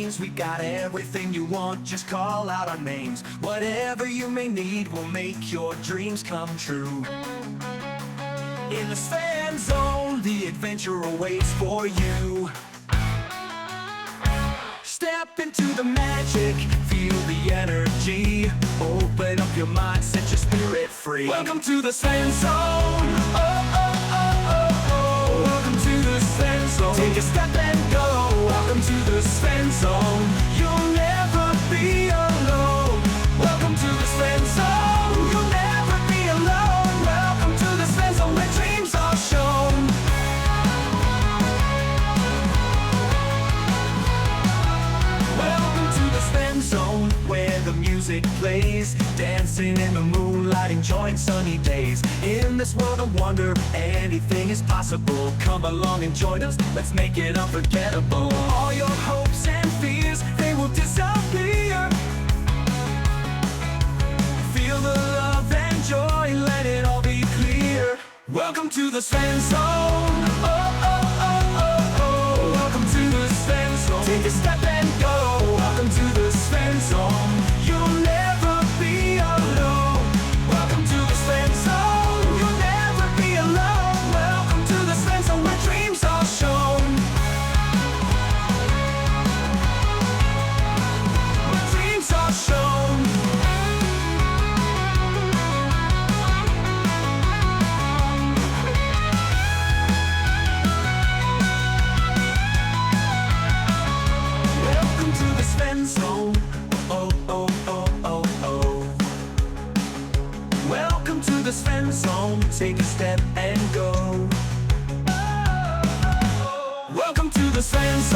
dreams. We got everything you want, just call out our names. Whatever you may need, we'll make your dreams come true. In the Svenzone, the adventure awaits for you. Step into the magic, feel the energy. Open up your mind, set your spirit free. Welcome to the Svenzone. Oh, oh, oh, oh, oh. Welcome to the Svenzone. Take a step and go. Welcome to the Svenzone. You'll never be alone. Welcome to the Svenzone. You'll never be alone. Welcome to the Svenzone, where dreams are shown. Welcome to the Svenzone, where the music plays, dancing in the moonlight, enjoying sunny days. In this world of wonder, anything is possible. Come along and join us, let's make it unforgettable. All your hopes and fears, they will disappear. Feel the love and joy, let it all be clear. Welcome to the Svenzone. Oh, oh, oh, oh, oh. Welcome to the Svenzone. Take a step and go. Welcome to the Svenzone. You'll never be alone. Welcome to the Svenzone. You'll never be alone. Welcome to the Svenzone, where dreams are shown. Where dreams are shown. Welcome to the Svenzone. Oh, oh, oh, oh, oh. Welcome to the Svenzone. Take a step and go. Welcome to the Svenzone.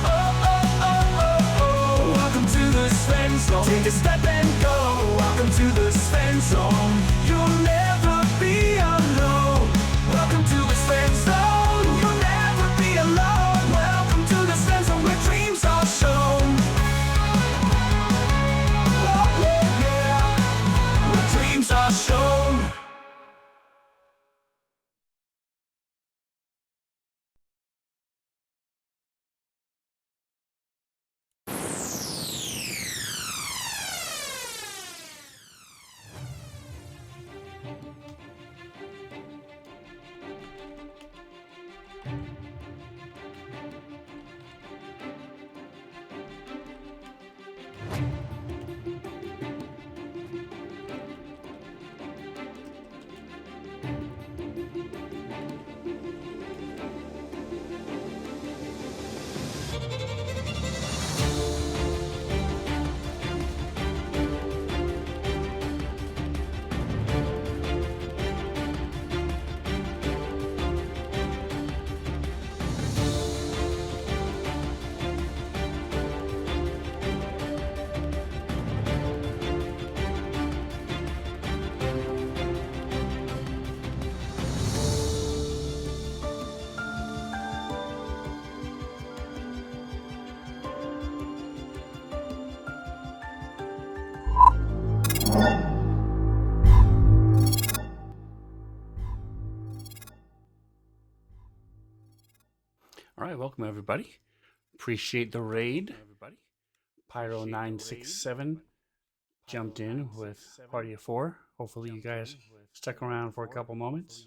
Oh, oh, oh, oh, oh. Welcome to the Svenzone. Take a step and go. Welcome to the Svenzone. You'll never be alone. Welcome to the Svenzone. You'll never be alone. Welcome to the Svenzone, where dreams are shown. Oh, yeah, yeah. Where dreams are shown. All right, welcome everybody. Appreciate the raid. Pyro 967 jumped in with Party of 4. Hopefully you guys stuck around for a couple moments.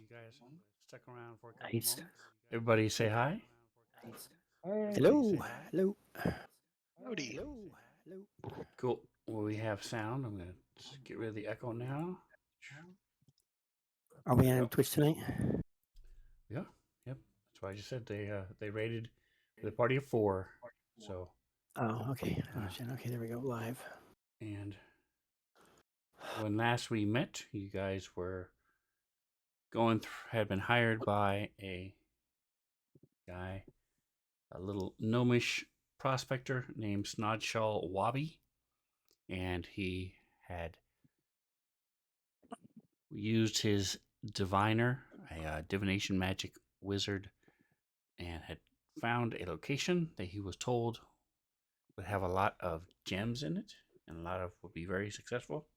Nice. Everybody say hi. Hello. Hello. Howdy. Cool. Well, we have sound. I'm going to get rid of the echo now. Are we on Twitch tonight? Yeah. Yep. That's why I just said they raided the Party of 4. So. Oh, okay. Okay, there we go. Live. And when last we met, you guys were had been hired by a guy, a little gnomish prospector named Snodshall Wabi, and he had used his diviner, a divination magic wizard, and had found a location that he was told would have a lot of gems in it and would be very successful.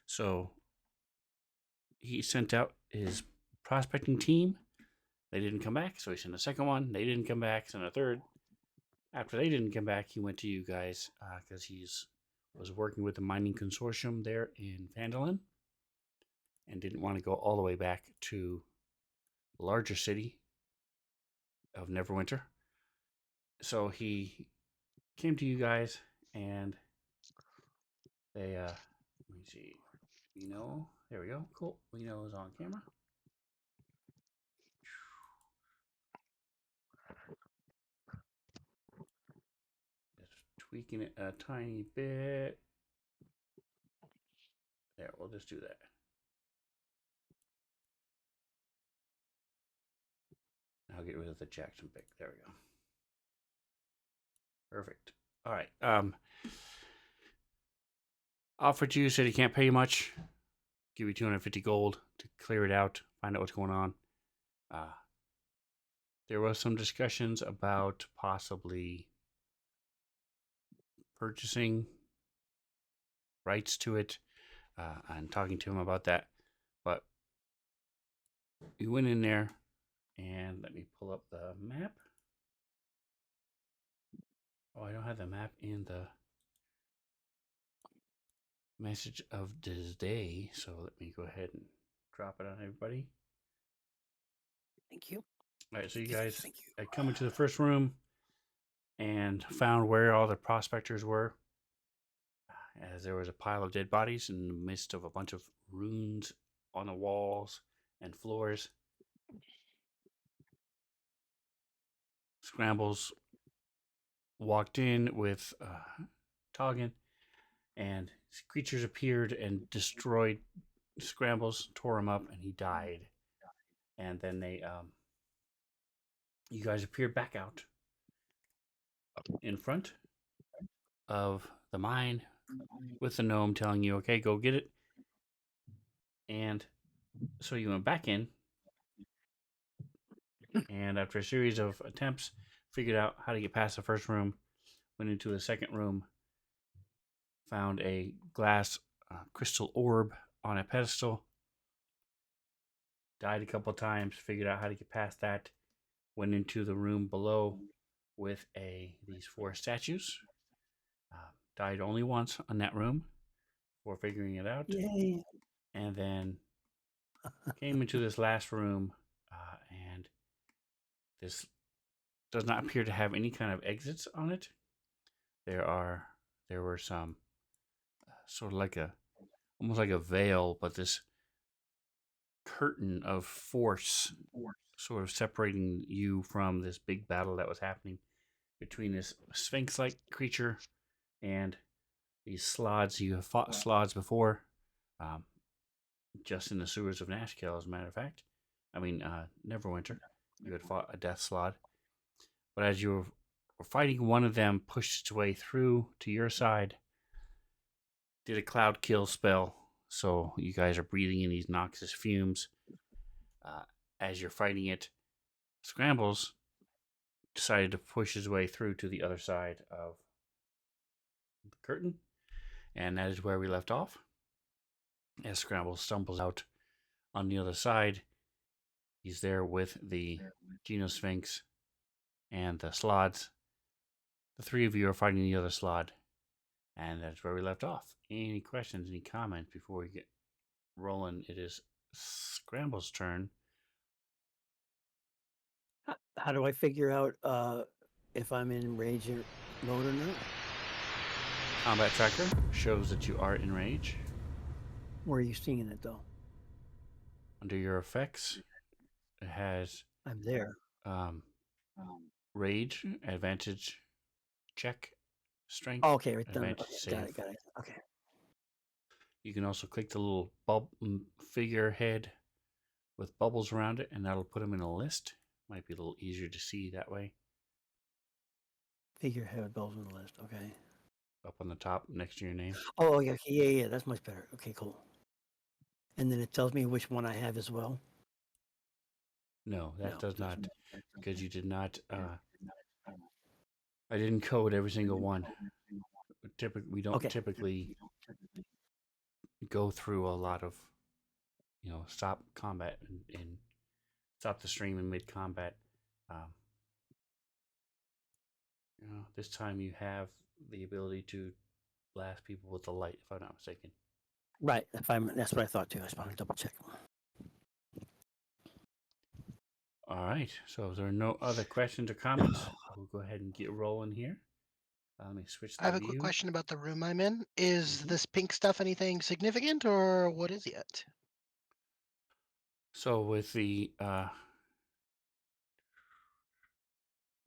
So he sent out his prospecting team. They didn't come back, so he sent a second one. They didn't come back, sent a third. After they didn't come back, he went to you guys because was working with the mining consortium there in Vandalin and didn't want to go all the way back to the larger city of Neverwinter. So he came to you guys and they let me see. Lino, there we go. Cool. Lino is on camera. Just tweaking it a tiny bit. There, we'll just do that. I'll get rid of the Jackson pick. There we go. Perfect. All right. Offered you, said he can't pay you much. Give you 250 gold to clear it out, find out what's going on. There was some discussions about possibly purchasing rights to it and talking to him about that. But we went in there and let me pull up the map. Oh, I don't have the map in the message of this day, so let me go ahead and drop it on everybody. Thank you. All right, so you guys had come into the first room and found where all the prospectors were, as there was a pile of dead bodies in the midst of a bunch of runes on the walls and floors. Scrambles walked in with Toggin, and creatures appeared and destroyed Scrambles, tore him up, and he died. And then you guys appeared back out in front of the mine with the gnome telling you, okay, go get it. And so you went back in, and after a series of attempts, figured out how to get past the first room, went into the second room, found a glass crystal orb on a pedestal, died a couple times, figured out how to get past that, went into the room below with these 4 statues, died only once on that room before figuring it out. Yay. And then came into this last room, and this does not appear to have any kind of exits on it. There were some sort of like almost like a veil, but this curtain of force sort of separating you from this big battle that was happening between this sphinx-like creature and these slods. You have fought slods before, just in the sewers of Nashkel, as a matter of fact. I mean, Neverwinter. You had fought a death slod. But as you were fighting, one of them pushed its way through to your side, did a cloud kill spell, so you guys are breathing in these noxious fumes. As you're fighting it, Scrambles decided to push his way through to the other side of the curtain, and that is where we left off. As Scrambles stumbles out on the other side, he's there with the Genosphinx and the slods. The 3 of you are fighting the other slod, and that's where we left off. Any questions, any comments before we get rolling? It is Scramble's turn. How do I figure out if I'm in rage mode or not? Combat tracker shows that you are in rage. Where are you seeing it though? Under your effects, it has I'm there. Rage, advantage check, strength. Oh, okay, right there. Advantage Okay, save. got it. Okay. You can also click the little figurehead with bubbles around it, and that'll put them in a list. Might be a little easier to see that way. Figurehead bells on the list. Okay. Up on the top next to your name. Oh, okay. Yeah. That's much better. Okay, cool. And then it tells me which one I have as well. No, that does not, because you did not. I didn't code every single one. We don't typically go through a lot of, stop combat and stop the stream in mid combat. This time you have the ability to blast people with the light, if I'm not mistaken. Right. That's what I thought too. I just want to double check. All right. So if there are no other questions or comments, we'll go ahead and get rolling here. Let me switch I the have a quick view. question about the room I'm in. Is Mhm. this pink stuff anything significant, or what is it? So with the here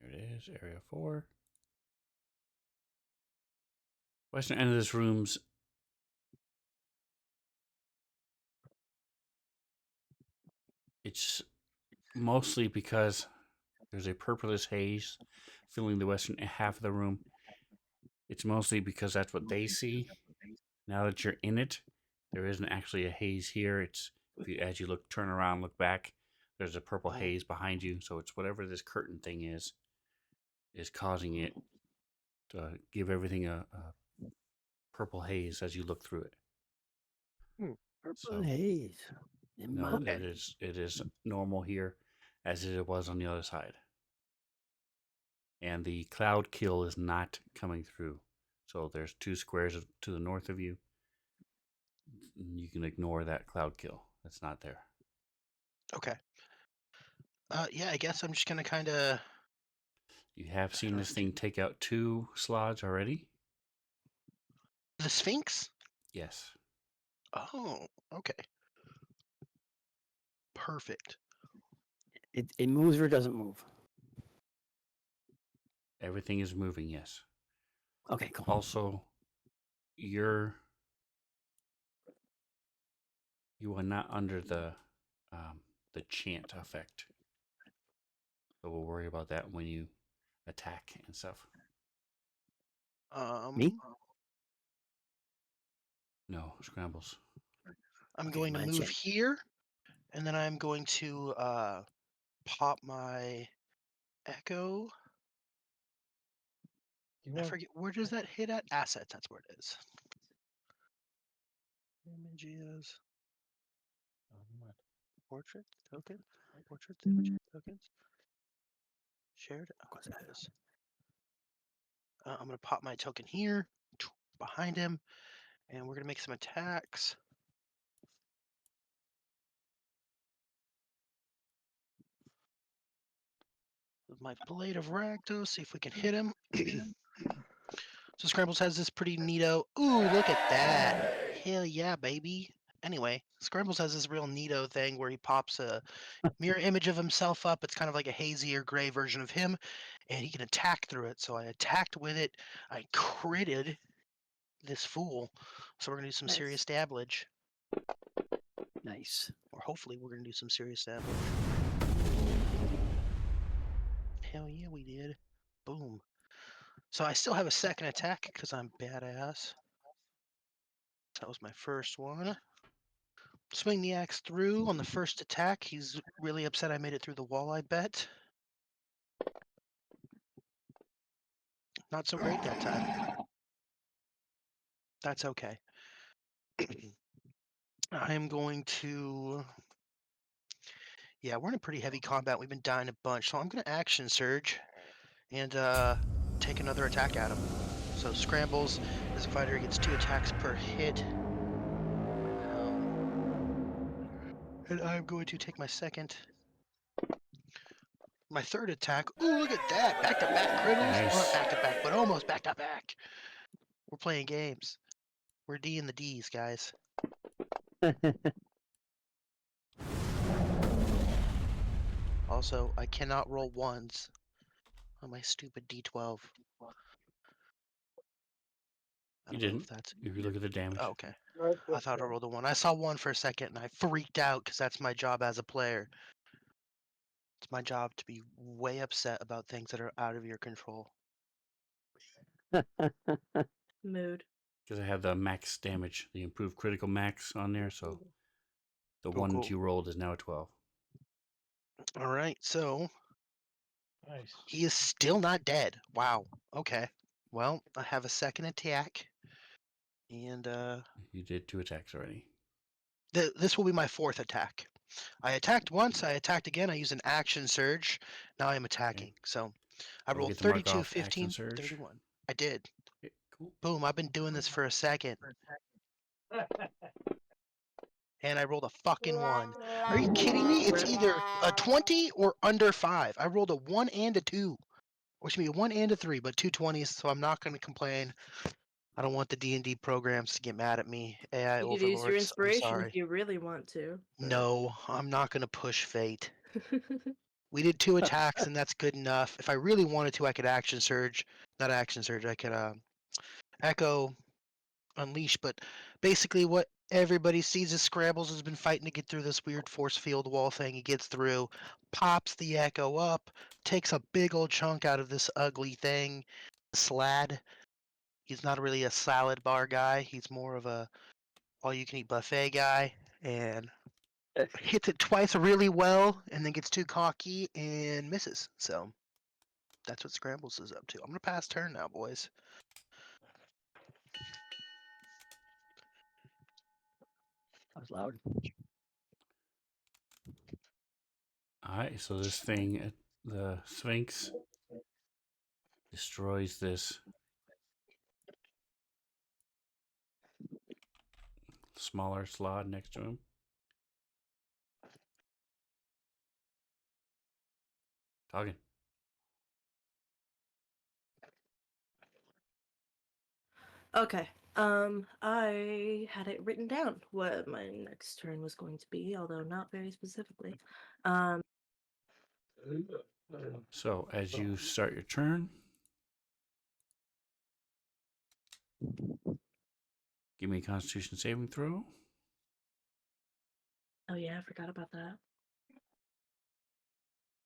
it is, area 4. Western end of this room's it's mostly because there's a purplish haze filling the western half of the room. It's mostly because that's what they see. Now that you're in it, there isn't actually a haze here. It's if you as you look, turn around, look back, there's a purple Mm. haze behind you. So it's whatever this curtain thing is causing it to give everything a purple haze as you look through it. Purple So haze. In no, my bed. it is normal here, as it was on the other side. And the cloud kill is not coming through. So there's 2 squares to the north of you. You can ignore that cloud kill. It's not there. Okay. Yeah, I guess I'm just gonna kind of. You have seen this thing take out 2 slots already? The Sphinx? Yes. Oh, okay. Perfect. It moves or doesn't move. Everything is moving, yes. Okay, cool. Also, you are not under the chant effect. So we'll worry about that when you attack and stuff. Me? No, scrambles. I'm Okay, going to my move chin. here, and then I'm going to pop my echo. I forget, where does that hit at? Assets, that's where it is. Images. Portrait token. Portrait image tokens. Shared. Oh, there it is. I'm gonna pop my token here, behind him, and we're gonna make some attacks. With my Blade of Rakdos, see if we can hit him. So Scrambles has this pretty neato. Ooh, look at that! Hell yeah, baby. Anyway, Scrambles has this real neato thing where he pops a mirror image of himself up. It's kind of like a hazy or gray version of him, and he can attack through it. So I attacked with it. I critted this fool. So we're gonna do some serious damage. Nice. Or hopefully we're gonna do some serious damage. Hell yeah, we did. Boom. So I still have a second attack because I'm badass. That was my first one. Swing the axe through on the first attack. He's really upset I made it through the wall, I bet. Not so great that time. That's okay. I'm going to... Yeah, we're in a pretty heavy combat. We've been dying a bunch. So I'm going to action surge and take another attack at him. So Scrambles, as a fighter, gets 2 attacks per hit. And I'm going to take my third attack. Ooh, look at that! Back-to-back critters. Nice. Well, not back-to-back, but almost back-to-back. We're playing games. We're D in the D's, guys. Also, I cannot roll ones on my stupid D12. I You don't know didn't. if that's... If you look at the damage. Oh, okay. I thought I rolled a 1. I saw 1 for a second, and I freaked out because that's my job as a player. It's my job to be way upset about things that are out of your control. Mood. Because I have the max damage, the improved critical max on there, so the Cool, one cool. that you rolled is now a 12. All right, so Nice. he is still not dead. Wow. Okay. Well, I have a second attack, and You did 2 attacks already. this will be my 4th attack. I attacked once. I attacked again. I used an action surge. Now I'm attacking. So I Don't rolled forget to mark 32, off action 15, surge. 31. I did. Okay, cool. Boom, I've been doing this for a second. And I rolled a fucking 1. Are you kidding me? It's either a 20 or under 5. I rolled a 1 and a 2. Which means a 1 and a 3, but 2 20s, so I'm not going to complain. I don't want the D&D programs to get mad at me. AI You could use your overlords, I'm inspiration sorry. if you really want to. but- No, I'm not going to push fate. We did 2 attacks, and that's good enough. If I really wanted to, I could action surge. Not action surge, I could echo unleash, but basically what everybody sees is Scrambles has been fighting to get through this weird force field wall thing. He gets through, pops the echo up, takes a big old chunk out of this ugly thing. Slad. He's not really a salad bar guy. He's more of a all-you-can-eat buffet guy, and hits it twice really well, and then gets too cocky and misses. So that's what Scrambles is up to. I'm gonna pass turn now, boys. That was loud. All right, so this thing, the Sphinx, destroys this smaller slot next to him. Talking. Okay. I had it written down what my next turn was going to be, although not very specifically. So as you start your turn, give me a Constitution saving throw. Oh yeah, I forgot about that.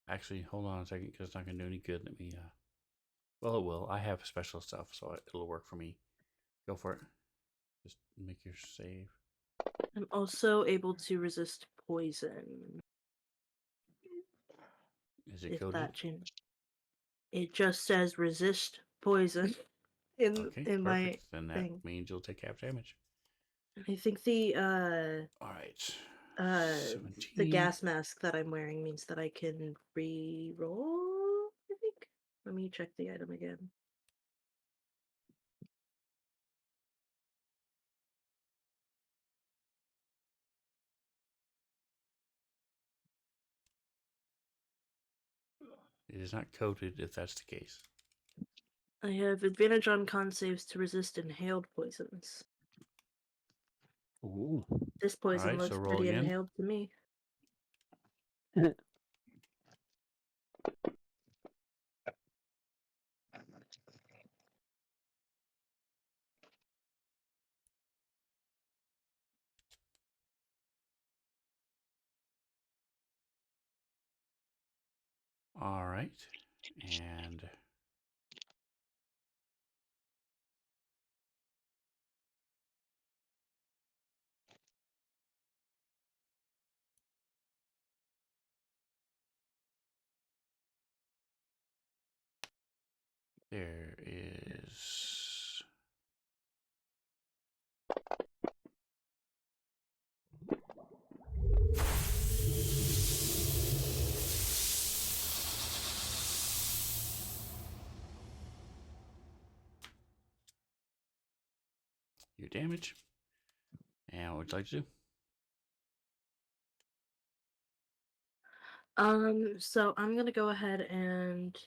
Actually, hold on a second because it's not going to do any good. Let me. Well, it will. I have special stuff, so it'll work for me. Go for it. Just make your save. I'm also able to resist poison. Is it If coded? that changes. It just says resist poison in Okay, my perfect. Then that thing. means you'll take half damage. I think the All right. the 17. gas mask that I'm wearing means that I can re-roll. I think. Let me check the item again. It is not coated if that's the case. I have advantage on con saves to resist inhaled poisons. Ooh. This poison Alright, looks so roll pretty again. inhaled to me. All right. And there is your damage. And what would you like to do? So I'm gonna go ahead and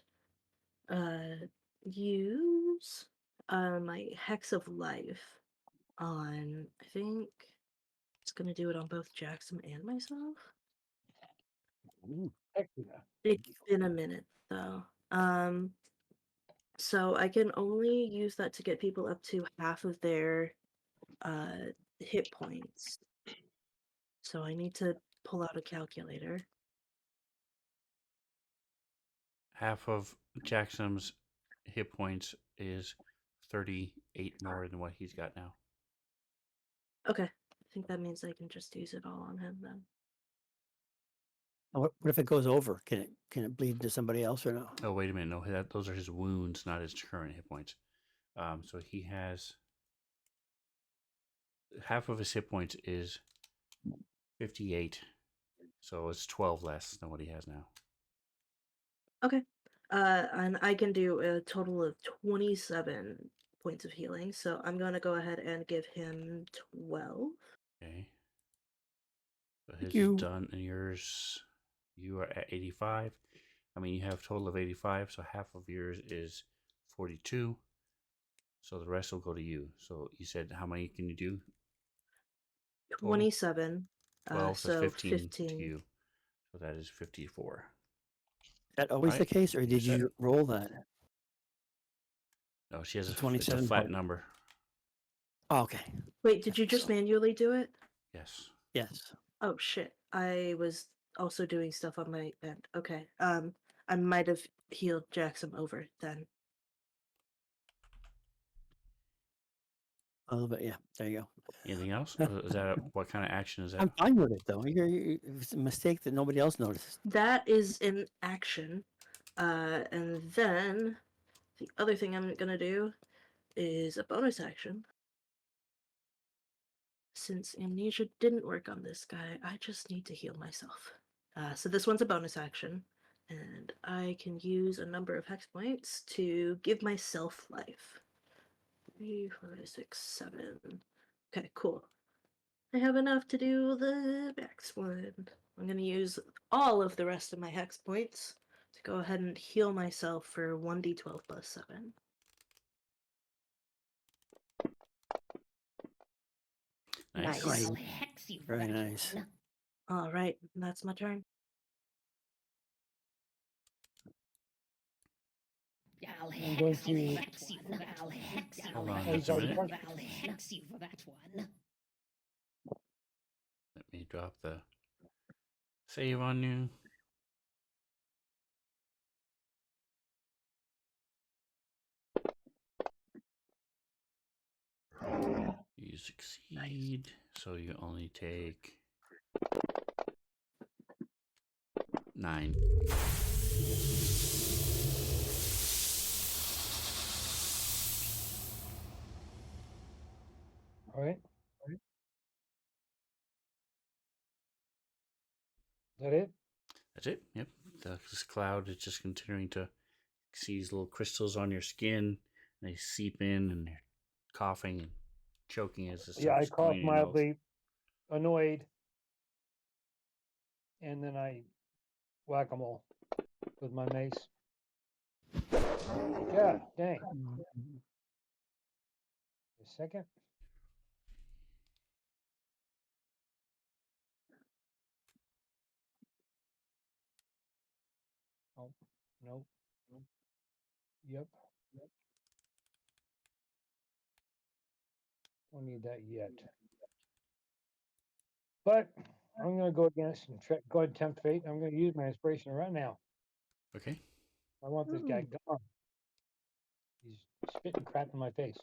use my Hex of Life on, I think it's gonna do it on both Jackson and myself. Ooh. Heck yeah. It's been a minute though. So I can only use that to get people up to half of their hit points. So I need to pull out a calculator. Half of Jackson's hit points is 38 more than what he's got now. Okay. I think that means I can just use it all on him then. What if it goes over? Can it bleed to somebody else or no? Oh, wait a minute. No, those are his wounds, not his current hit points. So he has half of his hit points is 58. So it's 12 less than what he has now. Okay. And I can do a total of 27 points of healing, so I'm going to go ahead and give him 12. Okay. So Thank his is you. done, and yours, you are at 85. I mean, you have a total of 85, so half of yours is 42. So the rest will go to you. So you said how many can you do? Total? 27. 12, so So 15 to 15. you. So that is 54. Is that always the Right. case, or You're did set. you roll that? No, she has The it's a 27 flat part. number. Oh, okay. Wait, did you just So- manually do it? Yes. Yes. Oh shit. I was also doing stuff on my end. Okay. I might have healed Jackson over then. A little bit. Yeah. There you go. Anything else? Is that what kind of action is that? I'm fine with it though. It's a mistake that nobody else noticed. That is an action. And then the other thing I'm gonna do is a bonus action. Since amnesia didn't work on this guy, I just need to heal myself. So this one's a bonus action, and I can use a number of hex points to give myself life. 3, 5, 6, 7. Okay, cool. I have enough to do the next one. I'm gonna use all of the rest of my hex points to go ahead and heal myself for 1d12 plus 7. Nice. Nice. I'll hex you for Very that nice. one. All right, that's my turn. I'll I'm going hex you to- for that one. I'll hex you Hold for on that just a one. minute. I'll hex you for that one. Let me drop the save on you. You succeed, so you only take 9. All right. Is that it? That's it. Yep. This cloud is just continuing to see these little crystals on your skin. And they seep in, and they're coughing and choking as the Yeah, I stuff's coming cough in your nose. mildly, annoyed, and then I whack 'em all with my mace. Yeah, dang. A second. Oh, nope. Yep. Don't need that yet. But I'm gonna go against and go ahead and tempt fate. I'm gonna use my inspiration right now. Okay. I want this guy gone. He's spitting crap in my face.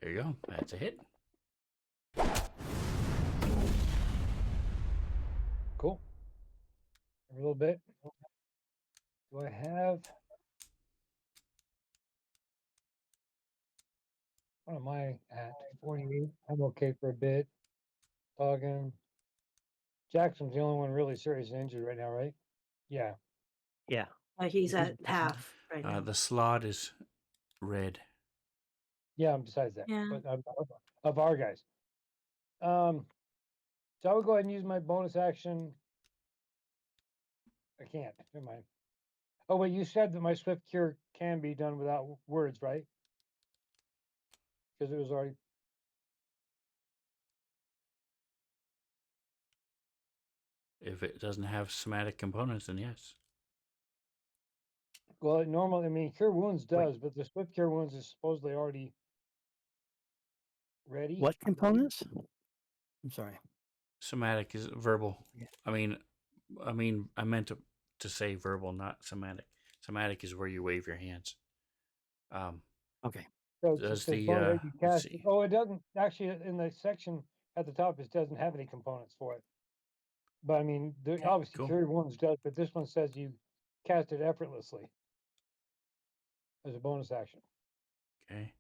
There you go. That's a hit. Cool. A little bit. Do I have? What am I at? 48. I'm okay for a bit. Dogging. Jackson's the only one really seriously injured right now, right? Yeah. Yeah. He's at half right now. The slot is red. Yeah, besides that. Yeah. But of our guys. So I would go ahead and use my bonus action. I can't. Never mind. Oh, wait, you said that my swift cure can be done without words, right? Because it was already. If it doesn't have somatic components, then yes. Well, normally, I mean, cure wounds Wait. does, but the swift cure wounds is supposedly already ready. What components? I'm sorry. Somatic is verbal. Yeah. I meant to say verbal, not somatic. Somatic is where you wave your hands. Okay. So it Does says the, bonus rate you let's cast. see. Oh, it doesn't actually in the section at the top. It doesn't have any components for it. But I mean, obviously cool. cure wounds does, but this one says you cast it effortlessly as a bonus action. Okay.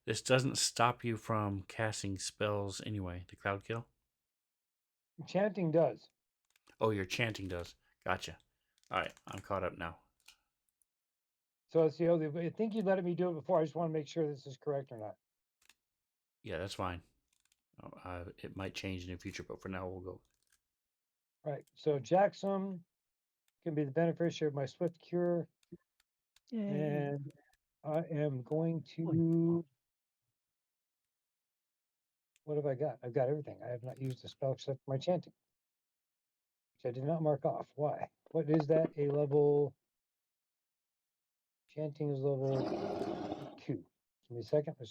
This doesn't stop you from casting spells anyway. The cloud kill. Chanting does. Oh, your chanting does. Gotcha. All right, I'm caught up now. So it's the only. I think you let me do it before. I just want to make sure this is correct or not. Yeah, that's fine. It might change in the future, but for now we'll go. Right. So Jackson can be the beneficiary of my swift cure, and I am going to. What have I got? I've got everything. I have not used a spell except for my chanting, which I did not mark off. Why? What is that? A level. Chanting is level 2. Give me a second. I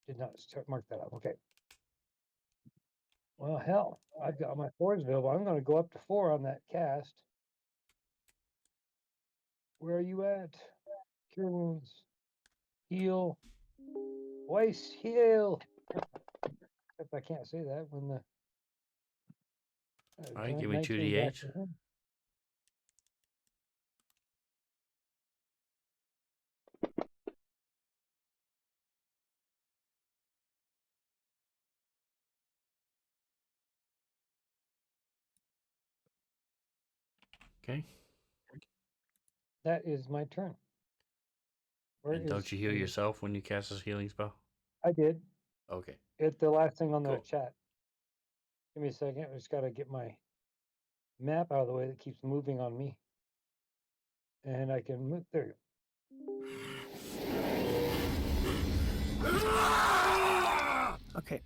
did not mark that up. Okay. Well, hell, I've got my 4s available. I'm going to go up to 4 on that cast. Where are you at? Cure wounds. Heal. Twice heal. Except I can't say that when the. All right, give me 19 back 2d8. to him. Okay. That is my turn. Where And don't you heal the- yourself when you cast this healing spell? I did. Okay. It's the last thing on the Cool. chat. Give me a second. I just got to get my map out of the way that keeps moving on me. And I can move. There you Okay.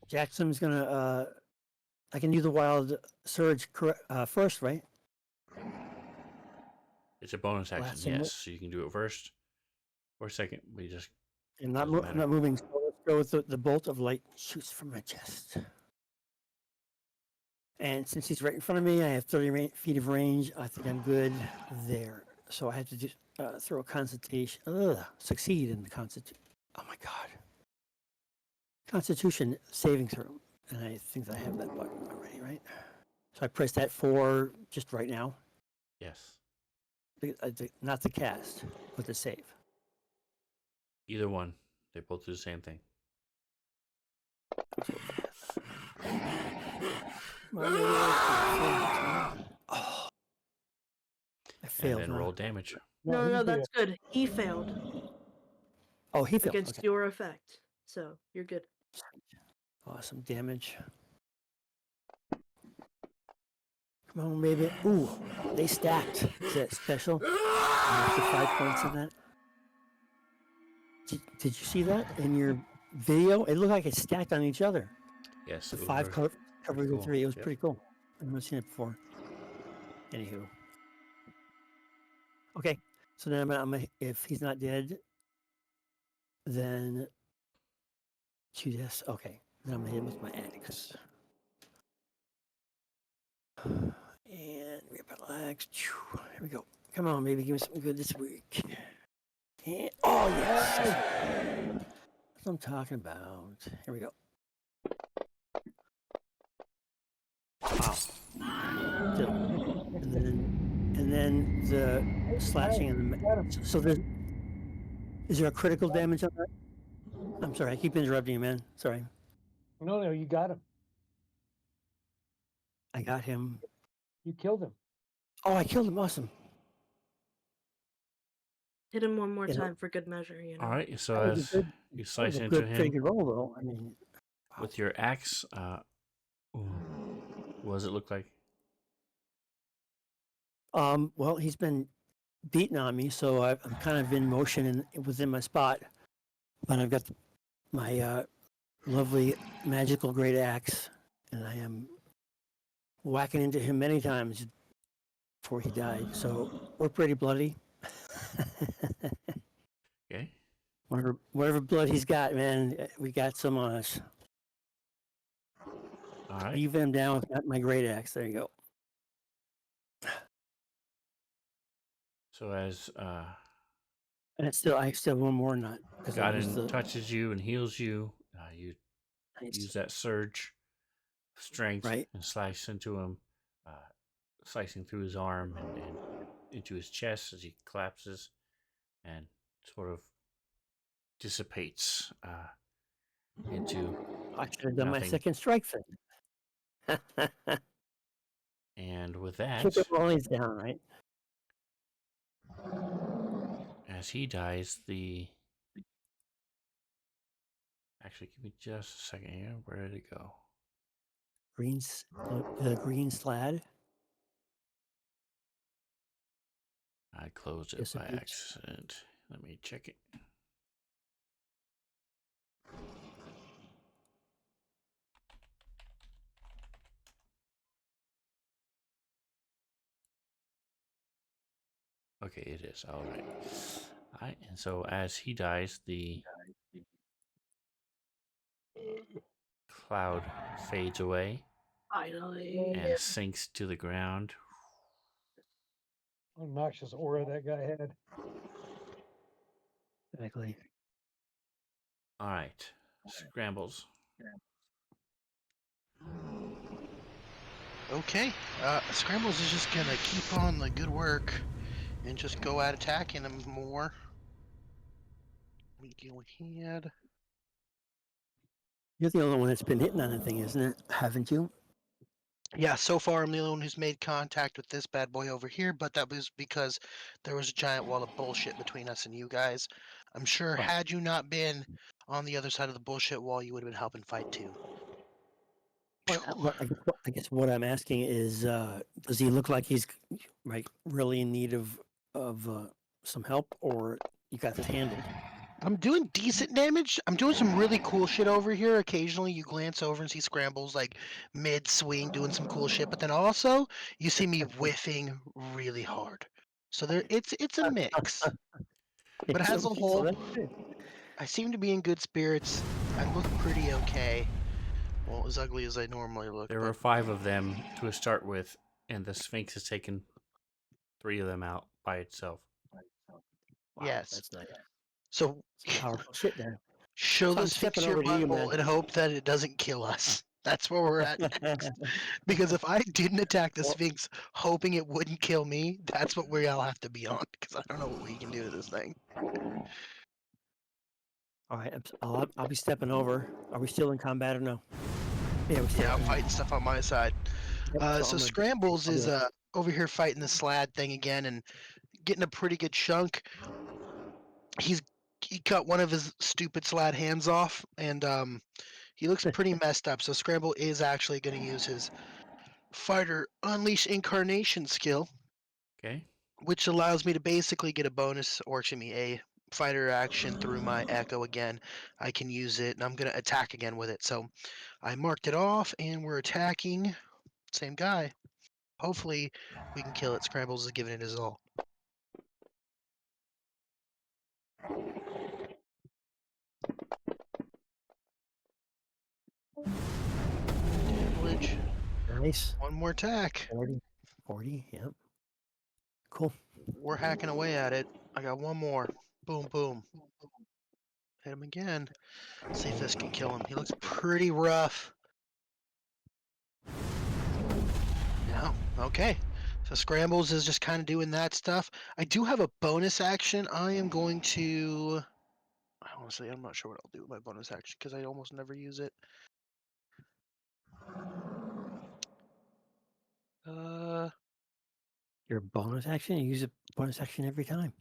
Jackson's gonna. I can do the wild surge first, right? It's a bonus action, Blast him with- yes. So you can do it first or second. We just I'm not, Doesn't I'm matter. not moving. So let's go with the bolt of light shoots from my chest. And since he's right in front of me, I have 30 feet of range. I think I'm good there. So I have to throw a constitution. Succeed in the constitution. Oh my god. Constitution saving throw. And I think I have that button already, right? So I press that 4 just right now. yes. Not the cast, but the save. Either one. They both do the same thing. Oh, I And failed. then huh? roll damage. No, he no, did that's good. He failed Oh, he failed. against Okay. your effect, so you're good. Awesome damage. Come on, baby. Ooh, they stacked. Is that special? After 5 points of that. Did you see that in your video? It looked like it stacked on each other. Yes. The it was 5 very- covered cool. the 3. It was Yep. pretty cool. I've never seen it before. Anywho. Okay, so then if he's not dead, then shoot this. Okay, then I'm gonna hit him with my axe. And relax. Here we go. Come on, baby, give me something good this week. And, oh yes, that's what I'm talking about. Here we go. Wow. Still. And then the slashing and the. So is there a critical damage on that? I'm sorry, I keep interrupting you, man. Sorry. No, you got him. I got him. You killed him. Oh, I killed him. Awesome. Hit him one more Yeah. time for good measure, you know. All right. So That was a as good- you That slice was a into good, pretty him good roll, though. I mean, with your axe, what does it look like? well, he's been beating on me, so I'm kind of in motion and within my spot. But I've got my lovely magical great axe, and I am whacking into him many times before he died. So we're pretty bloody. Okay. Whatever blood he's got, man, we got some on us. All right. Even him down with my great axe. There you go. So as And I still have one more nut. 'cause I used Godin the- touches you and heals you, you nice. use that surge of strength Right. and slice into him, slicing through his arm and into his chest as he collapses and sort of dissipates into I should have done my nothing. second strike then. And with Keep that, the rollies down, right? as he dies, the. Actually, give me just a second here. Where did it go? The green slad I closed it by disappears. accident. Let me check it. Okay, it is. All right. And so as he dies, the cloud fades away Finally. and sinks to the ground. What noxious aura that guy had. Exactly. All right. Scrambles. Okay. Scrambles is just gonna keep on the good work and just go at attacking him more. Let me go ahead. You're the only one that's been hitting on the thing, isn't it? Haven't you? Yeah, so far I'm the only one who's made contact with this bad boy over here, but that was because there was a giant wall of bullshit between us and you guys. I'm sure Right. had you not been on the other side of the bullshit wall, you would have been helping fight too. I guess what I'm asking is, does he look like he's like really in need of some help, or you got this handled? I'm doing decent damage. I'm doing some really cool shit over here. Occasionally you glance over and see Scrambles like mid swing doing some cool shit, but then also you see me whiffing really hard. So it's a mix. But It's as a so whole, that's good. I seem to be in good spirits. I look pretty okay. Well, as ugly as I normally look, There but were 5 of them to start with, and the Sphinx has taken 3 of them out by itself. Wow, yes. that's nice. So Some powerful shit there. show So the I'm Sphinx stepping your over to you, butthole man. and hope that it doesn't kill us. That's where we're at next. Because if I didn't attack the Well- Sphinx hoping it wouldn't kill me, that's what we all have to be on. Because I don't know what we can do to this thing. All right, I'll be stepping over. Are we still in combat or no? Yeah, we're still. Yeah, I'm in- fighting stuff on my side. Yep, so So I'm gonna. Scrambles I'll be is like, over here fighting the slad thing again and getting a pretty good chunk. He cut one of his stupid slad hands off, and he looks pretty messed up. So Scramble is actually going to use his Fighter Unleash Incarnation skill, Okay? which allows me to basically get a bonus, or excuse me, a fighter action through my Echo again. I can use it, and I'm going to attack again with it. So I marked it off, and we're attacking. Same guy. Hopefully, we can kill it. Scrambles is giving it his all. Damage. nice. One more attack. 40, yep. Cool. We're hacking away at it. I got one more. Boom, boom. Hit him again. See if this can kill him. He looks pretty rough. No. Okay. So Scrambles is just kind of doing that stuff. I do have a bonus action. I am going to. Honestly, I'm not sure what I'll do with my bonus action because I almost never use it. Uh, Your bonus action, you use a bonus action every time.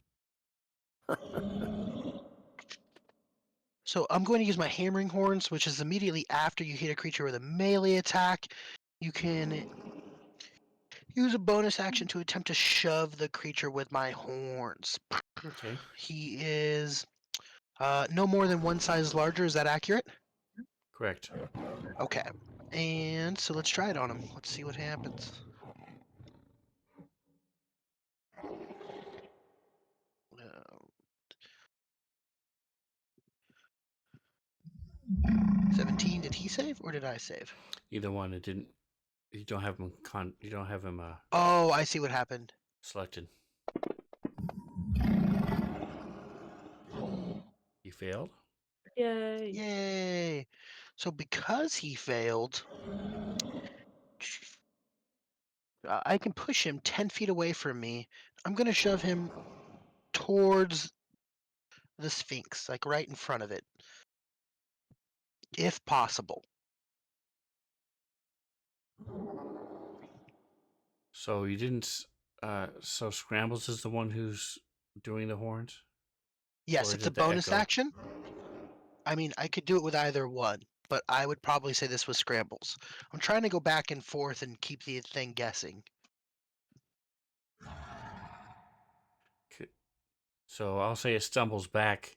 so I'm going to use my Hammering Horns, which is immediately after you hit a creature with a melee attack. You can use a bonus action to attempt to shove the creature with my horns. Okay. He is no more than one size larger. Is that accurate? Correct. Okay. And so let's try it on him. Let's see what happens. Uh, 17. Did he save or did I save? Either one, it didn't. You don't have him. You don't have him Oh, I see what happened. selected. He failed. Yay. Yay. So because he failed, I can push him 10 feet away from me. I'm going to shove him towards the Sphinx, like right in front of it, if possible. So you didn't. So Scrambles is the one who's doing the horns. Yes, Or it's is a it the bonus echo? action. I mean, I could do it with either one, but I would probably say this was Scrambles. I'm trying to go back and forth and keep the thing guessing. So I'll say it stumbles back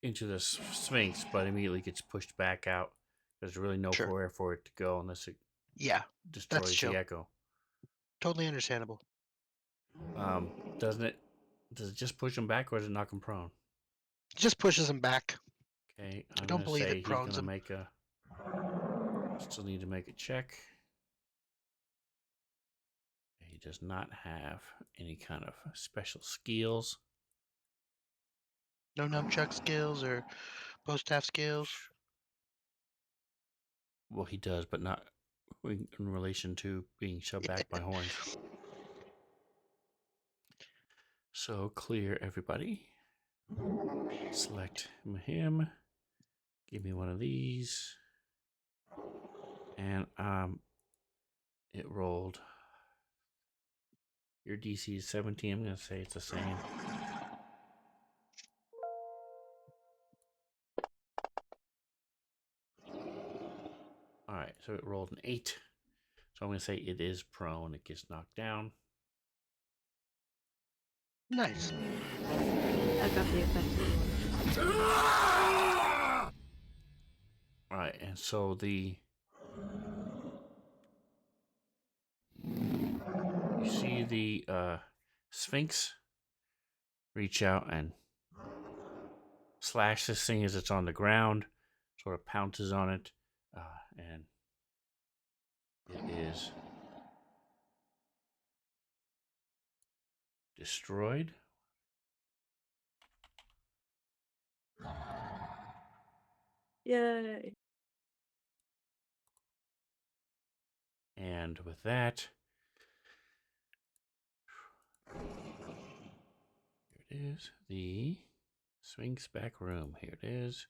into the Sphinx, but immediately gets pushed back out. There's really Sure. nowhere for it to go unless it Yeah, that's destroys chill. the echo. Totally understandable. Doesn't it? Does it just push him back, or does it knock him prone? It just pushes him back. Okay, I I'm don't gonna believe say it he's prones gonna him. make a. Still need to make a check. He does not have any kind of special skills. No nunchuck skills or post-staff skills. Well, he does, but not in relation to being shoved back by horns. So clear everybody. Select him. Give me one of these. And it rolled. Your DC is 17. I'm gonna say it's the same. Alright, so it rolled an 8. So I'm gonna say it is prone. It gets knocked down. Nice. I got the effect that you wanted. Alright, and so the you see the Sphinx reach out and slash this thing as it's on the ground, sort of pounces on it, and it is destroyed. Yay. And with that, here it is, the Sphinx back room. Here it is.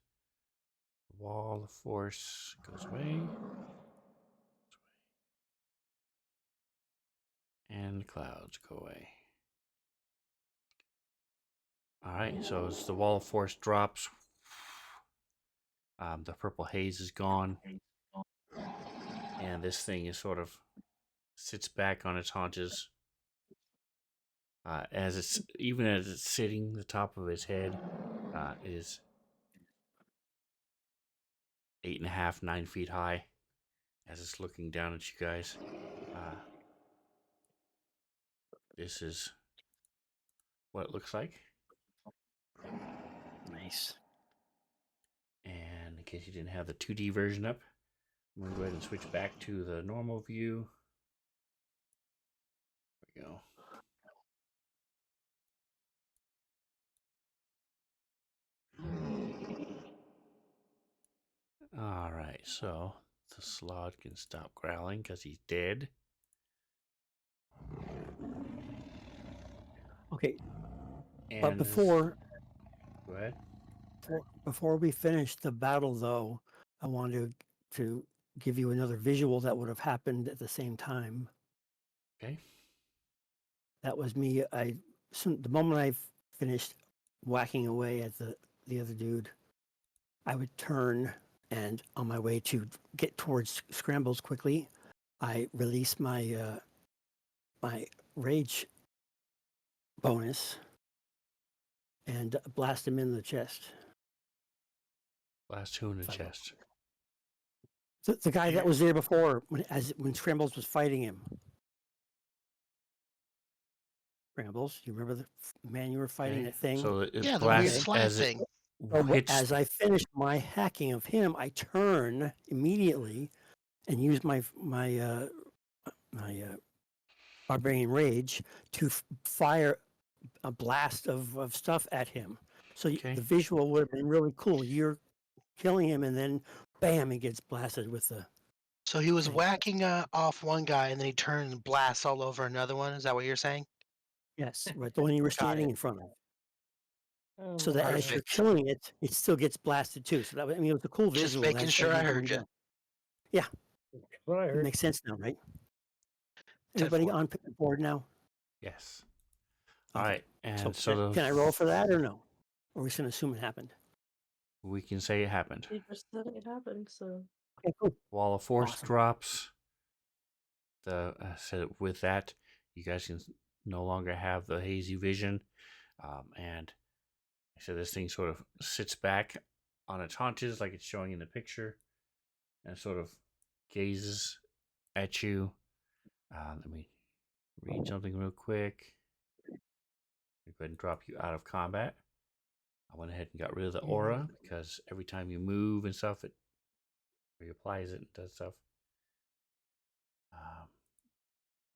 The wall of force goes away. And the clouds go away. Alright, so as the wall of force drops, the purple haze is gone. And this thing is sort of sits back on its haunches. As it's sitting, the top of its head is 8.5, 9 feet high. As it's looking down at you guys, this is what it looks like. Nice. And in case you didn't have the 2D version up, I'm going to go ahead and switch back to the normal view. There we go. Alright, so the slot can stop growling because he's dead. Okay, And but before go ahead. before we finish the battle, though, I wanted to give you another visual that would have happened at the same time. Okay. That was me. The moment I finished whacking away at the other dude, I would turn, and on my way to get towards Scrambles quickly, I release my my rage bonus and blast him in the chest. Last two in the Fine. chest. The guy that was there before when Scrambles was fighting him. Scrambles, you remember the man you were fighting, Okay. that thing? So it Yeah, the weird blasts fly as thing. it hits. As I finish my hacking of him, I turn immediately and use my barbarian rage to fire a blast of stuff at him. So Okay. the visual would have been really cool. You're killing him, and then bam, he gets blasted with the. So he was thing. whacking off one guy and then he turned and blasts all over another one. Is that what you're saying? Yes, right, the one you were standing it. in front of. Oh, So that as you're Perfect. killing it, it still gets blasted too. So that it was a cool Just visual. making sure I heard you. Yeah, what I it heard. makes sense now, right? Everybody 10-4. on board now? Yes. All Okay. right, and Can I roll for that or no? Or are we just gonna assume it happened? we can say it happened. You just said it happened, so Okay, cool. While a force Awesome. drops, so with that, you guys can no longer have the hazy vision, and so this thing sort of sits back on its haunches, like it's showing in the picture, and sort of gazes at you. Let me read something real quick. Go ahead and drop you out of combat. I went ahead and got rid of the aura because every time you move and stuff, it reapplies it and does stuff.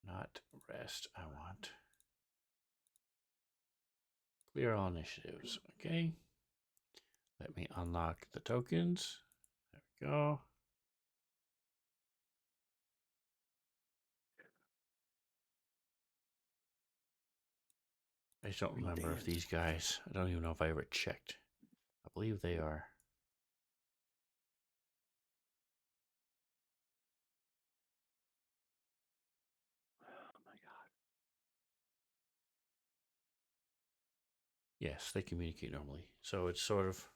Not rest. I want clear all initiatives. Okay. Let me unlock the tokens. There we go. I just don't remember if these guys, I don't even know if I ever checked. I believe they are. Oh my god. Yes, they communicate normally. So it sort of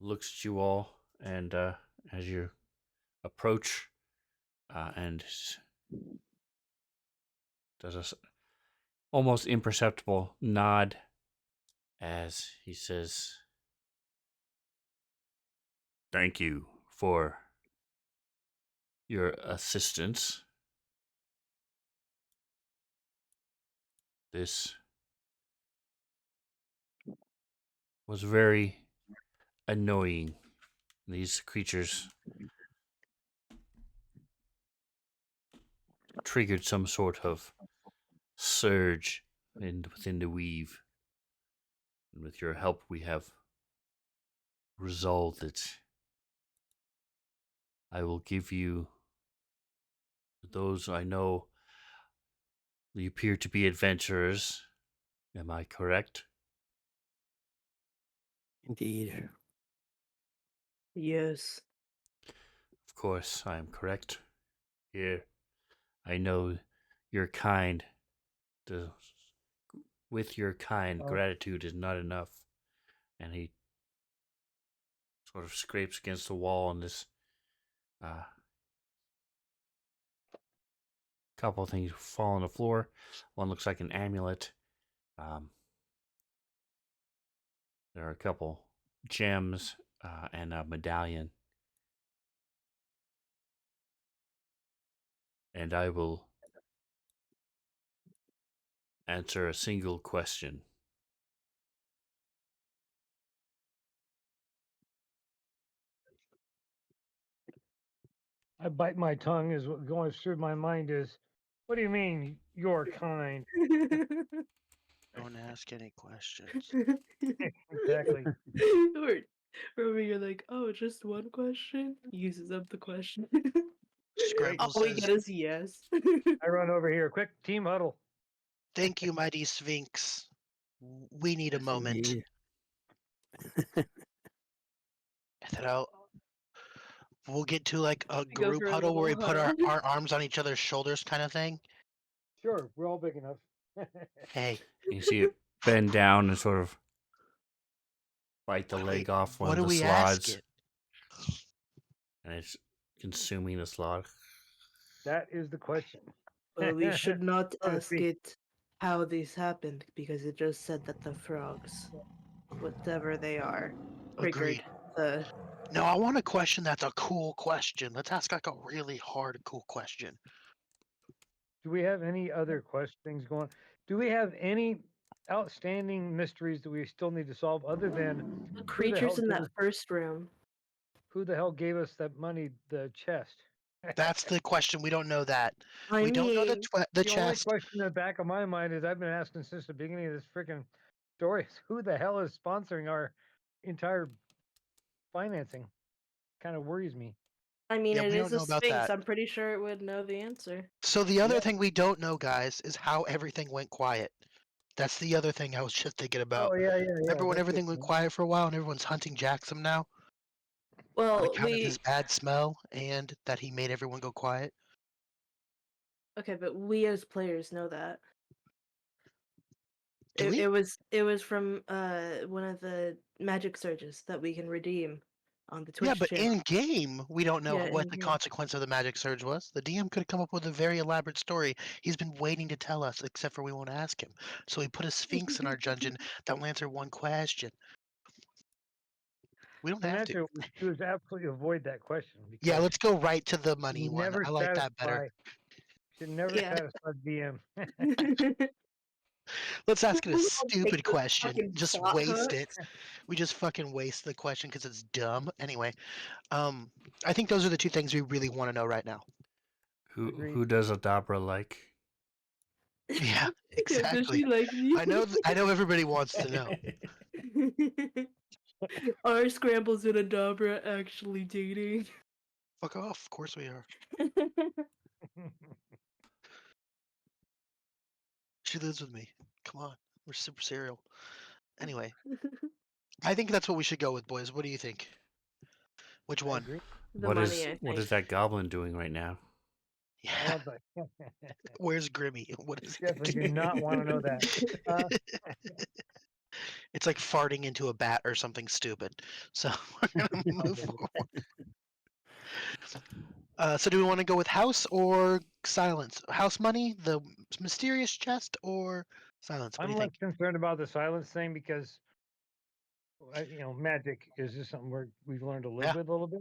looks at you all, and as you approach, and does a almost imperceptible nod as he says, "Thank you for your assistance. This was very annoying. These creatures triggered some sort of surge within the weave. And with your help, we have resolved it. I will give you those I know. You appear to be adventurers. Am I correct?" Indeed. yes. Of course, I am correct. Here, I know your kind. The, with your kind, gratitude is not enough. And he sort of scrapes against the wall, and this couple of things fall on the floor. One looks like an amulet. There are a couple gems and a medallion. And I will answer a single question. I bite my tongue is what going through my mind is, what do you mean you're kind? Don't ask any questions. Exactly. or you're like, oh, just one question? Uses up the question. Scramble All we says, get is yes. I run over here. Quick team huddle. "Thank you, mighty Sphinx. We need a Yes, moment." indeed. And then we'll get to like a We go group for a huddle where we little put our huddle. arms on each other's shoulders kind of thing. Sure, we're all big enough. Hey, You see it bend down and sort of bite the what do we- leg off one what of do the we ask slots. it? And it's consuming the slot. That is the question. Well, we should not So to ask speak. it how this happened because it just said that the frogs, whatever they are, triggered Agreed. the. No, I want a question that's a cool question. Let's ask like a really hard, cool question. Do we have any other things going? Do we have any outstanding mysteries that we still need to solve other than The creatures in that first room. who the hell gave us that money, the chest? That's the question. We don't know that. I We don't know mean, the The only chest. question in the back of my mind is I've been asking since the beginning of this freaking story is who the hell is sponsoring our entire financing? Kind of worries me. I mean, Yeah, it we is don't a know about sphinx. that. I'm pretty sure it would know the answer. So the other Yeah. thing we don't know, guys, is how everything went quiet. That's the other thing I was just thinking about. Oh yeah. Remember when that's everything good. went quiet for a while and everyone's hunting Jackson now on Well, account of his bad smell and that he made everyone go quiet? Okay, but we as players know that. Do It, we? it was from one of the magic surges that we can redeem on the Yeah, Twitch but channel. in game, we don't know Yeah, what in the game. consequence of the magic surge was. The DM could have come up with a very elaborate story. He's been waiting to tell us, except for we won't ask him. So he put a sphinx in our dungeon that will answer one question. We don't The have to. answer was absolutely avoid that question because Yeah, let's go right to the money you one. never I like that better. should never Yeah. satisfy the DM. Let's ask it a We all take stupid the question. fucking Just plot waste it. hooks. We just fucking waste the question because it's dumb. Anyway, I think those are the two things we really want to know right now. Who Agreed. does Adabra like? Yeah, Yeah, does exactly. she like me? I know everybody wants to know. Are Scrambles and Adabra actually dating? Fuck off. Of course we are. She lives with me. Come on. We're super serial. Anyway, I think that's what we should go with, boys. What do you think? Which I one? agree. The What money, is I what think. is that goblin doing right now? I Yeah. want that. Where's Grimmy? What is Definitely do not want to know that. It's like farting into a bat or something stupid. So we're gonna move forward. So do we want to go with house or silence? House money, the mysterious chest, or silence? What do I'm you less think? concerned about the silence thing because, magic is just something we've learned to live Yeah, with a little bit.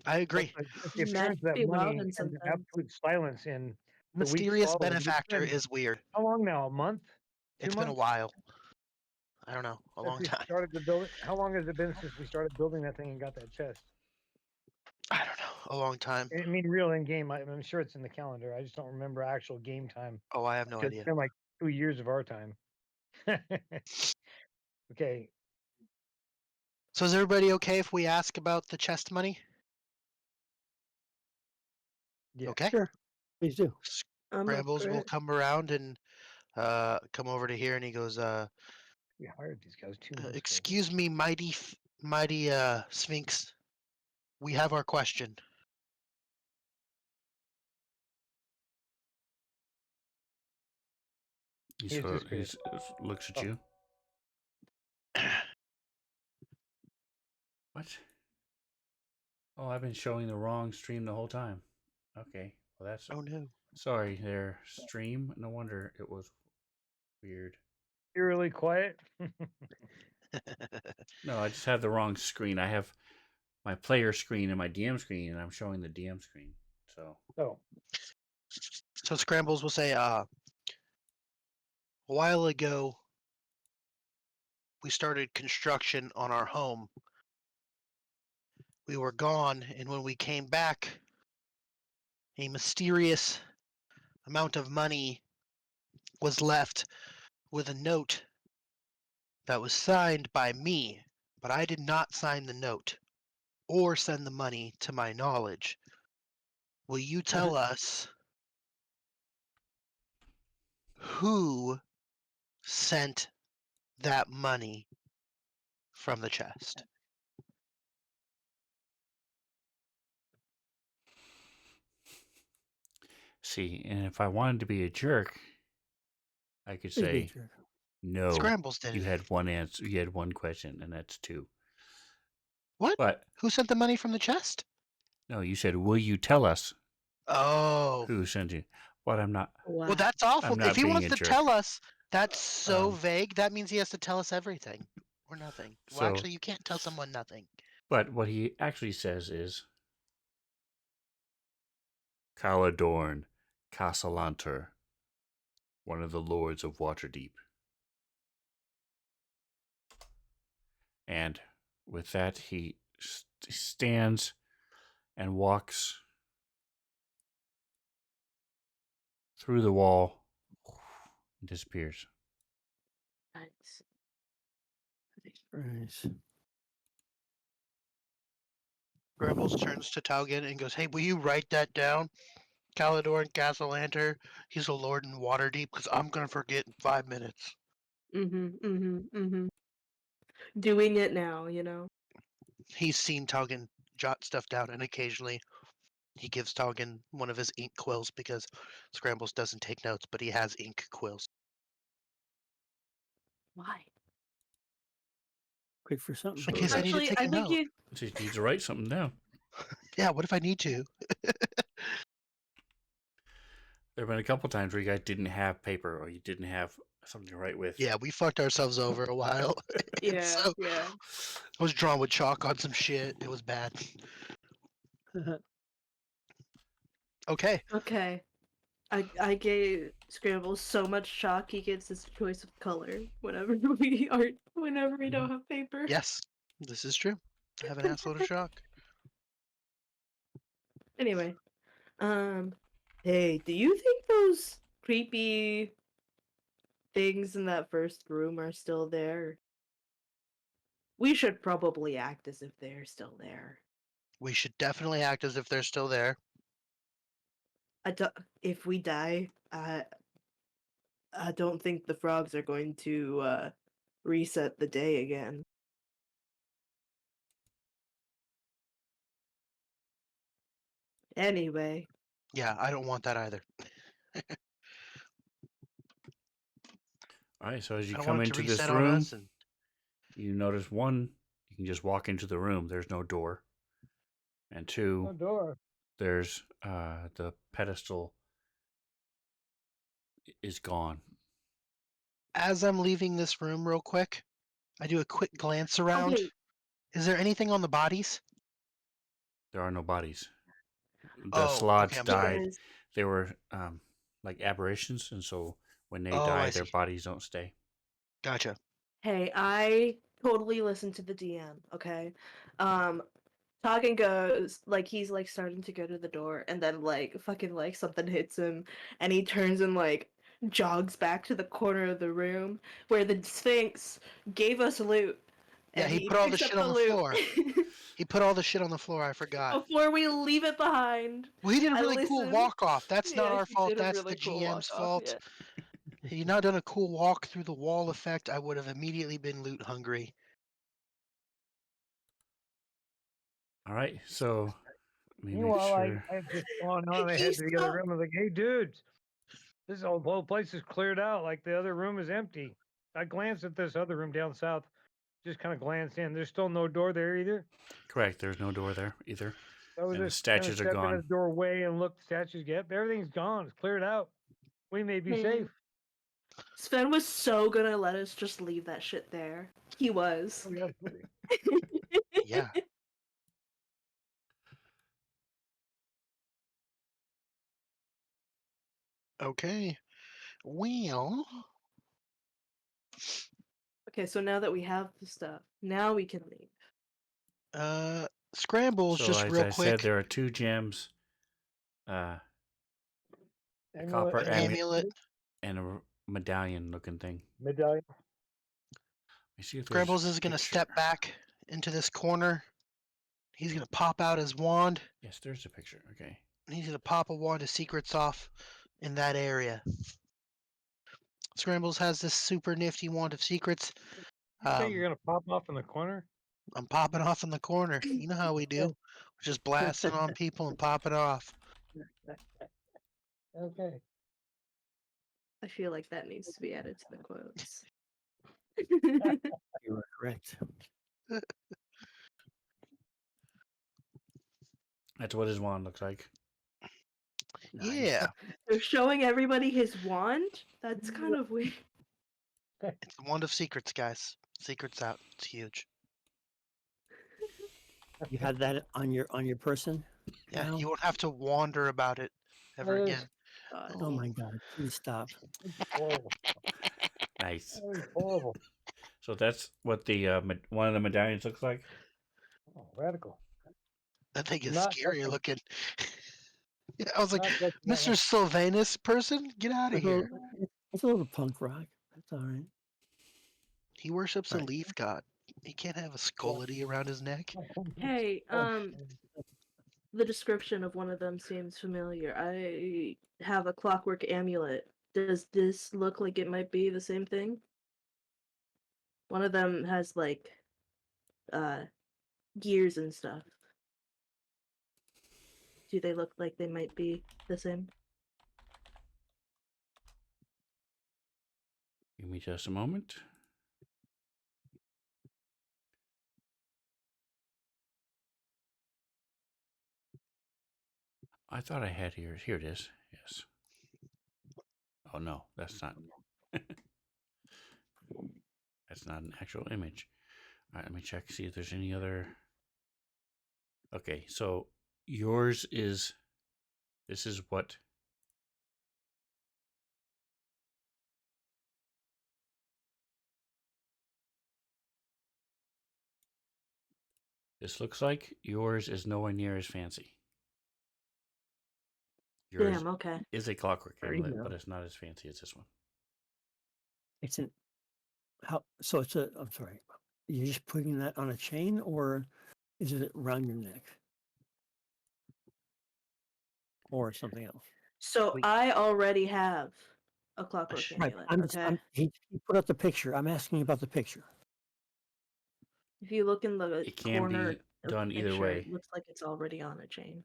I But agree. the appearance Magic of that be money wildin' and the sometimes. absolute silence in the weeks Mysterious following. It's benefactor been is weird. how long now? A month? 2 It's been a months? while. I don't know, a Since long we time. started to build it. How long has it been since we started building that thing and got that chest? I don't know, a long time. I mean, real in game. I'm sure it's in the calendar. I just don't remember actual game time Oh, I have no because it's idea. been like 2 years of our time. Okay. So is everybody okay if we ask about the chest money? Yeah. Okay. Sure. Please do. I'm up Brambles for will it. come around and come over to here, and he goes, We hired these guys 2 months ago. excuse me, mighty Sphinx. We have our question. He He sort of disappeared. looks at Oh. you. What? Oh, I've been showing the wrong stream the whole time. Okay, well that's Oh no. sorry there, stream. No wonder it was weird. You're really quiet. No, I just have the wrong screen. I have my player screen and my DM screen, and I'm showing the DM screen. So Oh, So Scrambles will say, a while ago, we started construction on our home. We were gone, and when we came back, a mysterious amount of money was left with a note that was signed by me, but I did not sign the note or send the money to my knowledge. Will you tell us who sent that money from the chest? see, and if I wanted to be a jerk, I could Please be a say jerk. no. Scrambles did You it. had one answer. You had one question, and that's two. What? But Who sent the money from the chest? no, you said, "Will you tell us Oh. who sent you?" But I'm not. Wow. Well, that's awful. I'm If not he being wants a to jerk. tell us, that's so Um, vague. That means he has to tell us everything or nothing. Well, So, actually, you can't tell someone nothing. but what he actually says is, Caladorn, Castellanter, one of the lords of Waterdeep. And with that, he stands and walks through the wall and disappears. Nice. Nice. Grambles turns to Taugen and goes, "Hey, will you write that down? Calador and Castellanter. He's a lord in Waterdeep because I'm gonna forget in 5 minutes." Doing it now, you know. He's seen Taugen jot stuff down, and occasionally He gives Toggin one of his ink quills because Scrambles doesn't take notes, but he has ink quills. Why? Quick for something. In case I need to Actually, take I a think note. you. Just need to write something down. Yeah, what if I need to? There have been a couple times where you guys didn't have paper or you didn't have something to write with. Yeah, we fucked ourselves over a while. And Yeah, so yeah. I was drawing with chalk on some shit. It was bad. Okay. Okay. I gave Scramble so much chalk he gets his choice of color whenever we don't have paper. Yes, this is true. I have an assload of chalk. Anyway, hey, do you think those creepy things in that first room are still there? We should probably act as if they're still there. We should definitely act as if they're still there. If we die, I don't think the frogs are going to reset the day again. Anyway, Yeah, I don't want that either. All right, so as you I don't come want it to into this reset on room, us. And you notice one, you can just walk into the room. There's no door. And No two, door. there's the pedestal is gone. as I'm leaving this room real quick, I do a quick glance around. wait. Is there anything on the bodies? There are no bodies. The Oh, okay, slots I'm sorry. died. They were like aberrations, and so when they Oh, I die, their see. bodies don't stay. Gotcha. Hey, I totally listened to the DM, okay? Talking goes, like, he's, like, starting to go to the door, and then, like, fucking, like, something hits him, and he turns and, like, jogs back to the corner of the room where the Sphinx gave us loot, Yeah, and he he put all the picks up shit the on the loot. floor. He put all the shit on the floor. I forgot. Before we leave it behind, Well, he did a I really cool listened. walk off. That's not Yeah, our he fault. did a That's the really cool GM's walk-off, fault. yeah. Had he not done a cool walk through the wall effect, I would have immediately been loot hungry. All right, so let me make Meanwhile, sure. I just gone on He ahead to the other saw- room. I was like, hey, dudes, this whole place is cleared out. Like the other room is empty. I glanced at this other room down south, just kind of glanced in. There's still no door there either. Correct. There's no door there either, I was and the just kind of statues are stepped in the gone. doorway and looked. Statues, yep, everything's gone. It's cleared out. We may be Man. safe. Sven was so gonna let us just leave that shit there. He was. Oh, yeah, absolutely. Yeah. Okay. Well, Okay, so now that we have the stuff, now we can leave. Scrambles, So just as real I quick. said, there are two gems, a Amulet, copper An amulet, amulet. and a medallion-looking thing. medallion. Let me see if there's Scrambles a is going to picture. step back into this corner. He's going to pop out his wand. Yes, there's a picture. Okay. And he's going to pop a wand of secrets off in that area. Scrambles has this super nifty wand of secrets. You say you're gonna pop off in the corner? I'm popping off in the corner. You know how we do. We're just blasting on people and popping off. Okay. I feel like that needs to be added to the quotes. You are correct. That's what his wand looks like. Nice. Yeah. They're showing everybody his wand? That's kind of weird. It's the wand of secrets, guys. Secrets out. It's huge. You had that on your person? Yeah, now? you won't have to wander about it ever That is again. God. Oh my God! Please stop. horrible. Nice. That is horrible. So that's what the one of the medallions looks like. Oh, radical. That thing is Not scary touching. looking. Yeah, I was like, Not touching that Mr. one. Sylvanus person, get out of It's a little, here. it's a little punk rock. That's all right. He worships a Right. leaf god. He can't have a skullity around his neck. Hey, Oh, the description of one of them seems familiar. I have a clockwork amulet. Does this look like it might be the same thing? One of them has like gears and stuff. Do they look like they might be the same? Give me just a moment. I thought I had here. Here it is. Yes. Oh no, that's not. That's not an actual image. All right, let me check. See if there's any other. Okay, so yours is. This is what. This looks like. Yours is nowhere near as fancy. Yours Damn, okay. is a clockwork There you amulet, go. but it's not as fancy as this one. It's an how? So it's a. I'm sorry. You're just putting that on a chain, or is it around your neck, or something else? So We- I already have a clockwork sh- Right. amulet, I'm just. okay? He put up the picture. I'm asking you about the picture. If you look in the It can corner be of done the either picture, way. it looks like it's already on a chain.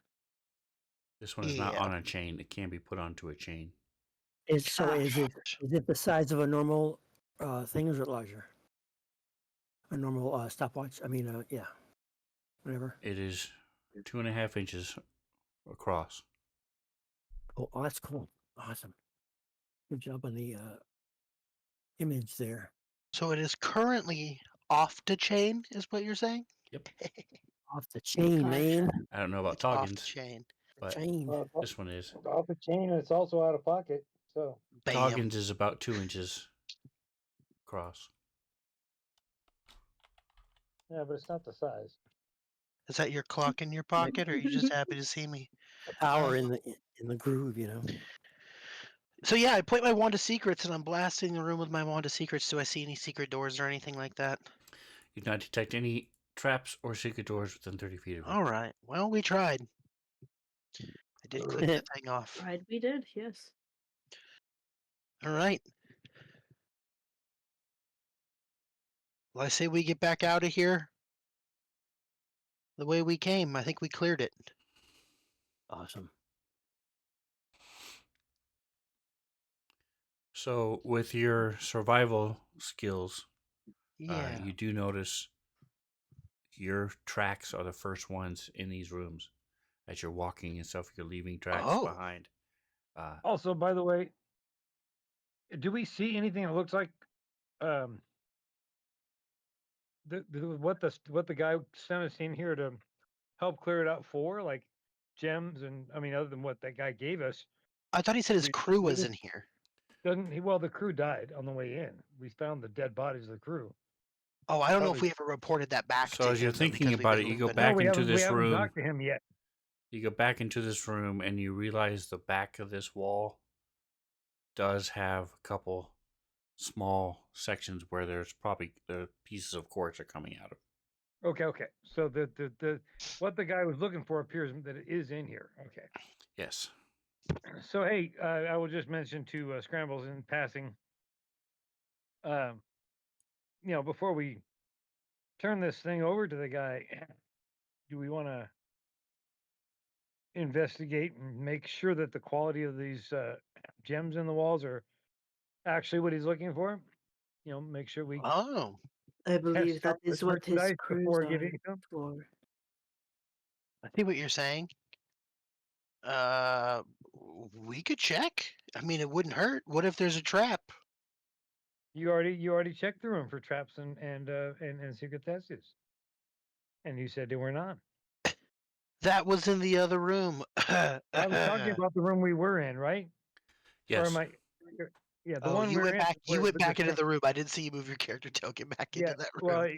This one is not Yeah. on a chain. It can be put onto a chain. Is so? Is it? Gosh. Is it the size of a normal thing, or is it larger? A normal stopwatch. I mean, yeah. Whatever. It is 2.5 inches across. Oh, that's cool. Awesome. Good job on the image there. So it is currently off the chain, is what you're saying? Yep. Off the chain, Gotcha. man. I don't know about It's off the Toggins, chain. but Chain. this one is. It's off the chain and it's also out of pocket. So Bam. Toggins is about 2 inches across. yeah, but it's not the size. Is that your clock in your pocket, or are you just happy to see me? Power in the groove, you know. So yeah, I point my wand of secrets and I'm blasting the room with my wand of secrets. Do I see any secret doors or anything like that? You do not detect any traps or secret doors within 30 feet of you. All right. Well, we tried. I did click the thing off. Right, we did, yes. All right. Well, I say we get back out of here the way we came. I think we cleared it. Awesome. So, with your survival skills, Yeah. you do notice your tracks are the first ones in these rooms. As you're walking and stuff, you're leaving tracks Oh. behind. Also, by the way, do we see anything that looks like um what the guy sent us in here to help clear it out for, like gems and I mean, other than what that guy gave us, I thought he said his We- crew we was just- in here. doesn't he? Well, the crew died on the way in. We found the dead bodies of the crew. Oh, I don't know if Probably- we ever reported that back So to as you're him, though, thinking because we've about been it, you go moving. back no, we into haven't, this we haven't room. talked to him yet. You go back into this room and you realize the back of this wall does have a couple small sections where there's probably the pieces of quartz are coming out of. Okay. So the what the guy was looking for appears that it is in here. Okay. Yes. So hey, I will just mention to Scrambles in passing. Before we turn this thing over to the guy, do we want to investigate and make sure that the quality of these gems in the walls are actually what he's looking for? Make sure we Oh, I believe test out that is the what his merchandise crews before are giving it to him. for. I see what you're saying. Uh, we could check. I mean, it wouldn't hurt. What if there's a trap? You already checked the room for traps and secret passages, and you said they were not. That was in the other room. I was talking about the room we were in, right? Or Yes. am I? Yeah, the Oh, one you we're went in. back. You where went the back into scram- the room. I didn't see you move your character token back Yeah, into that room. well,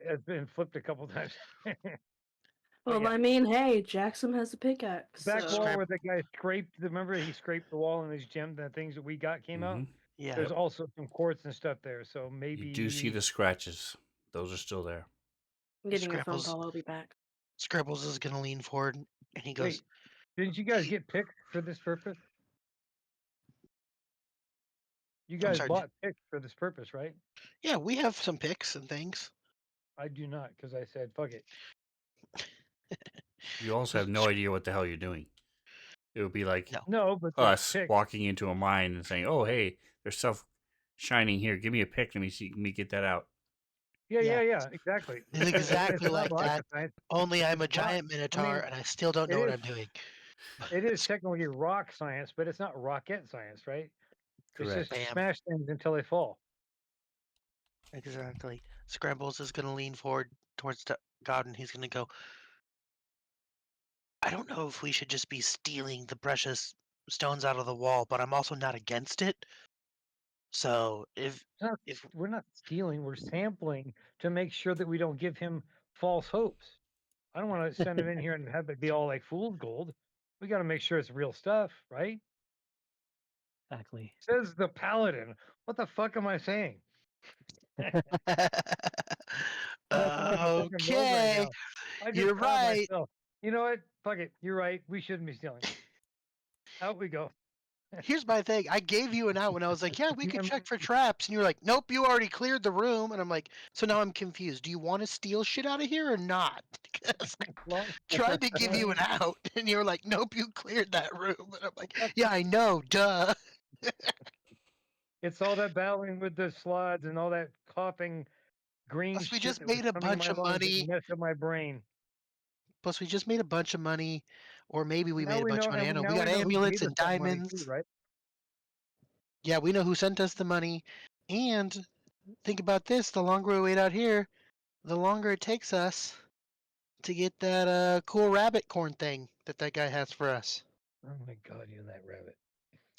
it's been flipped a couple times. Well, yeah. I mean, hey, Jackson has a pickaxe. Back so... wall where the guy scraped. Remember, he scraped the wall and his gem. The things that we got came out. Mhm. Yeah. There's also some quartz and stuff there. So maybe You do see the scratches. Those are still there. I'm getting a phone Scrapples. call. I'll be back. Scribbles is gonna lean forward and he goes, Wait, didn't you guys get picked for this purpose? You guys sorry, bought picks for this purpose, right? "Yeah, we have some picks and things." I do not, because I said fuck it. You also have no idea what the hell you're doing. It would be like No. No, but the us pick. walking into a mine and saying, "Oh, hey, there's stuff shining here. Give me a pick. Let me get that out." Yeah, exactly. It's exactly It's not like that. rocket science. Only I'm a It's not. giant I minotaur mean, and I still don't it know what is. I'm doing. It is technically rock science, but it's not rocket science, right? It's Correct. just Bam. smash things until they fall. Exactly. Scrambles is going to lean forward towards God and he's going to go, I don't know if we should just be stealing the precious stones out of the wall, but I'm also not against it. So It's not, if we're not stealing, we're sampling to make sure that we don't give him false hopes. I don't want to send it in here and have it be all like fool's gold. We got to make sure it's real stuff, right? Exactly. Says the paladin. What the fuck am I saying? I'm like a fucking rogue right okay, now. I just you're caught right. myself. You know what? Fuck it. You're right. We shouldn't be stealing. Out we go. Here's my thing. I gave you an out when I was like, yeah, we could check for traps. And you're like, nope, you already cleared the room. And I'm like, so now I'm confused. Do you want to steal shit out of here or not? Because I Long, tried to give you long, an out. And you're like, nope, you cleared that room. And I'm like, that's- yeah, I know. Duh. it's all that battling with the slugs and all that coughing green Plus, we shit just that was made a coming in bunch my of lungs that money. messed up my brain. Plus, we just made a bunch of money. Or maybe we Now made a we bunch know, of money. I and don't know. We now got we know who amulets gave us and that money too, diamonds. right? Yeah, we know who sent us the money. And think about this, the longer we wait out here, the longer it takes us to get that cool rabbit corn thing that guy has for us. Oh my god, you and that rabbit.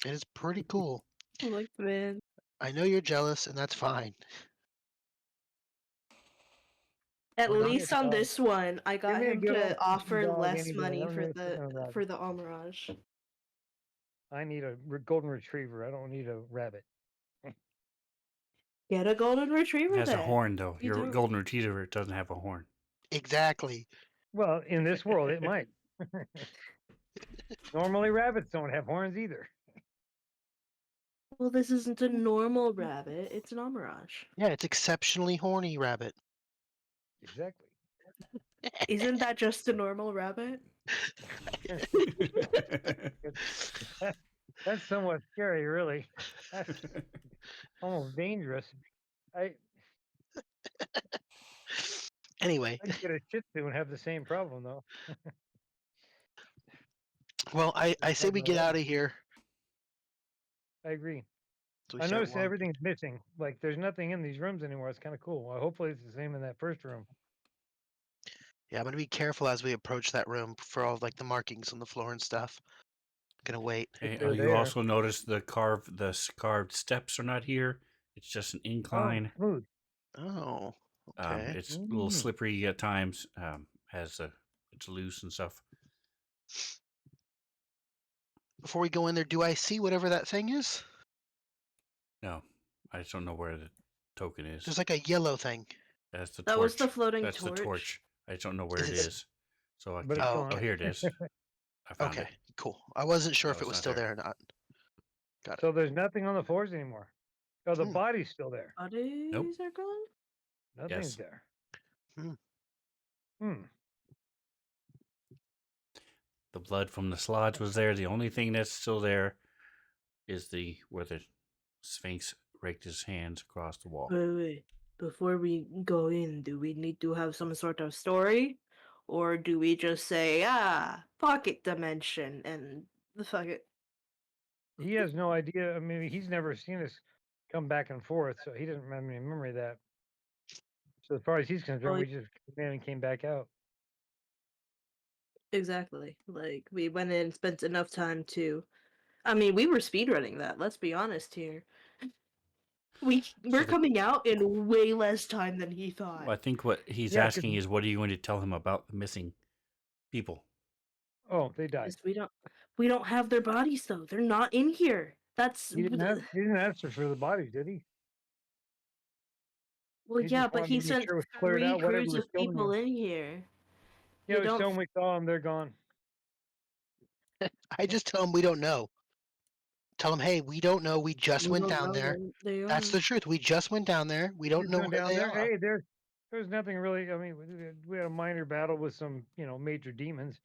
It is pretty cool. Look, man. I know you're jealous, and that's fine. At Well, give me a least on dog. this one, I Give got me a him good to old fashioned offer dog less any day. I money don't need a freaking rabbit. for the Almirage. I need a golden retriever. I don't need a rabbit. Get a golden It retriever has a then. horn though. You Your don't. golden retriever doesn't have a horn. Exactly. Well, in this world, it might. Normally, rabbits don't have horns either. Well, this isn't a normal rabbit. It's an Almirage. Yeah, it's exceptionally horny rabbit. Exactly. Isn't that just a normal rabbit? That's somewhat scary, really. That's almost dangerous. Anyway, I'd get a Shih Tzu and have the same problem, though. well, I Just say like we my get out rabbit. of here. I agree. So we I start noticed walking. everything's missing. Like, there's nothing in these rooms anymore. It's kind of cool. Well, hopefully, it's the same in that first room. Yeah, I'm gonna be careful as we approach that room for all like the markings on the floor and stuff. Gonna wait. Hey, They're you there. also notice the carved steps are not here. It's just an Oh, incline. smooth. Oh, okay. It's a little Mm. slippery at times. It's loose and stuff. Before we go in there, do I see whatever that thing is? No, I just don't know where the token is. There's like a yellow thing. That's the That torch. was the floating That's torch. the torch. I just don't know where Is it it- is. So I But can't. it's Oh, gone. Oh, here it is. I found Okay, it. cool. I wasn't sure No, if it it's was not still there. there or not. Got it. So there's nothing on the floors anymore. Oh, the Hmm. body's still there. Bodies are gone? Nothing's Yes. there. Hmm. Hmm. The blood from the sludge was there. The only thing that's still there is where the Sphinx raked his hands across the wall. Wait. Before we go in, do we need to have some sort of story? Or do we just say, pocket dimension and fuck it? He has no idea. I mean, he's never seen us come back and forth, so he doesn't have any memory of that. So as far as he's concerned, Well, we just came in and came back out. Exactly. Like, we went in and spent enough time to. I mean, we were speedrunning that, let's be honest here. We're the- coming out in way less time than he thought. Well, I think what he's Yeah, 'cause- asking is, what are you going to tell him about the missing people? Oh, they died. Because we don't have their bodies though. They're not in here. That's He didn't ask for the bodies, did he? well, he yeah, just but wanted he to make sent sure it was cleared 3 out, whatever crews was of still in people there. in here. Yeah, You we don't still we saw them. They're gone. I just tell them we don't know. Tell them, hey, we don't know. We just we went don't down know there. where they That's are. the truth. We just went down there. We don't Just know went where down they there. are. Hey, there's nothing really. I mean, we had a minor battle with some, major demons,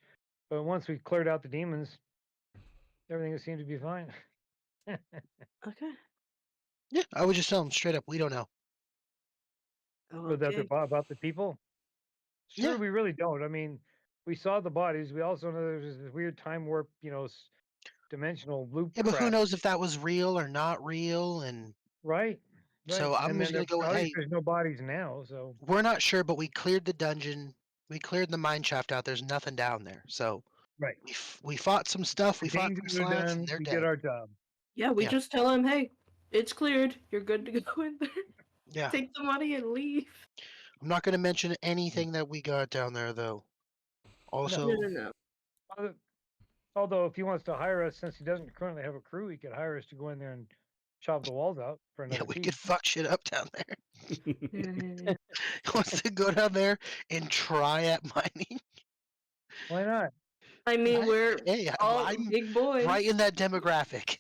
but once we cleared out the demons, everything seemed to be fine. Okay. Yeah, I would just tell them straight up, we don't know. But that they're Okay. about the people? Yeah. Sure, we really don't. I mean, we saw the bodies. We also know there's this weird time warp, dimensional loop Yeah, but who crap, knows if that was real or not real? And right? so Right. I'm And then just gonna go with, hey, there's no bodies now, so we're not sure, but we cleared the dungeon. We cleared the mine shaft out. There's nothing down there. So right. we fought some stuff. The We fought danger some was slants, and done. they're We did dead. our job. Yeah, we Yeah. just tell him, hey, it's cleared. You're good to go in there. Yeah. Take the money and leave. I'm not gonna mention anything that we got down there, though. Also, No. Although- Although, if he wants to hire us, since he doesn't currently have a crew, he could hire us to go in there and chop the walls out for yeah, another we fee. could fuck shit up down there. Yeah. He wants to go down there and try at mining. Why not? I mean, we're Hey, all I'm big boys. right in that demographic.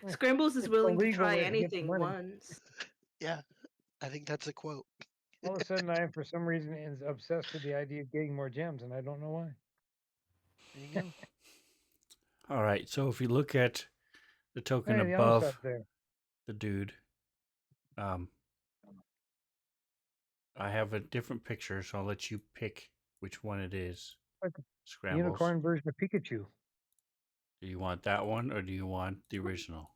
Scrambles is It's willing to illegal try way to get the anything money. once. Yeah, I think that's a quote. All of a sudden, I am for some reason is obsessed with the idea of getting more gems, and I don't know why. There you go. All right. So if you look at the token Hey, the other above stuff there. the dude, I have a different picture, so I'll let you pick which one it is. Like the Scrambles. unicorn version of Pikachu. Do you want that one or do you want the original?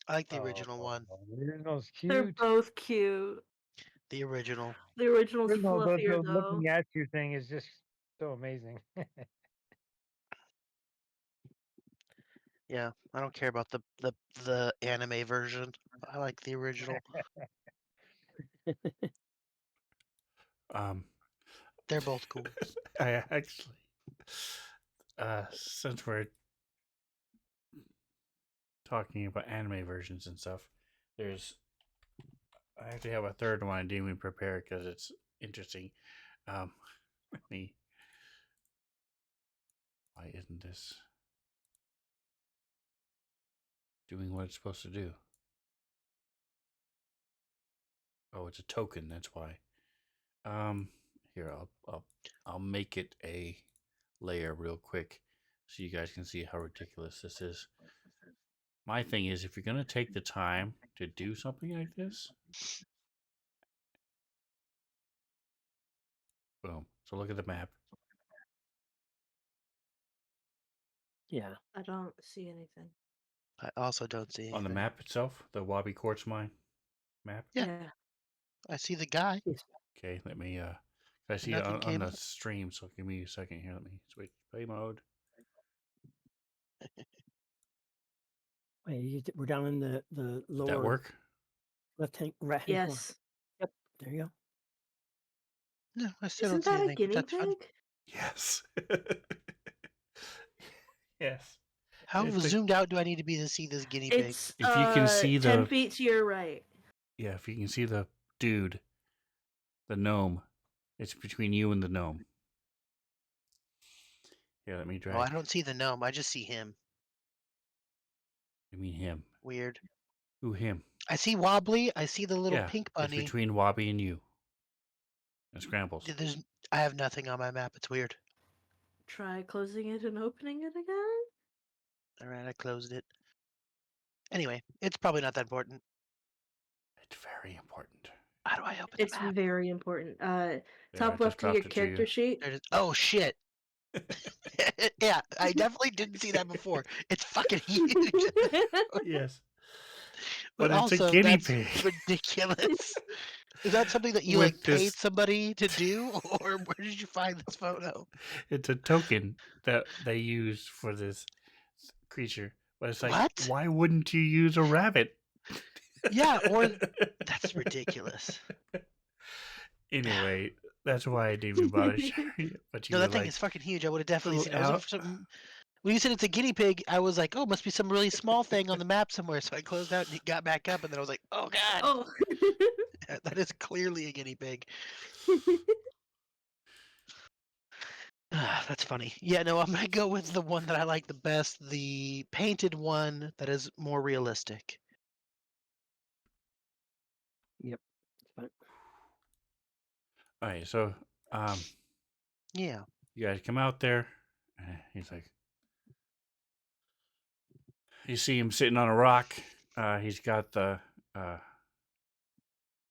I like the original one. The original's They're cute. both cute. The original. The original's Original, the fluffier though. looking at you thing is just so amazing. Yeah, I don't care about the anime version. I like the original. Um, They're both cool. I actually, since we're talking about anime versions and stuff, I actually have a third one I didn't even prepare because it's interesting. Let me. Why isn't this doing what it's supposed to do? Oh, it's a token. That's why. Here I'll make it a layer real quick so you guys can see how ridiculous this is. My thing is, if you're gonna take the time to do something like this, boom. So look at the map. Yeah. I don't see anything. I also don't see anything. On the map itself, the Wabi Quartz Mine map. Yeah. I see the guy. Okay, let me I see it Nothing on came the up. stream, so give me a second here. Let me switch play mode. Wait, we're down in the Did lower that work? left hand, right hand corner. Yes. Yep. There you go. No, I still Isn't don't see that a anything. guinea That's fun. pig? Yes. Yes. How It's the- zoomed out do I need to be to see this guinea pig? It's If you can see 10 the- feet to your right. Yeah, if you can see the dude, the gnome, it's between you and the gnome. Here, let me drag. Oh, I don't see the gnome. I just see him. You mean him? Weird. Who him? I see Wobbly. I see the little Yeah, pink it's bunny. between Wabi and you. And Scrambles. I have nothing on my map. It's weird. Try closing it and opening it again. All right, I closed it. Anyway, it's probably not that important. It's very important. How do I open It's the map? very important. There, I Top just left of dropped your it to character you. sheet. There it is. Oh shit! Yeah, I definitely didn't see that before. It's fucking huge. Yes. But But it's also, a guinea that's pig. ridiculous. Is that something that you With like paid this- somebody to do, or where did you find this photo? It's a token that they use for this creature. But it's like, What? why wouldn't you use a rabbit? Yeah, or that's ridiculous. Anyway, that's why I didn't even bother sharing it. But you No, were that thing like, is fucking huge. I would have definitely little seen it. I was out- for some, when you said it's a guinea pig, I was like, oh, must be some really small thing on the map somewhere. So I closed out and got back up, and then I was like, oh god, Oh. that is clearly a guinea pig. That's funny. Yeah, no, I'm gonna go with the one that I like the best, the painted one that is more realistic. Yep. It's fine. all right, so Yeah. you guys come out there, He's like, you see him sitting on a rock. He's got the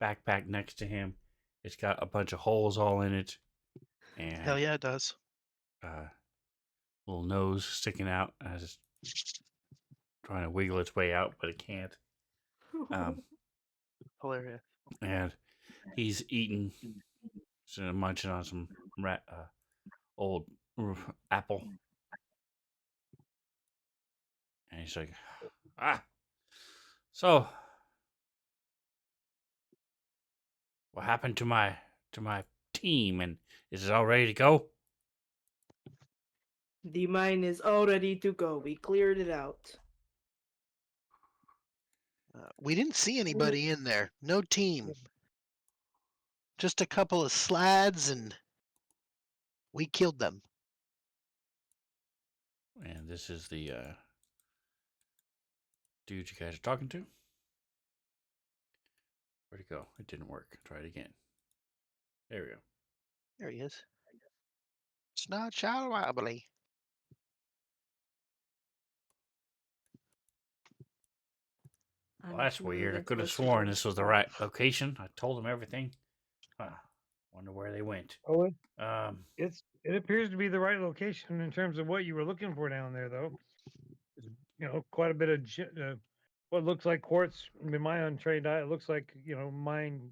backpack next to him. It's got a bunch of holes all in it, and Hell yeah, it does. little nose sticking out as it's trying to wiggle its way out, but it can't. Hilarious. And he's eating, munching on some old apple. And he's like, so what happened to my team? And is it all ready to go? The mine is all ready to go. We cleared it out. We didn't see anybody in there. No team. Just a couple of slads, and we killed them. And this is the dude you guys are talking to. Where'd it go? It didn't work. Try it again. There we go. There he is. It's not shower wobbly. Well, that's weird. I moving could have closer sworn to this was the right location. I told them everything. Wonder where they went. Oh, Um, it appears to be the right location in terms of what you were looking for down there, though. Quite a bit of what looks like quartz. In my untrained eye, it looks like mine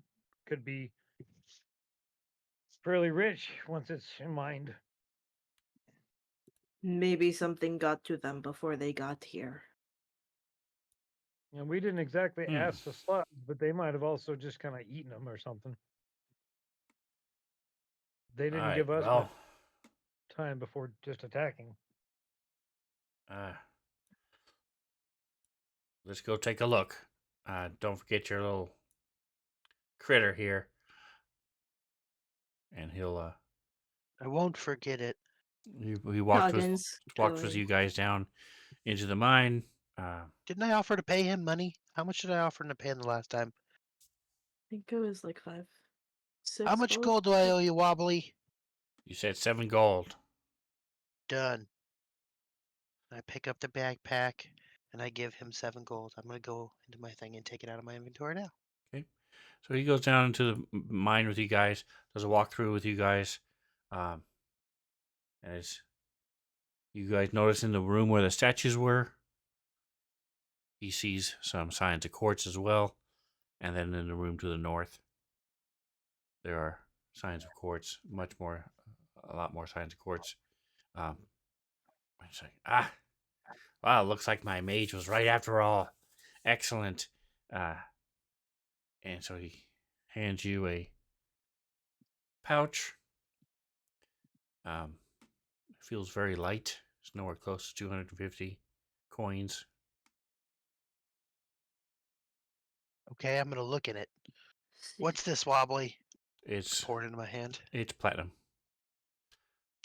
could be fairly rich once it's mined. Maybe something got to them before they got here. And we didn't exactly ask the slugs, but they might have also just kind of eaten them or something. They didn't give us much time before just attacking. Let's go take a look. Don't forget your little critter here. And he'll I won't forget it. he walked with you guys down into the mine. Didn't I offer to pay him money? How much did I offer him to pay him the last time? I think it was like 5, 6. How much gold do I owe you, Wobbly? You said 7 gold. Done. I pick up the backpack and I give him 7 gold. I'm gonna go into my thing and take it out of my inventory now. Okay. So he goes down into the mine with you guys, does a walkthrough with you guys. As you guys notice in the room where the statues were, he sees some signs of quartz as well. And then in the room to the north, there are signs of quartz, a lot more signs of quartz. It's like, wow, looks like my mage was right after all. Excellent. And so he hands you a pouch. It feels very light. It's nowhere close to 250 coins. Okay, I'm gonna look in it. What's this, Wobbly? It's Pour it into my hand. It's platinum.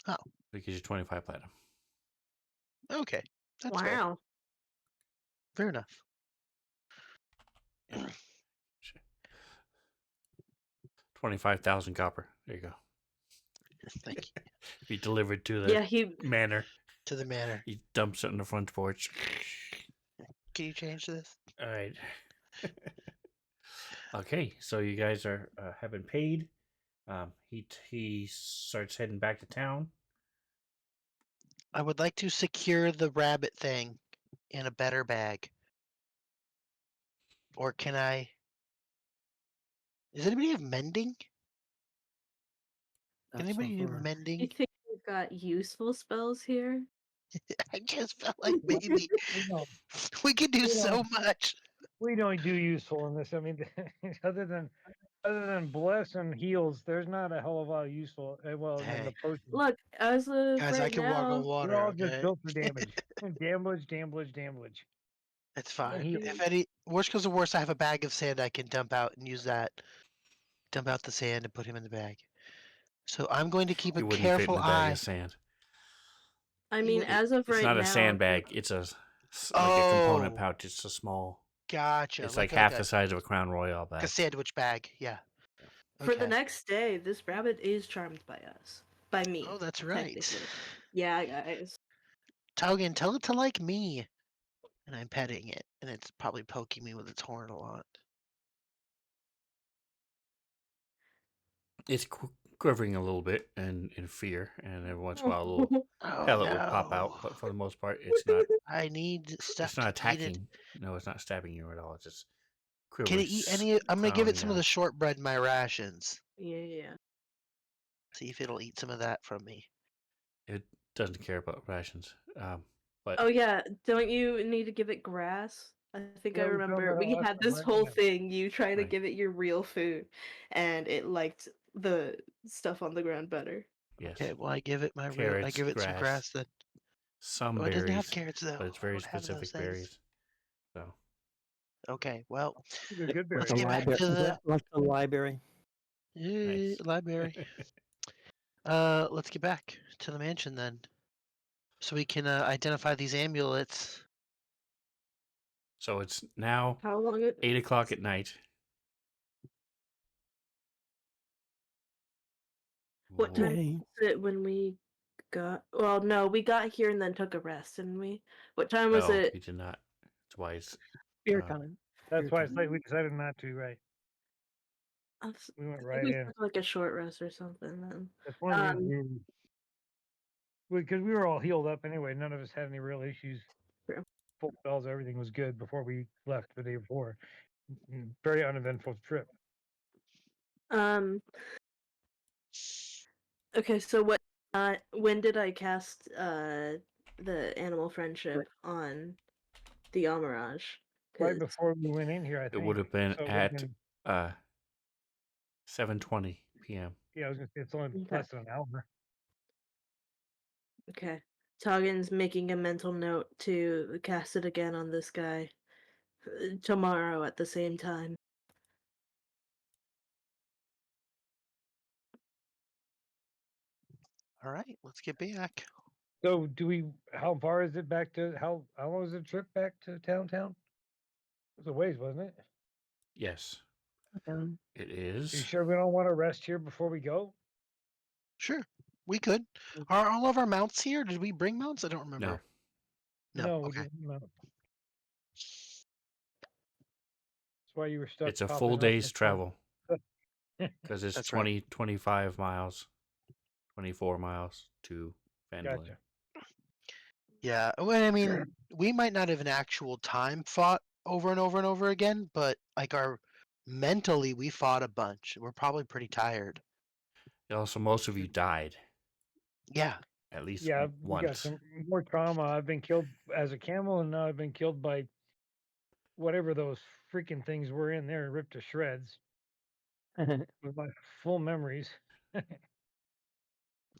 Oh. It gives you 25 platinum. Okay. That's fair. Wow. Fair enough. 25,000 copper. There you go. Thank you. Be delivered to the manor. To the manor. He dumps it on the front porch. Can you change this? All right. Okay, so you guys are have been paid. He starts heading back to town. I would like to secure the rabbit thing in a better bag. Or can I? Does anybody have mending? Can anybody do mending? You think we've got useful spells here? I just felt like maybe we could do so much. We don't do useful in this. I mean, other than bless and heals, there's not a hell of a lot of useful. Well, in the potion. Look, as of Guys, I can walk on water. We're all Okay? just built for damage. damage. It's fine. If any worst comes to worst, I have a bag of sand I can dump out and use that. Dump out the sand and put him in the bag. So I'm going to keep a careful eye. Bag of sand. I mean, as of right now, it's not a sandbag. It's a component pouch. It's a small. Gotcha. It's like half the size of a Crown Royale bag. A sandwich bag. Yeah. For the next day, this rabbit is charmed by us. By me. Oh, that's right. Yeah, guys. Taugen, tell it to like me. And I'm petting it, and it's probably poking me with its horn a lot. It's quivering a little bit and in fear, and every once in a while a little Oh pellet will pop out. no! But for the most part, it's not. I need stuff It's not to eat it. attacking. No, it's not stabbing you at all. It's just Can quivering, it eat any? I'm gonna give it clowning some of down. the shortbread in my rations. Yeah. See if it'll eat some of that from me. It doesn't care about rations. But Oh yeah, don't you need to give it grass? I think I Yeah, we found remember that out we last had time, this right? whole Yeah. thing, you trying to Right. give it your real food, and it liked the stuff on the ground better. yes, Okay, well I give it my real. I carrots, give it some grass then. some Oh, it doesn't have berries, carrots though. but it's I very don't have those specific things. berries. So Okay, well, They're good let's berries. get back to the Like the library. nice. library. Let's get back to the mansion then, so we can identify these amulets. So it's now How long it 8 o'clock at night. What time Yay. was it when we got well, no, we got here and then took a rest, didn't we? What time was No, it? we did not. That's why it's Beer um, time. That's Beer why time. we decided not to. Right. I We went think right we in. took like a short rest or something then. That's one of the reasons because we were all healed up anyway. None of us had any real issues. True. Full spells, everything was good before we left the day before. Very uneventful trip. Um Okay, so when did I cast the animal friendship on the Amaraj? Right 'Cause before we went in here, I it think. would have been So it would've at been, 7:20 p.m. yeah, I was gonna say it's only Okay. less than an hour. Okay. Toggen's making a mental note to cast it again on this guy tomorrow at the same time. All right, let's get back. So do we? How far is it back to? How long is the trip back to Town? It was a ways, wasn't it? Yes, Um, it You is. sure we don't want to rest here before we go? Sure, we could. Are all of our mounts here? Did we bring mounts? I don't remember. No, No. We Okay. didn't. No. That's why you were stuck. it's a popping full up day's before. travel because it's That's right. 25 miles, 24 miles to Vandalin. Gotcha. Yeah. Well, I mean, we might not have an actual time fought over and over and over again, but like our mentally, we fought a bunch. We're probably pretty tired. Also, most of you died Yeah. at least Yeah, we got once. some more trauma. I've been killed as a camel, and now I've been killed by whatever those freaking things were in there, ripped to shreds with my full memories. I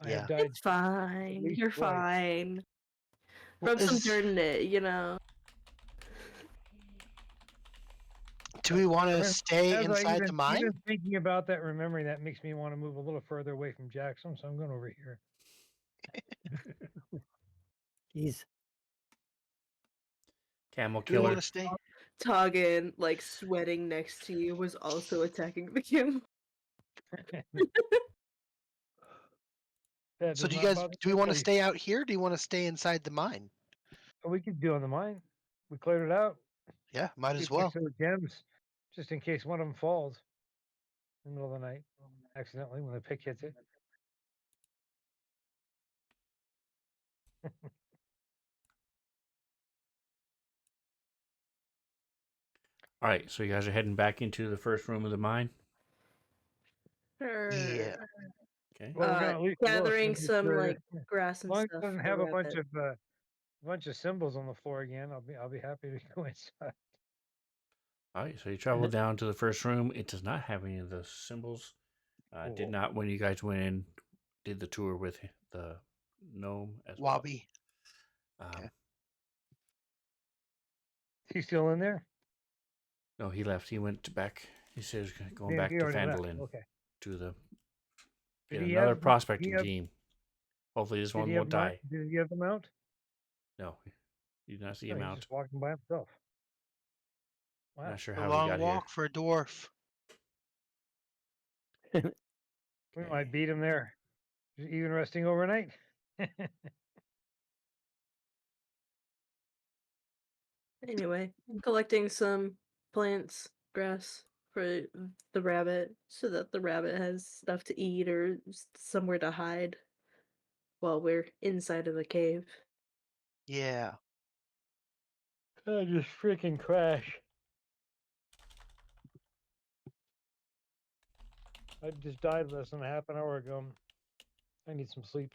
Yeah. have died It's fine. least You're twice. fine. Well, Rub some dirt in it, you know. do we want to Remember, stay as I inside the mine? even thinking about that, remembering that makes me want to move a little further away from Jackson, so I'm going over here. Jeez. Camel Do we killer. want to stay? Toggen, like sweating next to you, was also attacking the camel. That So does do you not guys? bother Do we me, want to please. stay out here? Do you want to stay inside the mine? We could do on the mine. We cleared it out. Yeah, might Keep as well. next to the gems, just in case one of them falls in the middle of the night, accidentally when the pick hits it. All right, so you guys are heading back into the first room of the mine. Sure. Yeah. Okay. Well, we're gonna at least Gathering look and make some sure- like grass as and long as it stuff. doesn't have a around it. bunch of symbols on the floor again. I'll be happy to go inside. All right, so you travel down to the first room. It does not have any of the symbols. Did Cool. not when you guys went in, did the tour with the gnome as well. Wabi. Okay. He's still in there? No, he left. He went back. He says going He back to already left. Vandalin Okay. to the Did get he another have- prospecting he have- team. Hopefully this Did one he have won't die. Did he have the mount? No, you did not see No, him he's out. just walking by himself. Wow. Not sure A how he long got walk for a dwarf. We might beat him there. Even resting overnight. Anyway, collecting some plants, grass for the rabbit so that the rabbit has stuff to eat or somewhere to hide while we're inside of the cave. Yeah. I just freaking crash. I just died less than a half an hour ago. I need some sleep.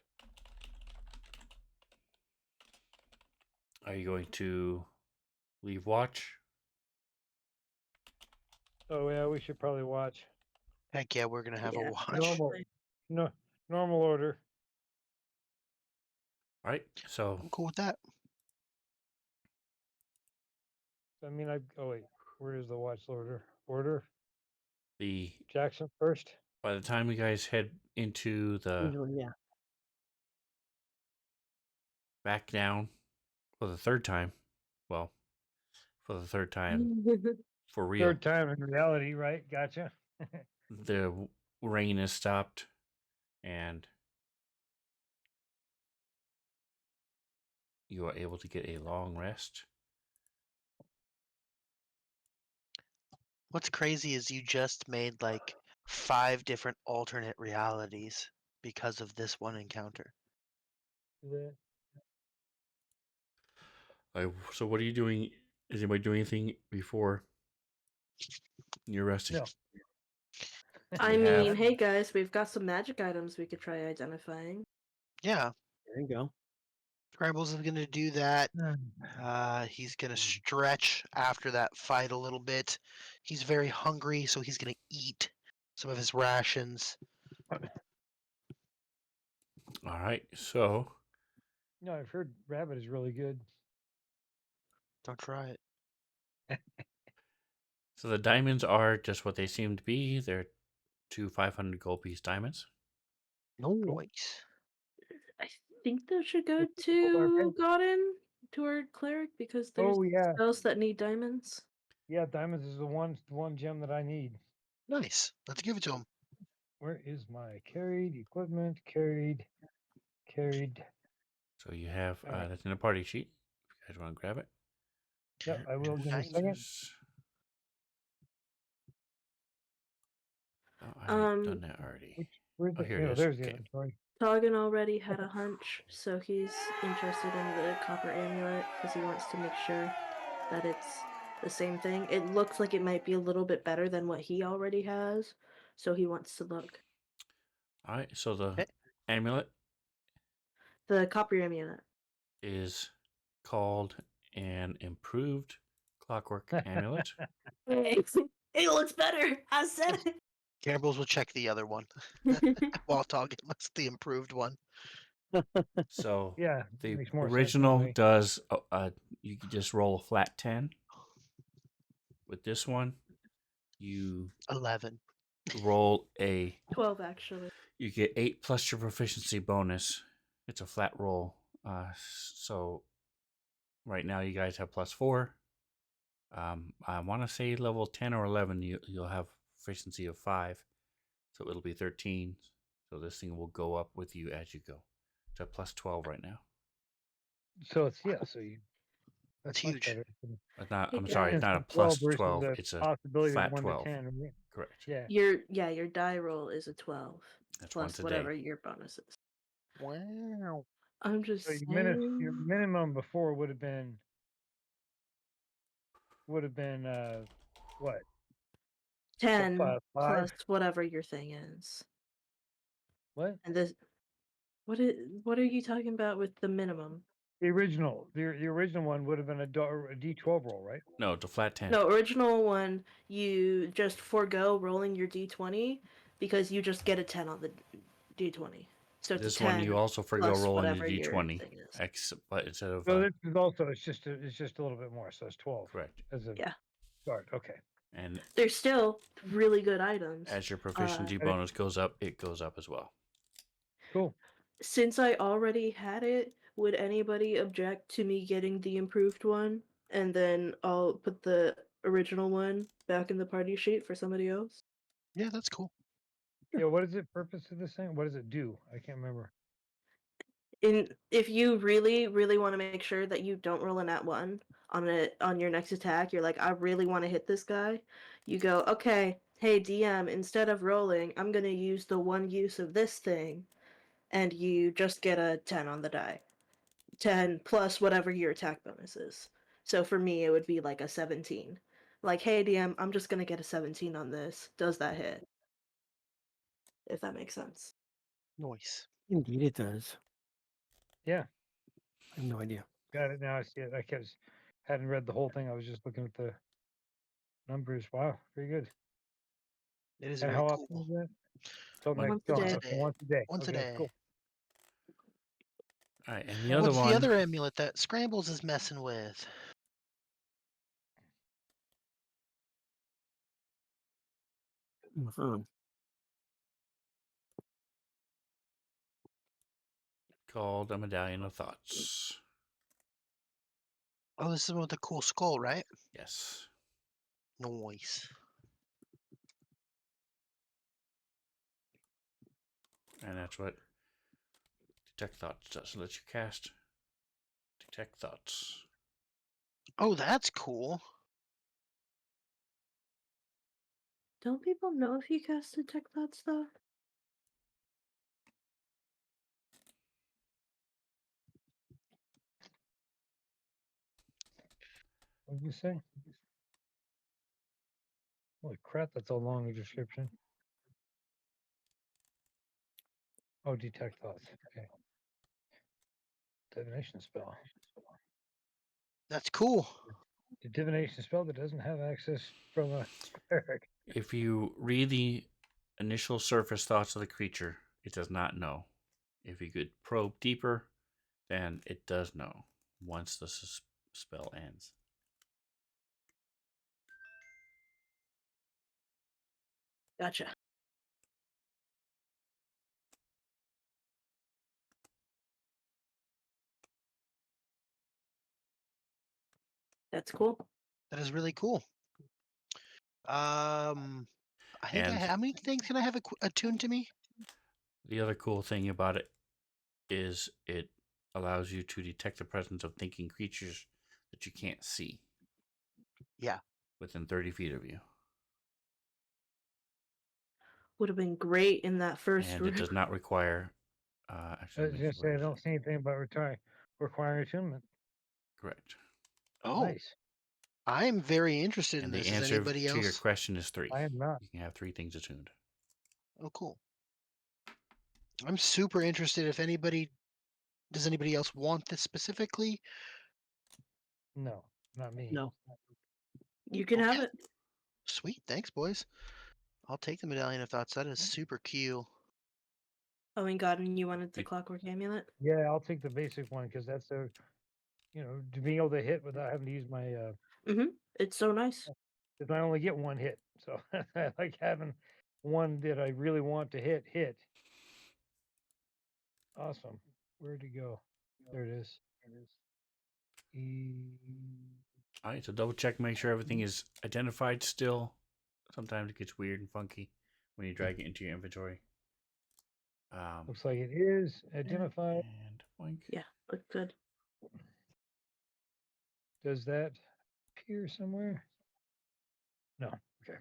Are you going to leave watch? Oh yeah, we should probably watch. Heck yeah, we're gonna have a Yeah. watch. Normal, no, normal order. All right. So I'm cool with that. I mean, oh wait, where is the watch order? Order the Jackson first. by the time you guys head into the Usually, yeah. back down for the third time, well, for the third time for real, Third time in reality, right? Gotcha. the rain has stopped and you are able to get a long rest. What's crazy is you just made like 5 different alternate realities because of this one encounter. Yeah. So what are you doing? Is anybody doing anything before you're resting? No. I You mean, have- hey guys, we've got some magic items we could try identifying. Yeah, There you go. Scrambles is gonna do that. He's gonna stretch after that fight a little bit. He's very hungry, so he's gonna eat some of his rations. All right. So No, I've heard rabbit is really good. Don't try it. the diamonds are just what they seem to be. They're 2 500 gold piece diamonds. Nice. I think those should go Okay. to Godin, to our cleric, because there's Oh yeah, spells that need diamonds. yeah. Diamonds is the one gem that I need. Nice. Let's give it to him. Where is my carried equipment? Carried. So you have All right. that's in a party sheet. If you guys want to grab it. Yep, I will. Give me a second. Diamonds. Oh, I've done that already. Where's Oh, the? here it Oh, is. there's the Okay. inventory. Toggin already had a hunch, so he's interested in the copper amulet because he wants to make sure that it's the same thing. It looks like it might be a little bit better than what he already has, so he wants to look. All right. So the Okay. amulet The copper amulet. is called an improved clockwork amulet. It looks better. I said Gambles will check the other one it. while talking. What's the improved one? So Yeah, the makes more sense original anyway. does you can just roll a flat 10. With this one, you 11. roll a 12 actually. you get 8 plus your proficiency bonus. It's a flat roll. So right now you guys have plus 4. I want to say level 10 or 11 you'll have proficiency of 5. So it'll be 13. So this thing will go up with you as you go. It's at plus 12 right now. So it's So you. That's much huge. better. But not, Hey, I'm sorry, guys. not a It's plus 12 versus 12. the It's a possibility of flat 1 12. to 10. Right? Correct. Yeah. Your die roll is a 12 That's once plus a whatever day. your bonus is. Wow. I'm just So saying. your minimum before would have been what? 10 5? plus whatever your thing is. What? And this what are you talking about with the minimum? The original one would have been a D12 roll, right? No, it's a flat 10. No, original one you just forego rolling your d20 because you just get a 10 on the d20. So it's This a 10 one you also forgo plus rolling whatever the your d20. thing is. But instead of So this is also it's just a little bit more. So it's 12 correct. as a Yeah. start. Okay. And They're still really good items. as your proficiency Uh, bonus goes up, it goes up as well. Cool. Since I already had it, would anybody object to me getting the improved one? And then I'll put the original one back in the party sheet for somebody else? Yeah, that's cool. Yeah. What is the purpose of this thing? What does it do? I can't remember. If you really want to make sure that you don't roll a nat one on your next attack, you're like, I really want to hit this guy. You go, okay, hey DM, instead of rolling, I'm gonna use the one use of this thing, and you just get a 10 on the die. 10 plus whatever your attack bonus is. So for me, it would be like a 17. Like, hey DM, I'm just gonna get a 17 on this. Does that hit? If that makes sense. Noise. Indeed, it does. Yeah, I have no idea. got it now. I see it. Hadn't read the whole thing. I was just looking at the numbers. Wow, very good. It is And very how cool. often is that? So Once Once a oh, day. okay, once a day. Once a Okay, day. cool. All right, and the Well, other What's one the other amulet that Scrambles is messing with? Mhm. called a Medallion of Thoughts. Oh, this is with the cool skull, right? Yes. Noise. And that's what Detect Thoughts does. It lets you cast Detect Thoughts. Oh, that's cool. Don't people know if you cast detect thoughts though? What did you say? Holy crap, that's a long description. Oh, detect thoughts. Okay. Divination spell. That's cool. The divination spell that doesn't have access from a cleric. If you read the initial surface thoughts of the creature, it does not know. If you could probe deeper, then it does know once the spell ends. Gotcha. That's cool. That is really cool. I think And how many things can I have attuned to me? the other cool thing about it is it allows you to detect the presence of thinking creatures that you can't see. Yeah. Within 30 feet of you. Would have been great in that first And it does not require. I Actually, was going to say, I don't see anything about requiring attunement. Correct. Oh, Nice. I'm very interested in And the this. Is answer anybody to your else? question is 3. I am not. You can have 3 things attuned. Oh, cool. I'm super interested. If anybody does anybody else want this specifically? No, not me. No. You can have Okay. it. Sweet. Thanks, boys. I'll take the Medallion of Thoughts. That is super cute. Oh, and God, and you wanted the It- clockwork amulet? Yeah, I'll take the basic one because that's to being able to hit without having to use my. It's so nice. Because I only get one hit, so I like having one that I really want to hit. Awesome. Where'd it go? There it is. All right, so double check, make sure everything is identified still. Sometimes it gets weird and funky when you drag it into your inventory. Looks like it is identified. And boink. Yeah, looks good. Does that appear somewhere? No. Okay.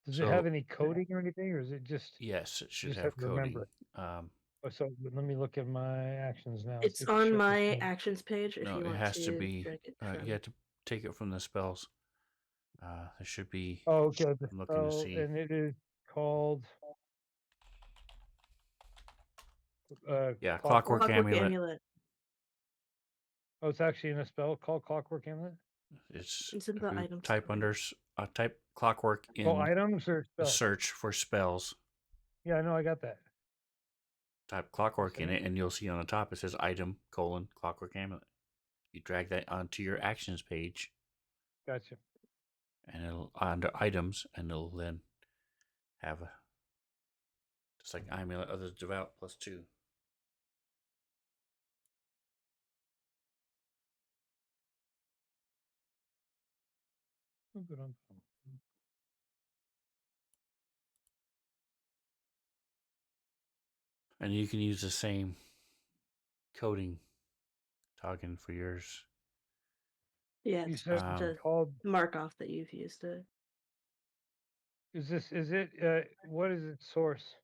Does it have So, any coding or anything, or is it just yes, it you should just have have to remember coding. it? Oh, so let me look at my actions now. It's see if it on shows my me. actions page if No, you it want has to to be. drag it from. You have to take it from the spells. There should be. Oh, okay. The I'm looking to spell, see. and it is called Yeah, Clockwork. Clockwork Clockwork Amulet. amulet. Oh, it's actually in a spell called Clockwork Amulet. It's It's in if the you items type tab. under type Clockwork Oh, in items or the spells? search for spells. Yeah, I know, I got that. Type Clockwork in Okay. it, and you'll see on the top it says item Clockwork Amulet. You drag that onto your actions page, Gotcha. and it'll under items, and it'll then have a just like amulet of the devout +2. Oh, good on. And you can use the same coding token for yours. Yeah, You it's said Um, to called. mark off that you've used it. Is it? What is its source?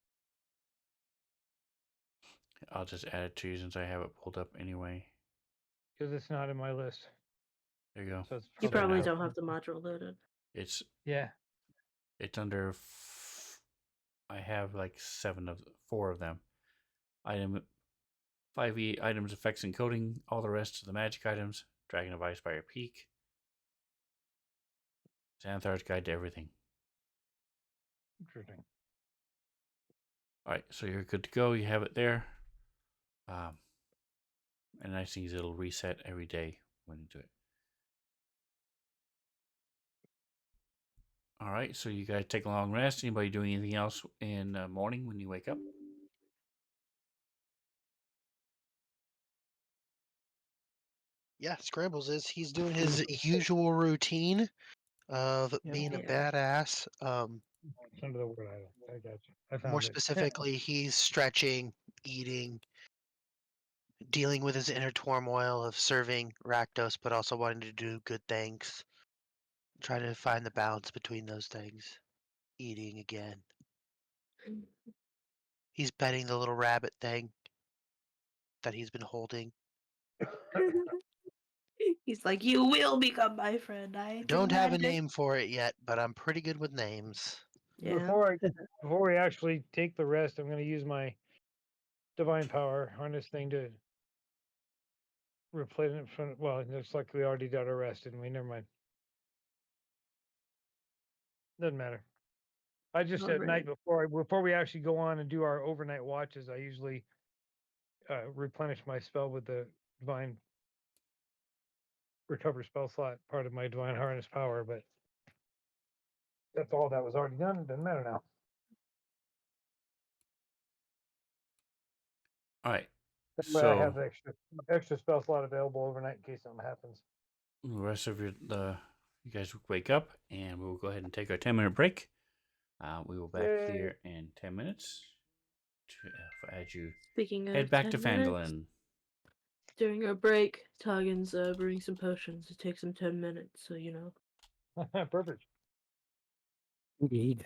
I'll just add it to you since I have it pulled up anyway. Because it's not in my list. There you go. So it's You It's there probably now. don't have the module loaded. It's Yeah. under. I have like 4 of them. Item 5e items, effects, and coding. All the rest of the magic items. Dragon of Icefire Peak. Xanthar's Guide to Everything. Interesting. All right, so you're good to go. You have it there. And nice thing is it'll reset every day when you do it. All right, so you guys take a long rest. Anybody doing anything else in the morning when you wake up? Yeah, Scrambles he's doing his usual routine of Yeah. being a Yeah. badass. It's under the word idol. I got you. I found More it. specifically, he's stretching, eating, dealing with his inner turmoil of serving Rakdos, but also wanting to do good things. Try to find the balance between those things. Eating again. He's petting the little rabbit thing that he's been holding. He's like, you will become my friend. I do Don't have a magic." name for it yet, but I'm pretty good with names. Yeah. Before we actually take the rest, I'm going to use my divine power harness thing to replace it from. Well, it looks like we already got our rest, didn't we? Never mind. Doesn't matter. I just All at night right. before we actually go on and do our overnight watches, I usually replenish my spell with the divine recover spell slot, part of my divine harness power. But that's all that was already done. It doesn't matter now. All right, That way I so have the extra spell slot available overnight in case something happens. the rest of you guys wake up, and we'll go ahead and take our 10-minute break. We will be back Yay. here in 10 minutes as you Speaking head of back to 10 minutes, Phandalin. during our break, Toggen's brewing some potions. It takes him 10 minutes, so you know. Perfect. Indeed.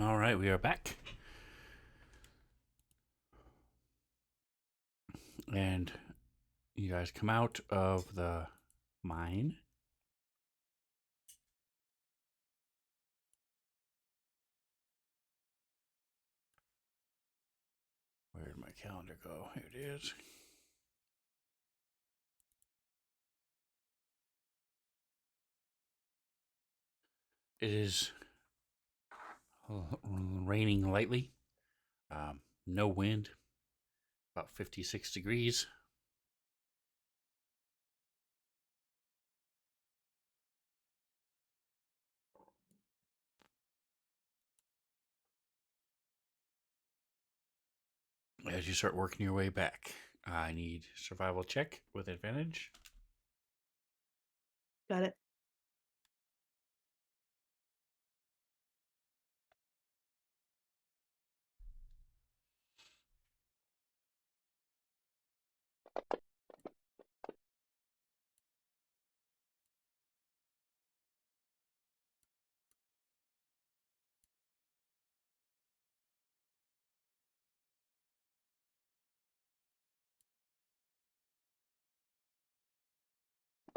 All right, we are back. And you guys come out of the mine. Where did my calendar go? Here it is. It is raining lightly. No wind. About 56 degrees. As you start working your way back, I need survival check with advantage. Got it.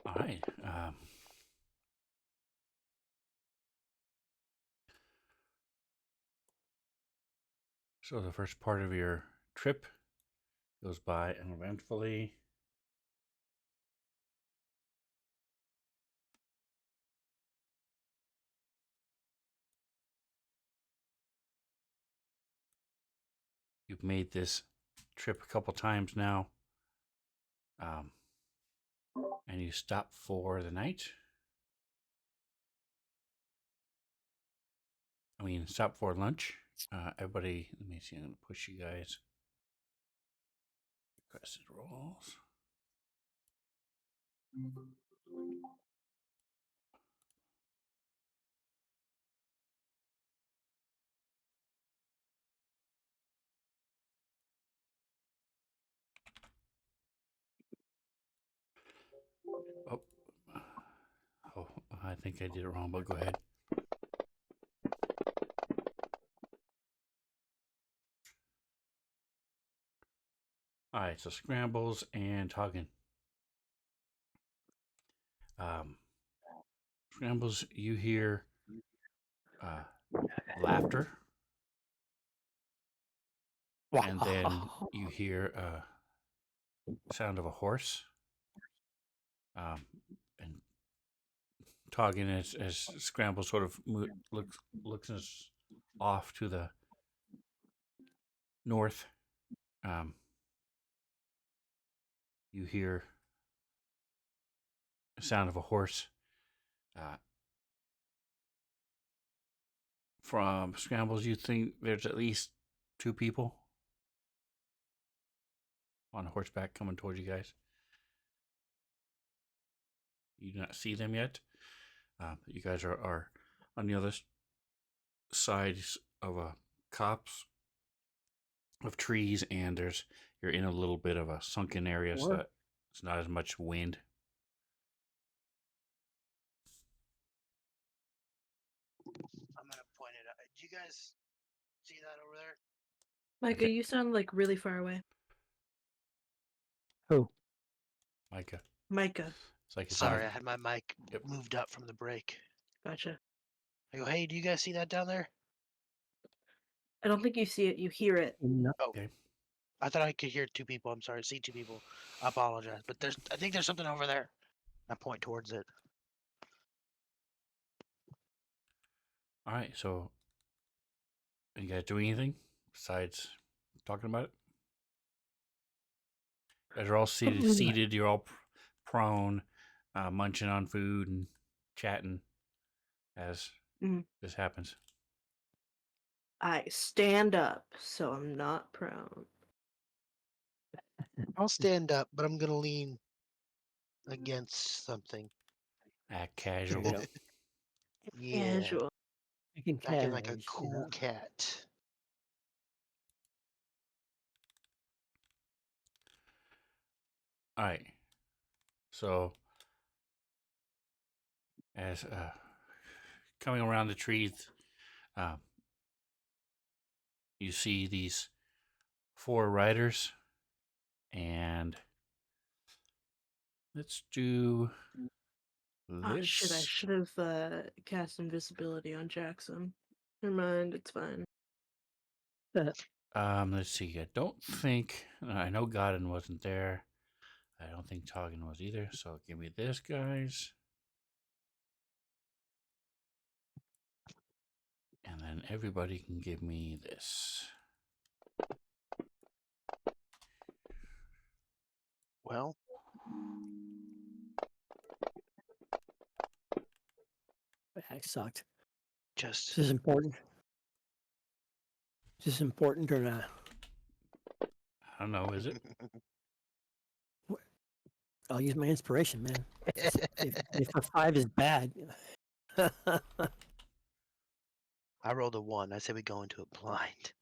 All right. So the first part of your trip goes by uneventfully. You've made this trip a couple times now. And you stop for the night. Stop for lunch. Everybody, let me see. I'm going to push you guys. Requested rolls. Oh, I think I did it wrong, but go ahead. All right, so Scrambles and Hagen. Scrambles, you hear laughter, and then you hear sound of a horse. And Toggin, as Scrambles sort of looks off to the north, you hear the sound of a horse. From Scrambles, you think there's at least 2 people on horseback coming towards you guys. You do not see them yet. You guys are on the other sides of a copse of trees, and you're in a little bit of a sunken area, so that it's not as much wind. I'm gonna point it out. Do you guys see that over there? Micah, Okay. you sound like really far away. Who? Micah. Micah. It's like it's Sorry, I not. had my mic Yep. moved up from the break. Gotcha. I go, hey, do you guys see that down there? I don't think you see it, you hear it. No. Oh, Okay. I thought I could hear 2 people. I'm sorry, see 2 people. I apologize, but I think there's something over there. I point towards it. All right. So, you guys doing anything besides talking about it? You guys are all seated. You're all prone, munching on food and chatting as this happens. I stand up, so I'm not prone. I'll stand up, but I'm gonna lean against something. Act casual. Yeah, Casual. Making acting like a cash, cool yeah. cat. All right. So, as coming around the trees, you see these 4 riders, and let's do Oh shit! I this. should have cast invisibility on Jackson. Never mind, it's fine. Let's see. I don't think I know Godin wasn't there. I don't think Toggin was either. So give me this, guys, and then everybody can give me this. Well, That sucked. just Is this important? Is this important or not? I don't know. Is it? I'll use my inspiration, man. If a 5 is bad, I rolled a 1. I say we go into it blind.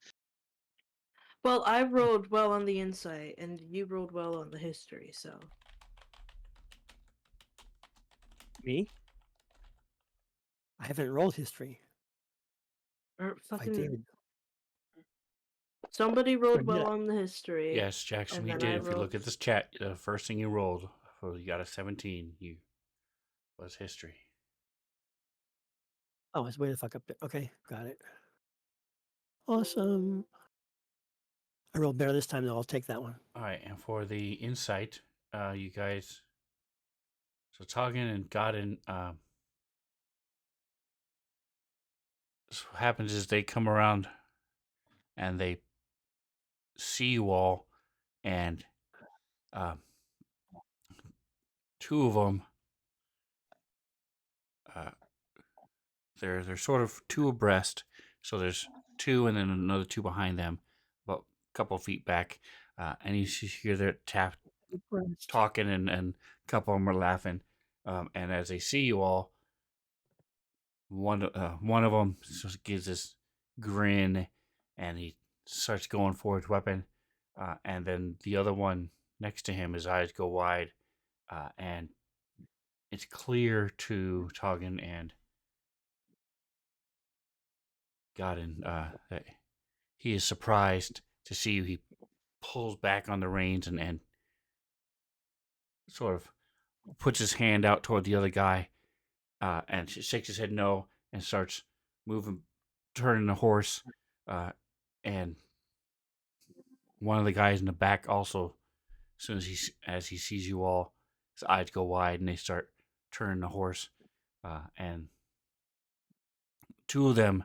Well, I rolled well on the insight, and you rolled well on the history, so. me, I haven't rolled history. Or I fucking. did. Somebody rolled did well I? on the history. Yes, Jackson, and you then did. I If you look rolled- at this chat, the first thing you rolled, you got a 17. You was history. Oh, it's way the fuck up there. Okay, got it. Awesome. I rolled better this time, though. I'll take that one. All right, and for the insight, you guys. So Toggin and Godin. So what happens is they come around, and they see you all, and 2 of them. They're sort of 2 abreast, so there's 2 and then another 2 behind them, about a couple of feet back, and you hear their talking, and a couple of them are laughing, and as they see you all, one of them just gives this grin, and he starts going for his weapon, and then the other one next to him, his eyes go wide, and it's clear to Toggin and Godin that he is surprised to see you. He pulls back on the reins, and sort of puts his hand out toward the other guy, and shakes his head no, and starts moving, turning the horse, and one of the guys in the back also, as soon as he sees you all, his eyes go wide, and they start turning the horse, and 2 of them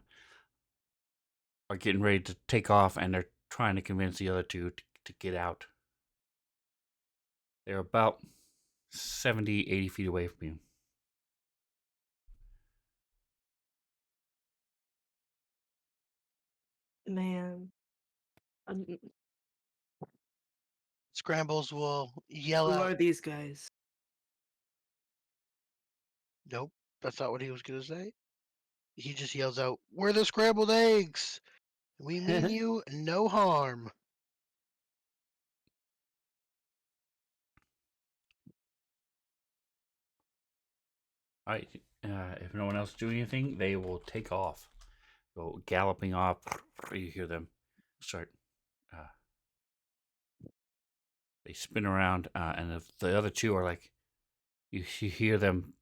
are getting ready to take off, and they're trying to convince the other 2 to get out. They're about 70, 80 feet away from you. Man. Scrambles will yell Who out. are these guys? Nope, that's not what he was gonna say. He just yells out, "We're the scrambled eggs. We mean you no harm." All right. If no one else do anything, they will take off, go galloping off. You hear them start. They spin around, and if the other 2 are like, you hear them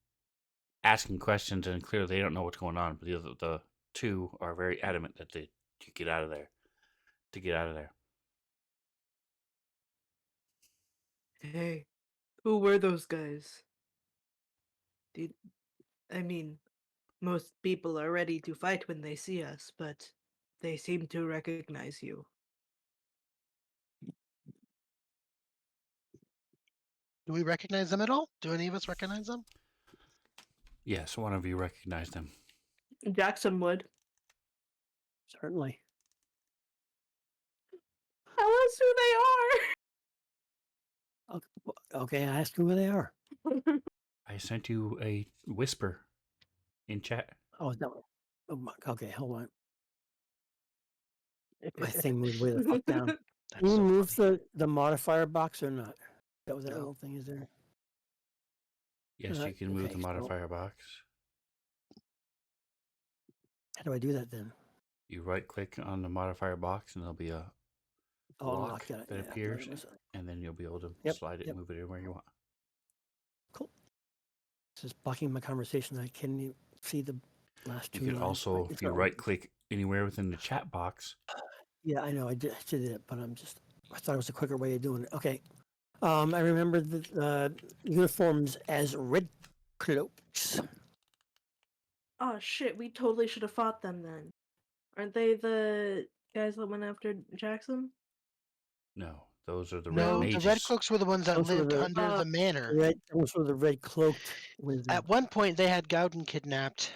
asking questions, and clearly they don't know what's going on. But the 2 are very adamant that they to get out of there. To get out of there. Hey, who were those guys? I mean, most people are ready to fight when they see us, but they seem to recognize you. Do we recognize them at all? Do any of us recognize them? Yes, one of you recognize them. Jackson would. Certainly. Tell us who Okay, I asked who they are. they are. I sent you a whisper in chat. Oh, no. Oh my, okay, hold on. My thing moved way the fuck down. That's Can you so move funny. the modifier box or not? That was that No. little thing is there. Yes, you can move okay, the so- modifier box. How do I do that then? You right click on the modifier box and there'll be a Oh, block unlock it. that Yeah, appears, it was- and then you'll be able to Yep, slide it yep. and move it anywhere you want. Cool. This is blocking my conversation. I can't even see the last You two could lines. also, but if it's you all right. right click anywhere within the chat box, Yeah, I know. I did it, but I thought it was a quicker way of doing it. Okay. I remember the uniforms as red cloaks. Oh shit, we totally should have fought them then. Aren't they the guys that went after Jackson? no, those are the red No, the mages. red cloaks were the ones that Those were lived the- under the manor. Those were the red cloaked wizards. At one point, they had Gowden kidnapped,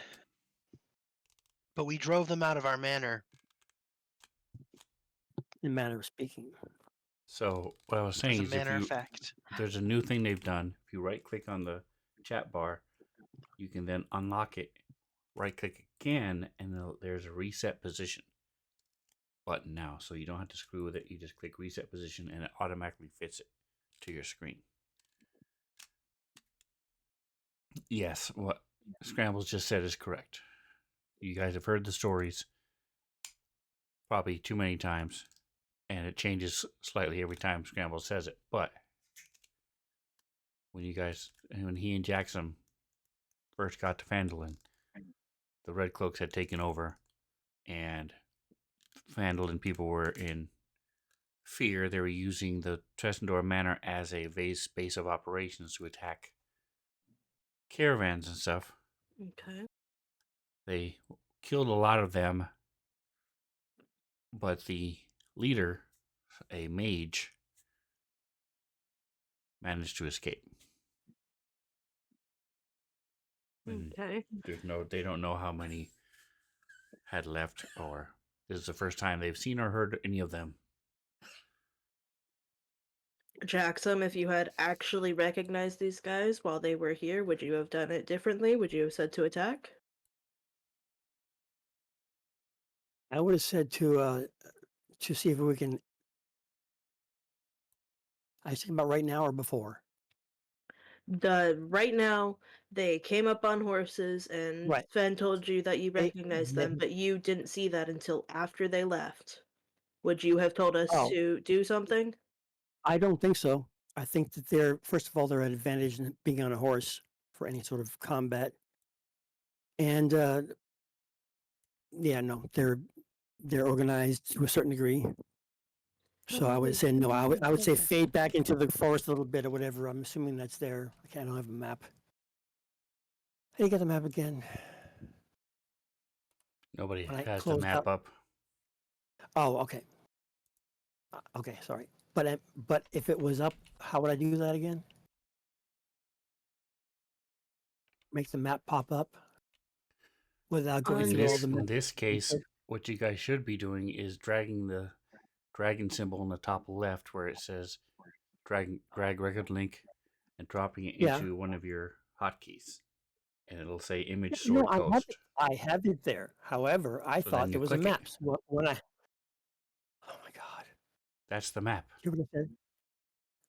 but we drove them out of our manor. In manner of speaking. So what I was As saying a is, if matter of you fact, there's a new thing they've done. If you right click on the chat bar, you can then unlock it. Right click again, and there's a reset position button now, so you don't have to screw with it. You just click reset position, and it automatically fits it to your screen. Yes, what Scrambles just said is correct. You guys have heard the stories probably too many times, and it changes slightly every time Scramble says it. But when he and Jackson first got to Phandalin, the Red Cloaks had taken over, and Phandalin people were in fear. They were using the Tressendor Manor as a base of operations to attack caravans and stuff. Okay. They killed a lot of them, but the leader, a mage, managed to escape. And Okay. they don't know how many had left, or this is the first time they've seen or heard any of them. Jackson, if you had actually recognized these guys while they were here, would you have done it differently? Would you have said to attack? I would have said to see if we can. I think about right now or before. Right now, they came up on horses, and Right. Sven told you that you They- recognized they- them, but you didn't see that until after they left. Would you have told us Oh. to do something? I don't think so. I think that they're first of all they're at advantage in being on a horse for any sort of combat, and yeah, no, they're organized to a certain degree. So I would say no. I would say fade back into the forest a little bit or whatever. I'm assuming that's there. Okay, I don't have a map. How do you get the map again? Nobody When I has the closed map up. Oh, okay. Okay, sorry. But if it was up, how would I do that again? Make the map pop up without going On through all the In maps. this case, what you guys should be doing is dragging the dragon symbol on the top left where it says drag record link and dropping it Yeah. into one of your hotkeys. And it'll say image No, sword coast. I have it there. However, I So then thought you there was a click it. map. So when I, oh my God, That's the map. you were gonna say?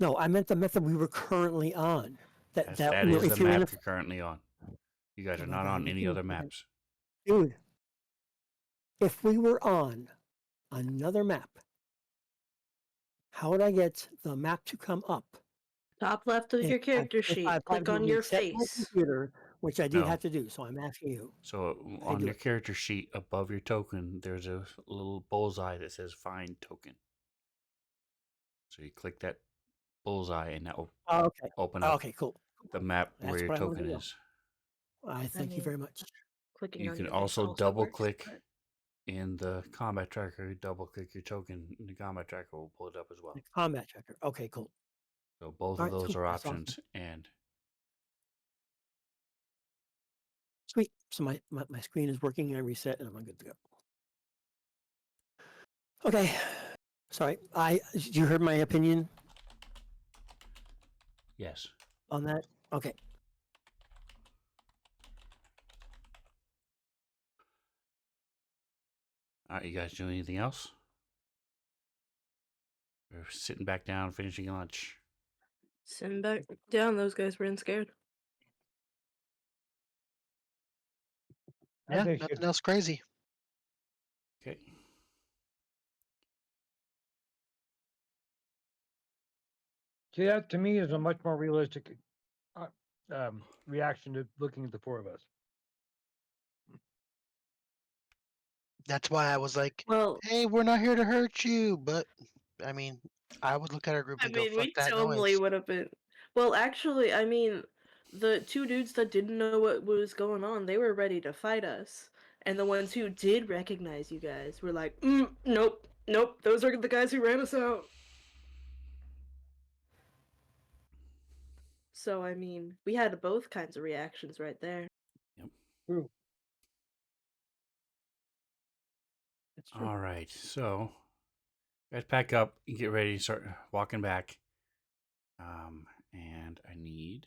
No, I meant the method we were currently on. That you know, is the if you're in map a, you're currently on. You guys Oh are my not God, on you any can- other okay. maps. dude, if we were on another map, how would I get the map to come up? top left of your character If sheet, I've click had to on your reset my face. computer, which I did No. have to do. So I'm asking you. So I on do your it. character sheet above your token, there's a little bullseye that says find token. So you click that bullseye and that will Oh, okay. open up Okay, cool. the map That's where your what I wanted token to know. is. I thank you mean, very much. Clicking You on can your face also double works, click but- in the combat tracker, double click your token in the combat tracker will pull it up as well. The combat tracker. Okay, cool. So both All of right, those cool. are That's awesome. options. And Sweet. So my screen is working. I reset and I'm good to go. Okay. Sorry. You heard my opinion yes, on that? Okay. all right, you guys doing anything else? We're sitting back down, finishing lunch. Sitting back down, those guys were in scared. I Yeah, think nothing should- else crazy. Okay. See, that to me is a much more realistic uh, reaction to looking at the four of us. That's why I was like, Well, "Hey, we're not here to hurt you." But I mean, I would look at our group I and go, mean, "Fuck we that totally noise." would have been. Well, actually, I mean, the two dudes that didn't know what was going on, they were ready to fight us. And the ones who did recognize you guys were like, nope, nope, those are the guys who ran us out. So, I mean, we had both kinds of reactions right there. True. That's true. All right, so guys, pack up and get ready to start walking back. And I need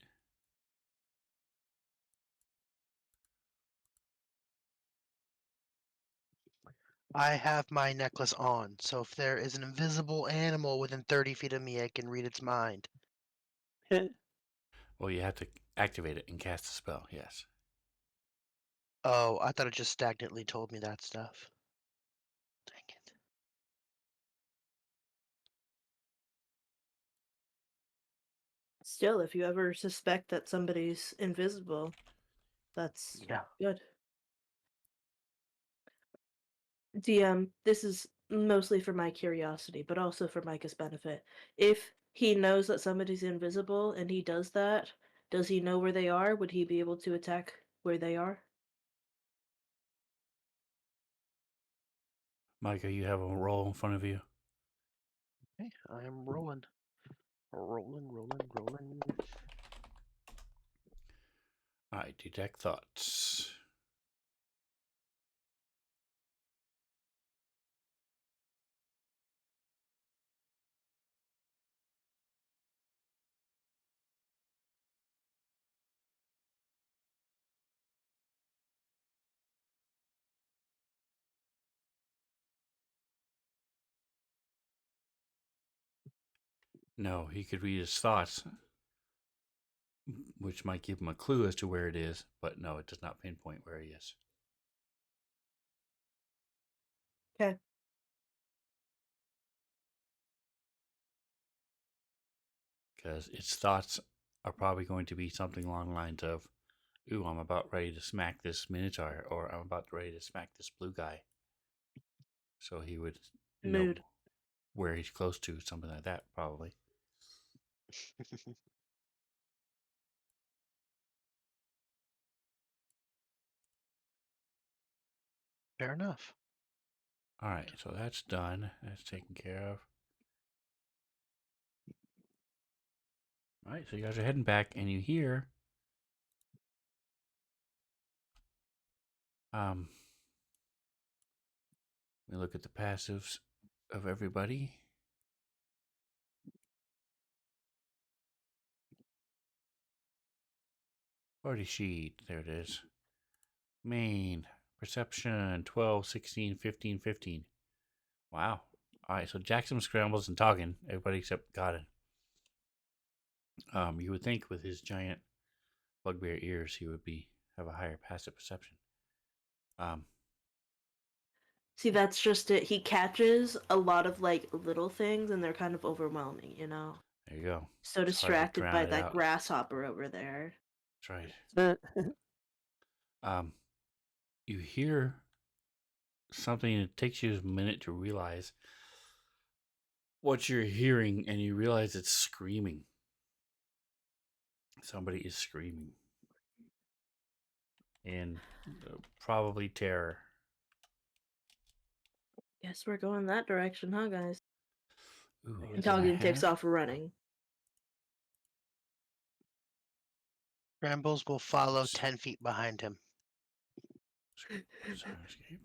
I have my necklace on, so if there is an invisible animal within 30 feet of me, I can read its mind. well, you have to activate it and cast the spell. Yes. Oh, I thought it just stagnantly told me that stuff. Dang it. Still, if you ever suspect that somebody's invisible, that's Yeah. good. DM, this is mostly for my curiosity, but also for Micah's benefit. If he knows that somebody's invisible and he does that, does he know where they are? Would he be able to attack where they are? Micah, you have a roll in front of you. Okay, I am rolling. Rolling. All right, detect thoughts. No, he could read his thoughts, which might give him a clue as to where it is, but no, it does not pinpoint where he is. Okay. Because its thoughts are probably going to be something along the lines of, ooh, I'm about ready to smack this minotaur, or I'm about ready to smack this blue guy. So he would know Mood. where he's close to, something like that, probably. Fair enough. All right, so that's done. That's taken care of. All right, so you guys are heading back, and you hear we look at the passives of everybody. Party sheet, there it is. Main, perception, 12, 16, 15, 15. Wow. All right, so Jackson scrambles and talking, everybody except Godin. You would think with his giant bugbear ears, he would have a higher passive perception. See, that's just it. He catches a lot of like little things and they're kind of overwhelming, you know? There you go. So It's hard to distracted by drown it that out. grasshopper over there. That's right. You hear something, and it takes you a minute to realize what you're hearing, and you realize it's screaming. Somebody is screaming. And probably terror. Guess we're going that direction, huh, guys? Ooh, And do I Talgin takes have- off running. Scrambles will follow 10 feet behind him. Sorry, escape.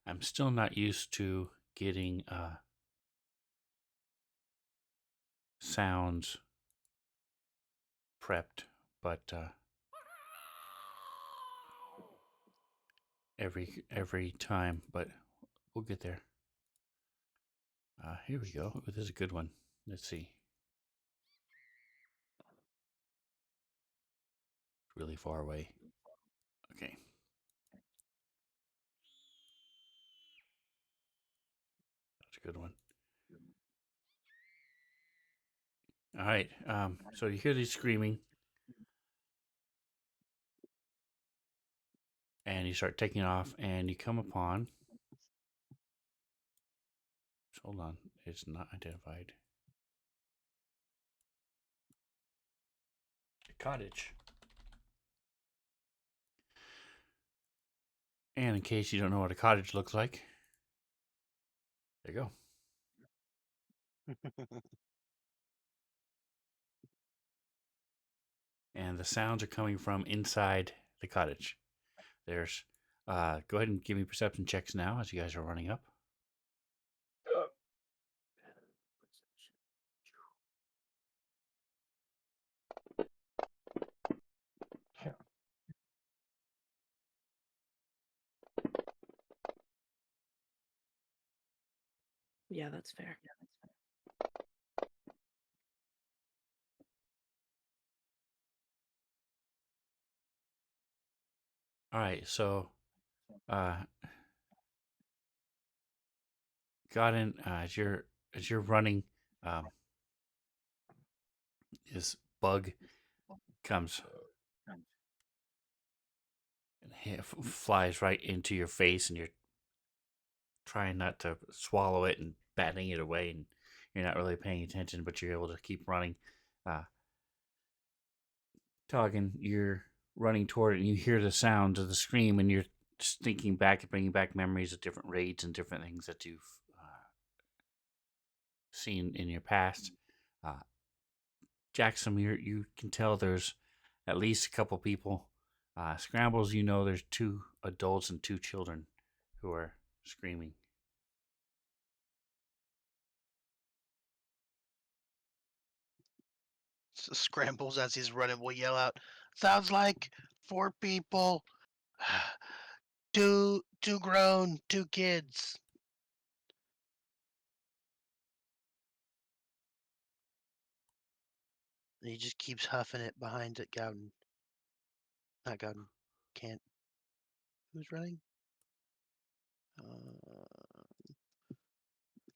I'm still not used to getting sounds prepped, but every time, but we'll get there. Here we go. This is a good one. Let's see. Really far away. Okay. That's a good one. All right. So you hear these screaming, and you start taking off, and you come upon. Hold on, it's not identified. A cottage. And in case you don't know what a cottage looks like, there you go. And the sounds are coming from inside the cottage. There's, go ahead and give me perception checks now as you guys are running up. Yeah, that's fair. All right, so uh, got in as you're running. Um, this bug comes and flies right into your face, and you're trying not to swallow it and batting it away, and you're not really paying attention, but you're able to keep running. Talking, you're running toward it, and you hear the sound of the scream, and you're just thinking back and bringing back memories of different raids and different things that you've seen in your past. Jackson, you can tell there's at least a couple people. Scrambles, you know there's 2 adults and 2 children who are screaming. Scrambles as he's running will yell out, "Sounds like 4 people, two grown, 2 kids." And he just keeps huffing it behind it. Gowden, not Gowden, can't. Who's running?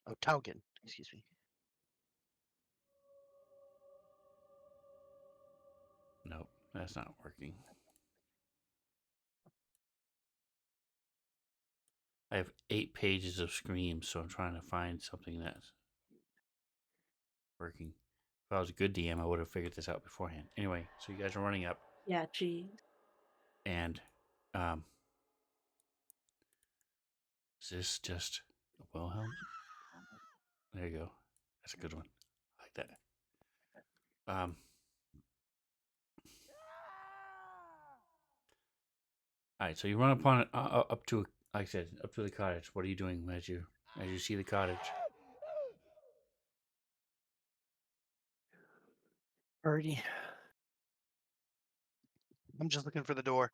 Oh, Taugen. Excuse me. Nope, that's not working. I have 8 pages of screams, so I'm trying to find something that's working. If I was a good DM, I would have figured this out beforehand. Anyway, so you guys are running up, Yeah, geez. and is this just a Wilhelm? There you go. That's a good one. I like that. All right, so you run upon it up to, like I said, up to the cottage. What are you doing as you see the cottage? Birdie. I'm just looking for the door.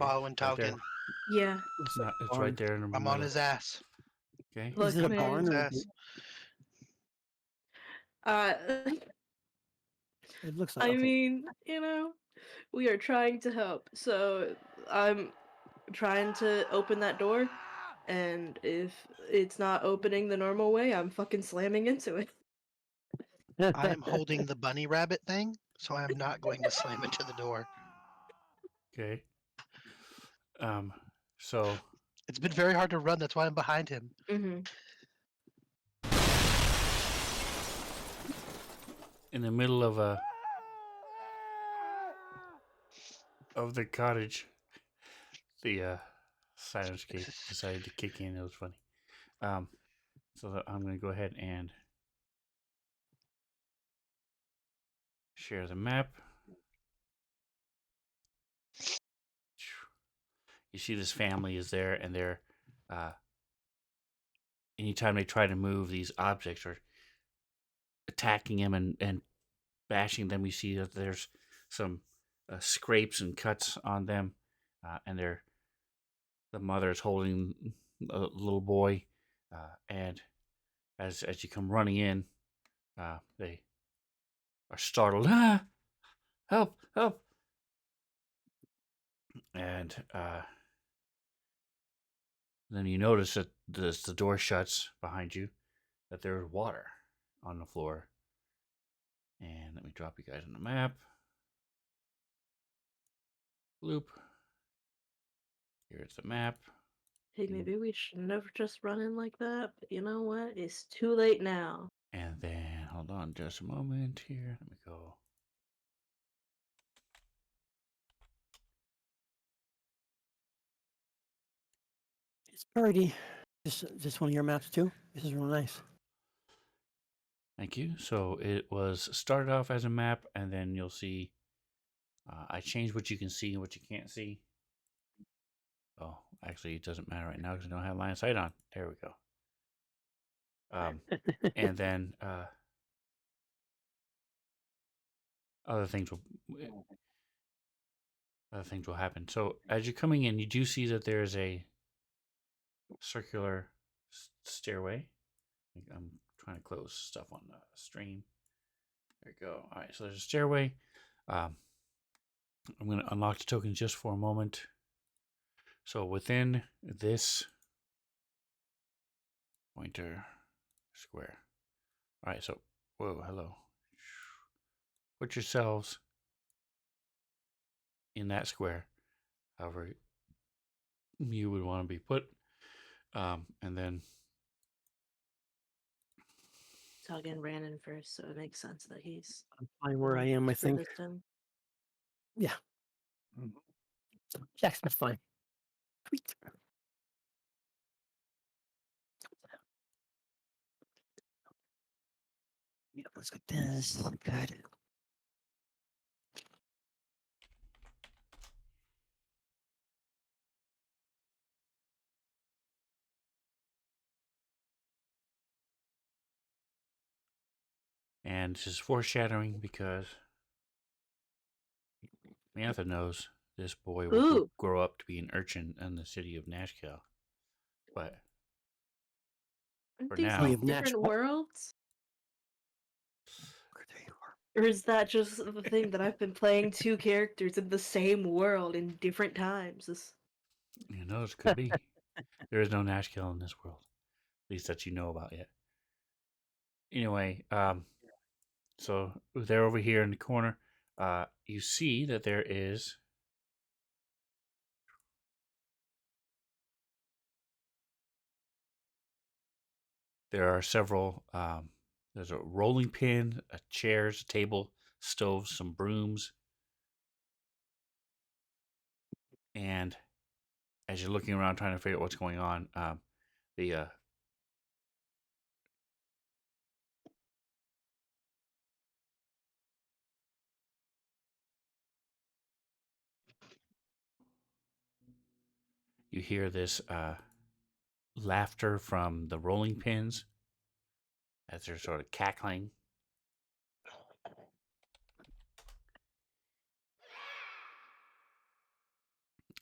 Okay, Following right there. Taugen. Yeah. Looks like a It's barn. right there in the I'm middle. on his ass. Okay. Is it Look, a barn man. or Ass. Uh, it looks like I okay. mean, we are trying to help. So I'm trying to open that door, and if it's not opening the normal way, I'm fucking slamming into it. I am holding the bunny rabbit thing, so I am not going to slam into the door. Okay. So It's been very hard to run. That's why I'm behind him. Mm-hmm. in the middle of the cottage, the Sirenscape decided to kick in. It was funny. So I'm going to go ahead and share the map. You see this family is there, and they're anytime they try to move, these objects are attacking them and bashing them. You see that there's some scrapes and cuts on them, and the mother is holding a little boy, and as you come running in, they are startled. Ah, help! Help! And then you notice that the door shuts behind you, that there's water on the floor. And let me drop you guys on the map. Bloop. Here's the map. Hey, maybe we shouldn't have just run in like that, but you know what? It's too late now. And then, hold on just a moment here. Let me go. It's pretty. Just one of your maps too. This is real nice. Thank you. So it was started off as a map, and then you'll see I changed what you can see and what you can't see. Oh, actually, it doesn't matter right now because I don't have line of sight on. There we go. And then other things will happen. So as you're coming in, you do see that there is a circular stairway. I'm trying to close stuff on the stream. There you go. All right, so there's a stairway. I'm going to unlock the token just for a moment. So within this pointer square. All right, so, whoa, hello. Put yourselves in that square, however you would want to be put. And then Tuggen ran in first, so it makes sense that he's I'm fine where I am, I think. furthest in. Yeah. Jackson's fine. Sweet. Yeah, let's get this. Good. And this is foreshadowing because Samantha knows this boy will Ooh. grow up to be an urchin in the city of Nashkel. But Aren't for these now- Oh, like you've different natural- worlds? There you are. Or is that just the thing that I've been playing two characters in the same world in different times? you know, it could be. There is no Nashkel in this world, at least that you know about yet. Anyway, so they're over here in the corner. You see that there is there are several. There's a rolling pin, a chairs, a table, stoves, some brooms, and as you're looking around trying to figure out what's going on, the you hear this laughter from the rolling pins as they're sort of cackling.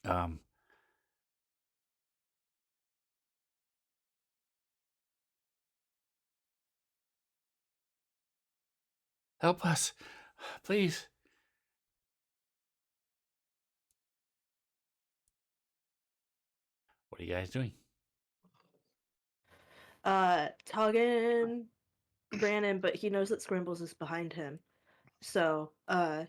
Um, Help us, please. What are you guys doing? Tuggen ran in, but he knows that Scrambles is behind him. So,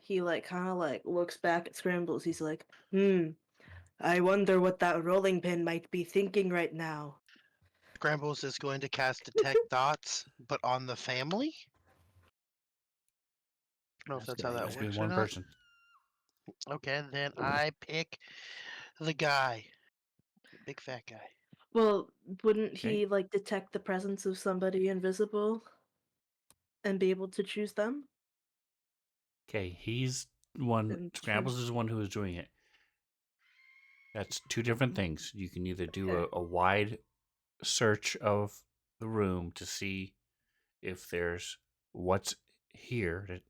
he like kind of like looks back at Scrambles. He's like, I wonder what that rolling pin might be thinking right now. Scrambles is going to cast Detect Thoughts, but on the family? I don't know if that's how that Must be works or one not. person. Okay, then I pick the guy. Big fat guy. Well, wouldn't Okay. he like detect the presence of somebody invisible and be able to choose them? Okay, he's one. And Scrambles is the one who is doing it. That's two different things. You can either do Okay. a wide search of the room to see if there's what's here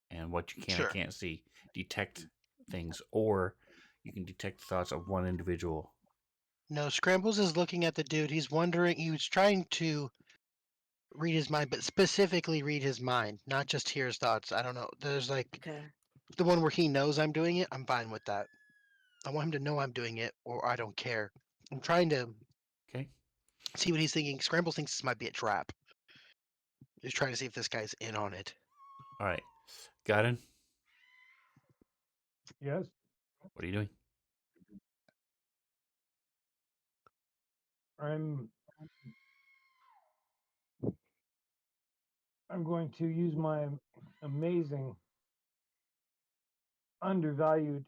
and what you can Sure. and can't see, detect things, or you can detect the thoughts of one individual. No, Scrambles is looking at the dude. He's wondering. He was trying to read his mind, but specifically read his mind, not just hear his thoughts. I don't know. There's like Okay. the one where he knows I'm doing it. I'm fine with that. I want him to know I'm doing it, or I don't care. I'm trying to Okay. see what he's thinking. Scrambles thinks this might be a trap. He's trying to see if this guy's in on it. All right. Got in. Yes. What are you doing? I'm going to use my amazing undervalued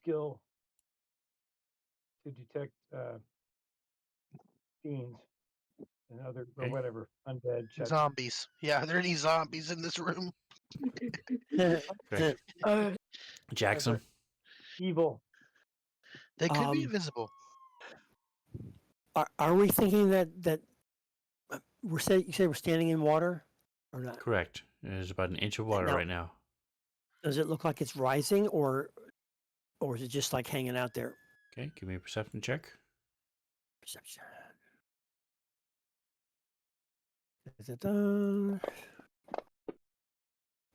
skill to detect fiends and other or Okay. whatever undead shit. Zombies. Yeah, are there any zombies in this room? Correct. Jackson. Evil. They could be Um, invisible. are we thinking that you said we're standing in water or not? Correct. There's about an inch of water Now- right now. Does it look like it's rising or is it just like hanging out there? Okay. Give me a perception check. Perception. Da-da-da.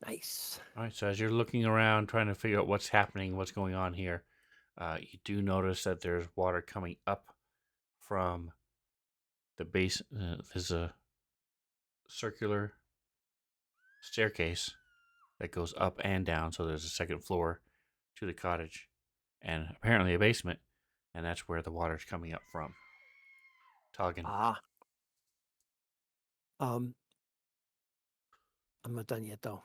Nice. All right. So as you're looking around, trying to figure out what's happening, what's going on here, you do notice that there's water coming up from the base. There's a circular staircase that goes up and down. So there's a second floor to the cottage, and apparently a basement, and that's where the water's coming up from. Toggin. Ah. I'm not done yet though.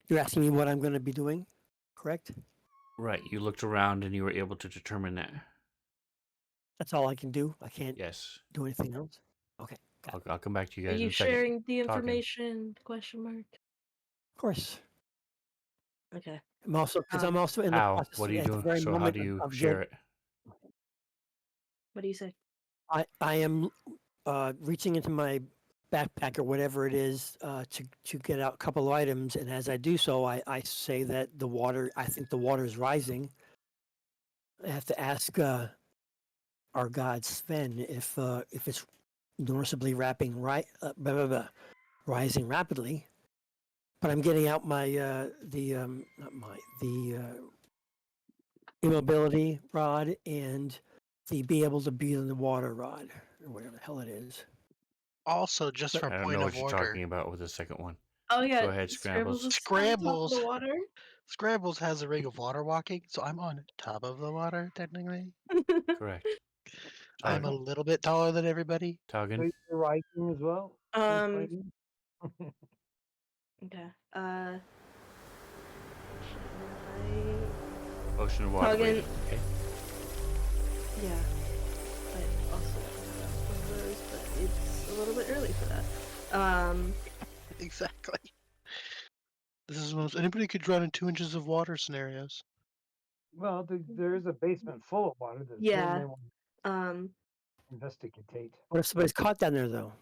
You're asking me what I'm going to be doing, correct? Right. You looked around and you were able to determine that. That's all I can do. I can't Yes. do anything else. Okay, I'll come back to you Are guys you in a second. sharing the Talking. information? Question mark. of course. Okay. I'm also because I'm also in the How? process What are you at the doing? very So how moment do you of share it? What do you say? I am reaching into my backpack or whatever it is to get out a couple of items, and as I do so, I say that the water. I think the water is rising. I have to ask our god Sven if it's noticeably rising rapidly. But I'm getting out my the immobility rod and the be able to be in the water rod or whatever the hell it is. Also, just for I don't point know of what you're order, talking about with the second one. Oh yeah, Go ahead, Scrambles. is on top of Scrambles. the water. Scrambles has a ring of water walking, so I'm on top of the water technically. Correct. I'm a Toggin. little bit taller than everybody. So Toggin. you're rising as well. Um. Okay. Ocean of water Toggin. breathing. Okay. Yeah. I also have one of those, but it's a little bit early for that. Exactly. This is most anybody could drown in 2 inches of water scenarios. Well, there is a basement full of water that Yeah. Sven may want to Um. investigate. What if somebody's caught down there though?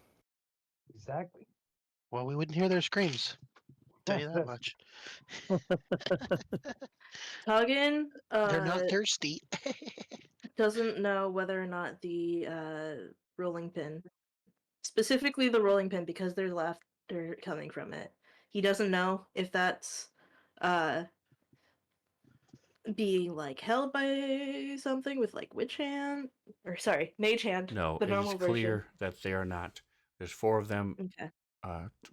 Exactly. Well, we wouldn't hear their screams. Tell you that much. Toggin. They're not thirsty. Doesn't know whether or not the rolling pin, specifically the rolling pin, because there's laughter coming from it. He doesn't know if that's uh being like held by something with like witch hand or sorry, mage hand. No, the it is normal version. clear that they are not. There's 4 of them. Okay.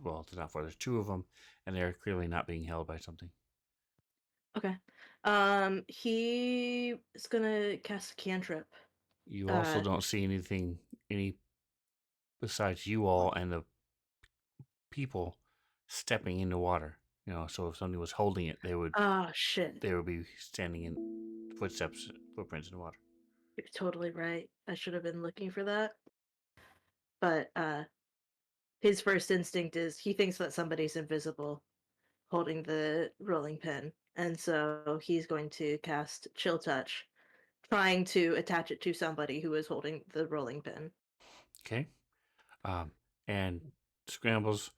Well, there's not 4. There's 2 of them, and they're clearly not being held by something. Okay. He is gonna cast a cantrip. You also don't see any besides you all and the people stepping into water. You know, so if somebody was holding it, they would Oh shit. be standing in footprints in the water. You're totally right. I should have been looking for that. But his first instinct is he thinks that somebody's invisible holding the rolling pin. And so he's going to cast Chill Touch, trying to attach it to somebody who is holding the rolling pin. Okay. And Scrambles,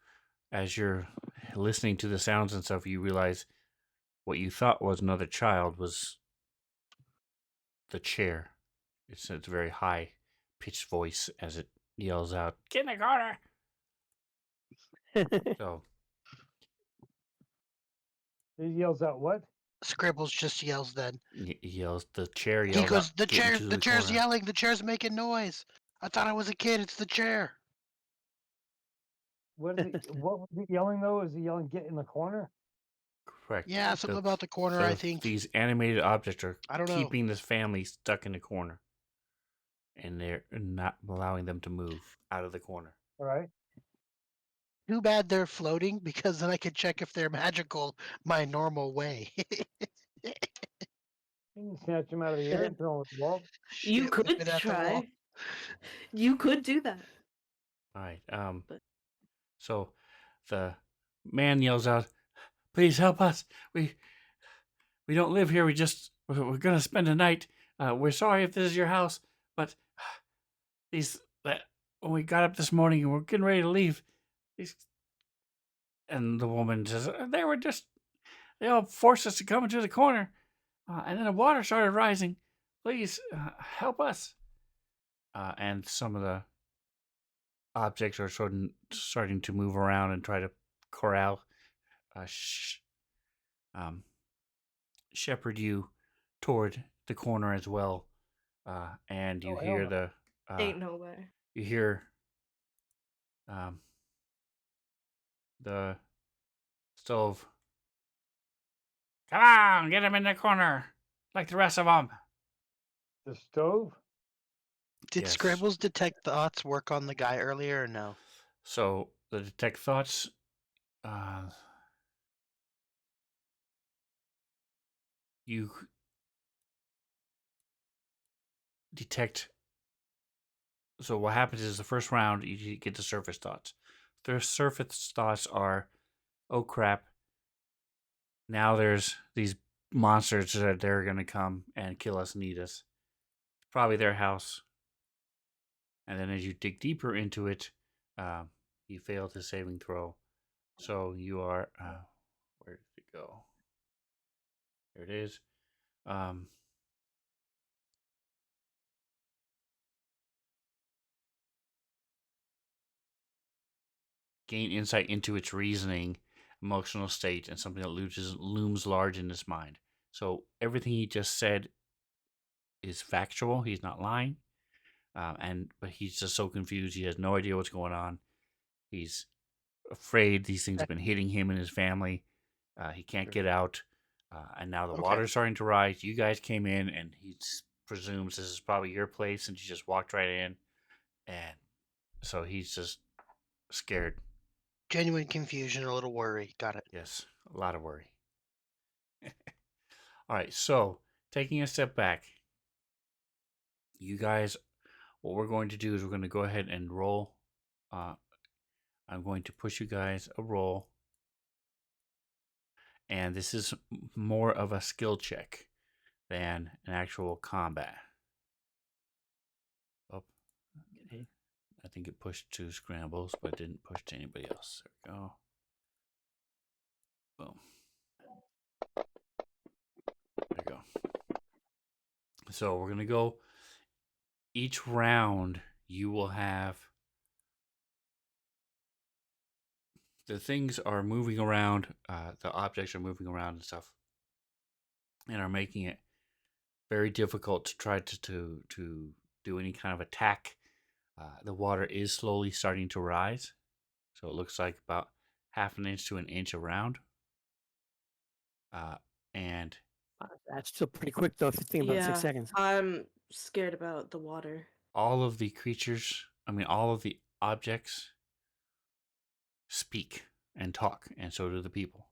as you're listening to the sounds and stuff, you realize what you thought was another child was the chair. It's a very high pitched voice as it yells out, "Kindergarten!" So He yells out, "What?" Scribbles just yells then. He yells. The chair He yells goes, out. the "Get chair, into the the chair's corner." yelling, the chair's making noise. I thought I was a kid. It's the chair. What is he? What was he yelling though? Is he yelling, "Get in the corner"? Correct. Yeah, something about the corner, I think. These animated objects are I don't know. keeping this family stuck in the corner, and they're not allowing them to move out of the corner. All right. Too bad they're floating because then I could check if they're magical my normal way. You can snatch him out of the air and throw him at the wall. You Shit, whip could it at the wall. try. You could do that. All right. But- So the man yells out, "Please help us! We don't live here. We're gonna spend a night. We're sorry if this is your house, but when we got up this morning and we're getting ready to leave, these." And the woman says, they all forced us to come into the corner, and then the water started rising. Please help us." And some of the objects are starting to move around and try to corral, shepherd you toward the corner as well. And you Oh, hell hear no. Ain't no way. you hear the stove. "Come on, get him in the corner, like the rest of them." The stove? Did Yes. Scrambles detect thoughts work on the guy earlier or no? So the detect thoughts, you detect. So what happens is the first round you get the surface thoughts. The surface thoughts are, "Oh crap! Now there's these monsters that they're gonna come and kill us and eat us. It's probably their house." And then as you dig deeper into it, you fail the saving throw. So you are. Where did it go? There it is. Gain insight into its reasoning, emotional state, and something that looms large in his mind. So everything he just said is factual. He's not lying, but he's just so confused. He has no idea what's going on. He's afraid these things have been hitting him and his family. He can't get out, and now the Okay. water's starting to rise. You guys came in, and he presumes this is probably your place, and you just walked right in, and so he's just scared. Genuine confusion, a little worry. Got it. Yes, a lot of worry. All right, so taking a step back, you guys, what we're going to do is we're going to go ahead and roll. I'm going to push you guys a roll, and this is more of a skill check than an actual combat. Oh, Okay. I think it pushed to Scrambles, but it didn't push to anybody else. There we go. Boom. There we go. So we're going to go. Each round, you will have. The things are moving around, the objects are moving around and stuff, and are making it very difficult to try to do any kind of attack. The water is slowly starting to rise, so it looks like about half an inch to an inch around. And That's still pretty quick, though, if you think about Yeah, 6 seconds. I'm scared about the water. all of the creatures, all of the objects speak and talk, and so do the people.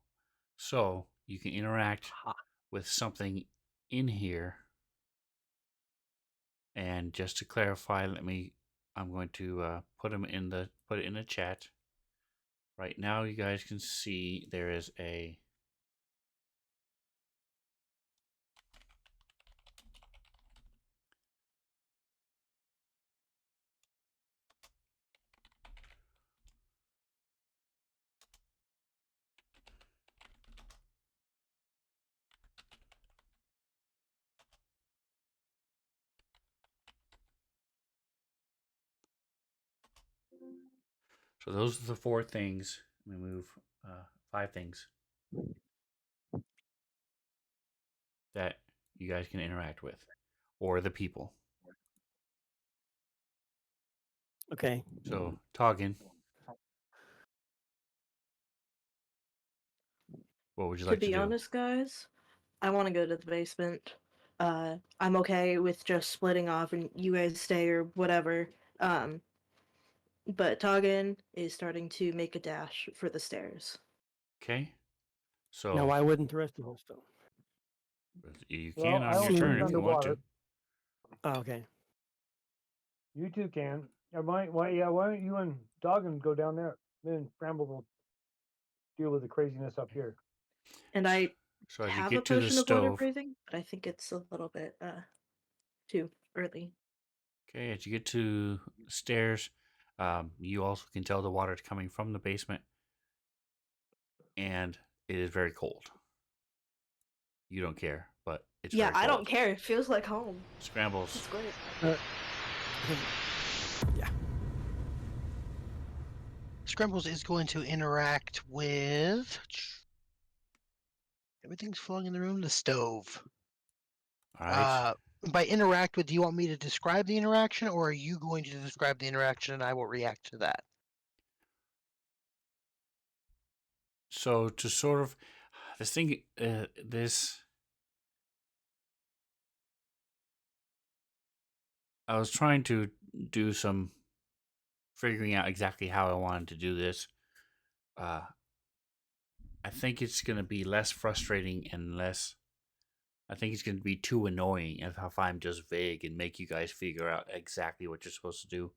So you can interact with something in here. And just to clarify, I'm going to put it in the chat. Right now, you guys can see there is a so those are the 4 things. Let me move 5 things. that you guys can interact with, or the people. Okay. So, Toggin, what would you To like to be do? honest, guys, I want to go to the basement. I'm okay with just splitting off and you guys stay or whatever. But Toggin is starting to make a dash for the stairs. Okay. So, Now, why wouldn't the rest of us go? you Well, can I on your don't Seeing- turn think if you want underwater. to. Oh, okay. You two can. Why don't you and Doggin go down there? Then Bramble will deal with the craziness up here. And I So, as you have a get to the potion of water stove, breathing, but I think it's a little bit too early. okay, as you get to the stairs, you also can tell the water is coming from the basement, and it is very cold. You don't care, but it's Yeah, very I cold. don't care. It feels like home. Scrambles. It's great. Yeah. Scrambles is going to interact with. Everything's flowing in the room. The stove. All right. By interact with, do you want me to describe the interaction, or are you going to describe the interaction and I will react to that? So to sort of this thing, this I was trying to do some figuring out exactly how I wanted to do this. I think it's going to be less frustrating and less. I think it's going to be too annoying if I'm just vague and make you guys figure out exactly what you're supposed to do.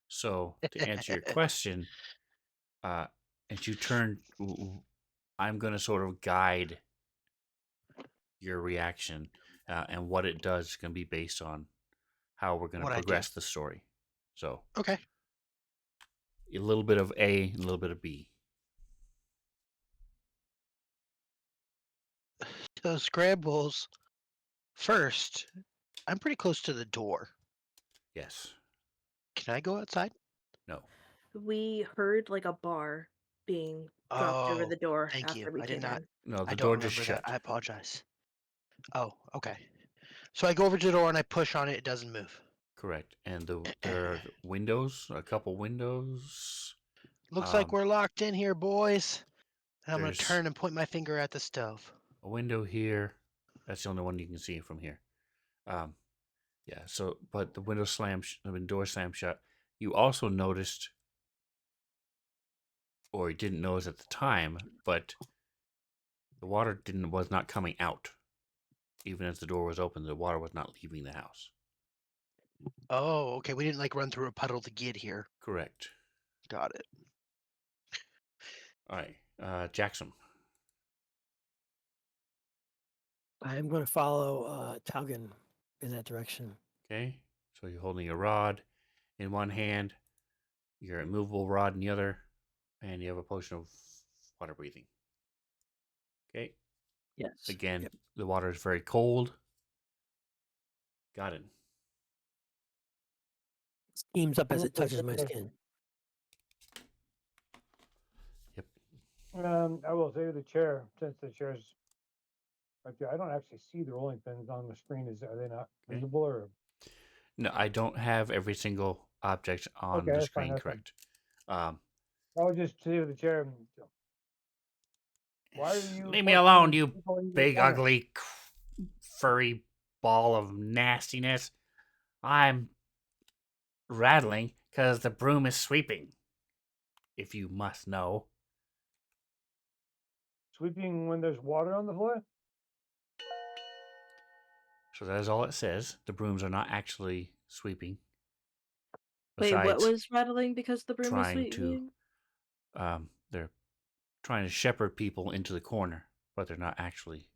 So to answer your question, as you turn, I'm going to sort of guide your reaction, and what it does is going to be based on how we're going to What I do. progress the story. So Okay. a little bit of A and a little bit of B. So Scrambles, first, I'm pretty close to the door. Yes. Can I go outside? No. We heard like a bar being dropped over Oh, the door thank after you. we I did came not. in. No. I The don't door just remember that. shut. I apologize. Oh, okay. So I go over to the door and I push on it. It doesn't move. Correct. And there are windows, a couple windows. Looks like we're locked in here, boys. And I'm going to There's turn and point my finger at the stove. a window here. That's the only one you can see from here. Um, yeah. So, but the window the door slammed shut. You also noticed, or you didn't notice at the time, but the water was not coming out. Even as the door was open, the water was not leaving the house. Oh, okay. We didn't like run through a puddle to get here. Correct. Got it. All right. Jackson. I'm going to follow Taugen in that direction. Okay. So you're holding a rod in one hand, your immovable rod in the other, and you have a potion of water breathing. Okay. Yes. Again, Yep. the water is very cold. Got it. Steams up as it touches my skin. Yep. I will say the chair, since the chair's right there, I don't actually see the rolling pins on the screen. Are they not Okay. visible or? No, I don't have every single object on Okay, the that's fine, screen. that's fine. Correct. I would just see the chair. Why are you? Leave me pushing alone, you people in the big, corner? ugly, furry ball of nastiness. I'm rattling because the broom is sweeping, if you must know. Sweeping when there's water on the floor? So that is all it says. The brooms are not actually sweeping. Wait, what Besides was rattling because the broom was trying to, sweeping? they're trying to shepherd people into the corner, but they're not actually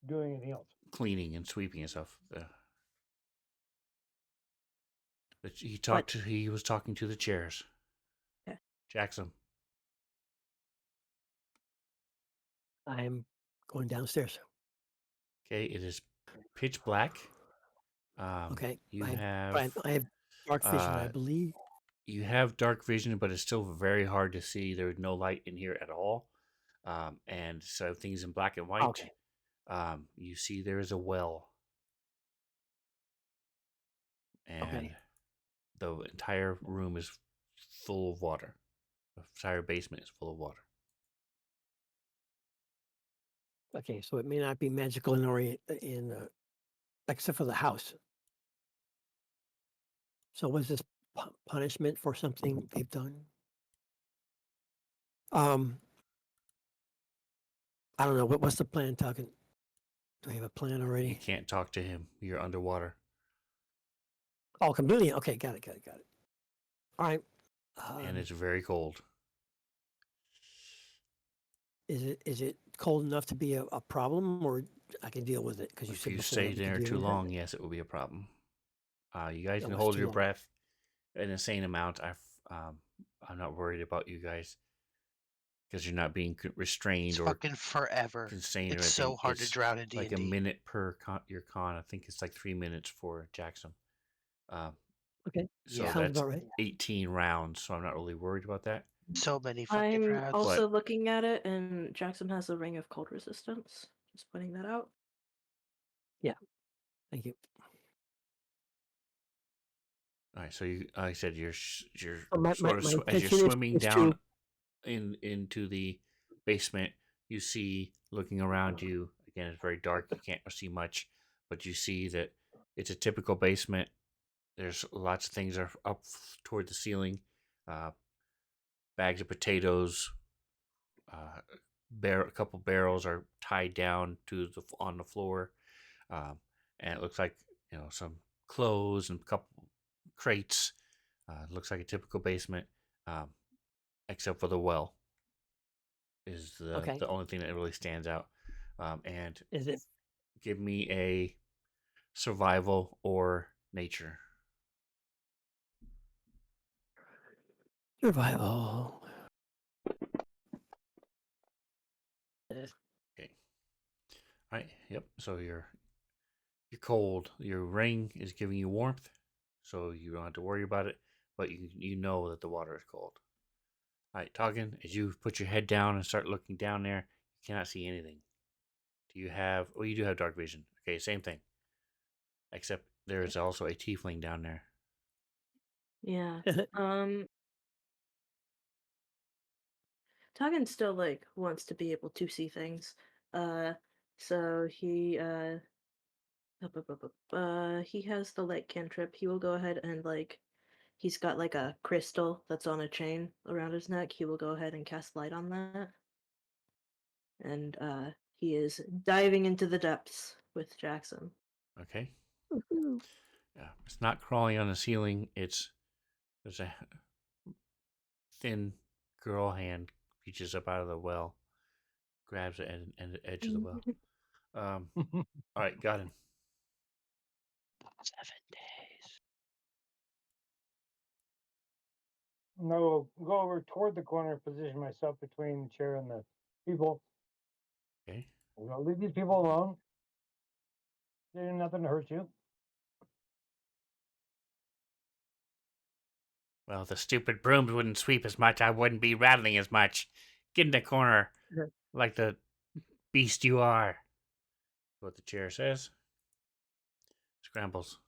Doing anything else? cleaning and sweeping and stuff. But he was talking to the chairs. Okay. Jackson. I'm going downstairs. Okay, it is pitch black. Okay. You I have have dark vision, I uh, believe. you have dark vision, but it's still very hard to see. There's no light in here at all, and so everything's in black and white. Okay. You see there is a well, and Okay. the entire room is full of water. The entire basement is full of water. Okay, so it may not be magical except for the house. So was this punishment for something they've done? I don't know. What's the plan, Tuggin? Do we have a plan You already? can't talk to him. You're underwater. Oh, chameleon. Okay, got it. All right. And it's very cold. Is it cold enough to be a problem, or I can deal with it? Because you If said you before stay that we there could deal too with it. long, yes, it will be a problem. You guys Yeah, can what's hold too your long? breath an insane amount. I'm not worried about you guys because you're not being restrained It's or fucking forever. constrained or It's anything. so hard to It's drown in like a D&D. minute per your con. I think it's like 3 minutes for Jackson. Okay, So Yeah. sounds that's about right. 18 rounds. So I'm not really worried about that. So many fucking I'm rounds. also looking at it, and Jackson has a ring of cold resistance. Just pointing that out. Thank you. All right. So you, like I said, you're So my sort of as you're intention swimming is down to into the basement. You see, looking around you again. It's very dark. You can't see much, but you see that it's a typical basement. There's lots of things are up toward the ceiling. Uh, Bags of potatoes. A couple barrels are tied down to the on the floor, and it looks like some clothes and a couple crates. It looks like a typical basement, um, except for the well is okay. the only thing that really stands out. And Is it give me a survival or nature. survival? Okay. All right. Yep. So you're cold. Your ring is giving you warmth, so you don't have to worry about it. But you know that the water is cold. All right, Toggin, as you put your head down and start looking down there, you cannot see anything. Do you have? Oh, you do have dark vision. Okay, same thing. Except there is also a tiefling down there. Yeah. Tuggin still wants to be able to see things. So he has the light cantrip. He will go ahead and he's got a crystal that's on a chain around his neck. He will go ahead and cast light on that. And he is diving into the depths with Jackson. Okay. Yeah, it's not crawling on the ceiling. There's a thin girl hand reaches up out of the well, grabs it and the edge of the well. All right, got him. 7 days. No, go over toward the corner, position myself between the chair and the people. Okay. Leave these people alone. They do nothing to hurt you. Well, the stupid brooms wouldn't sweep as much. I wouldn't be rattling as much. Get in the corner, like the beast you are. What the chair says. Scrambles.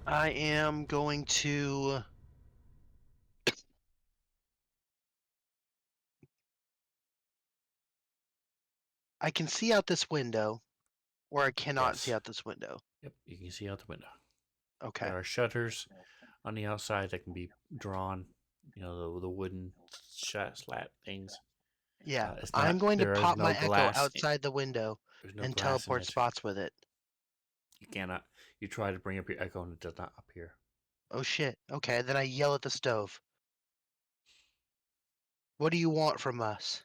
I am going to. I can see out this window, or I cannot see Yes. out this window. Yep, you can see out the window. Okay. There are shutters on the outside that can be drawn. The wooden slat things. Yeah, It's I'm not. going to There is pop no my echo glass. outside the window There's no and glass in teleport it. spots with it. You cannot. You try to bring up your echo and it does not appear. Oh shit. Okay, then I yell at the stove. What do you want from us?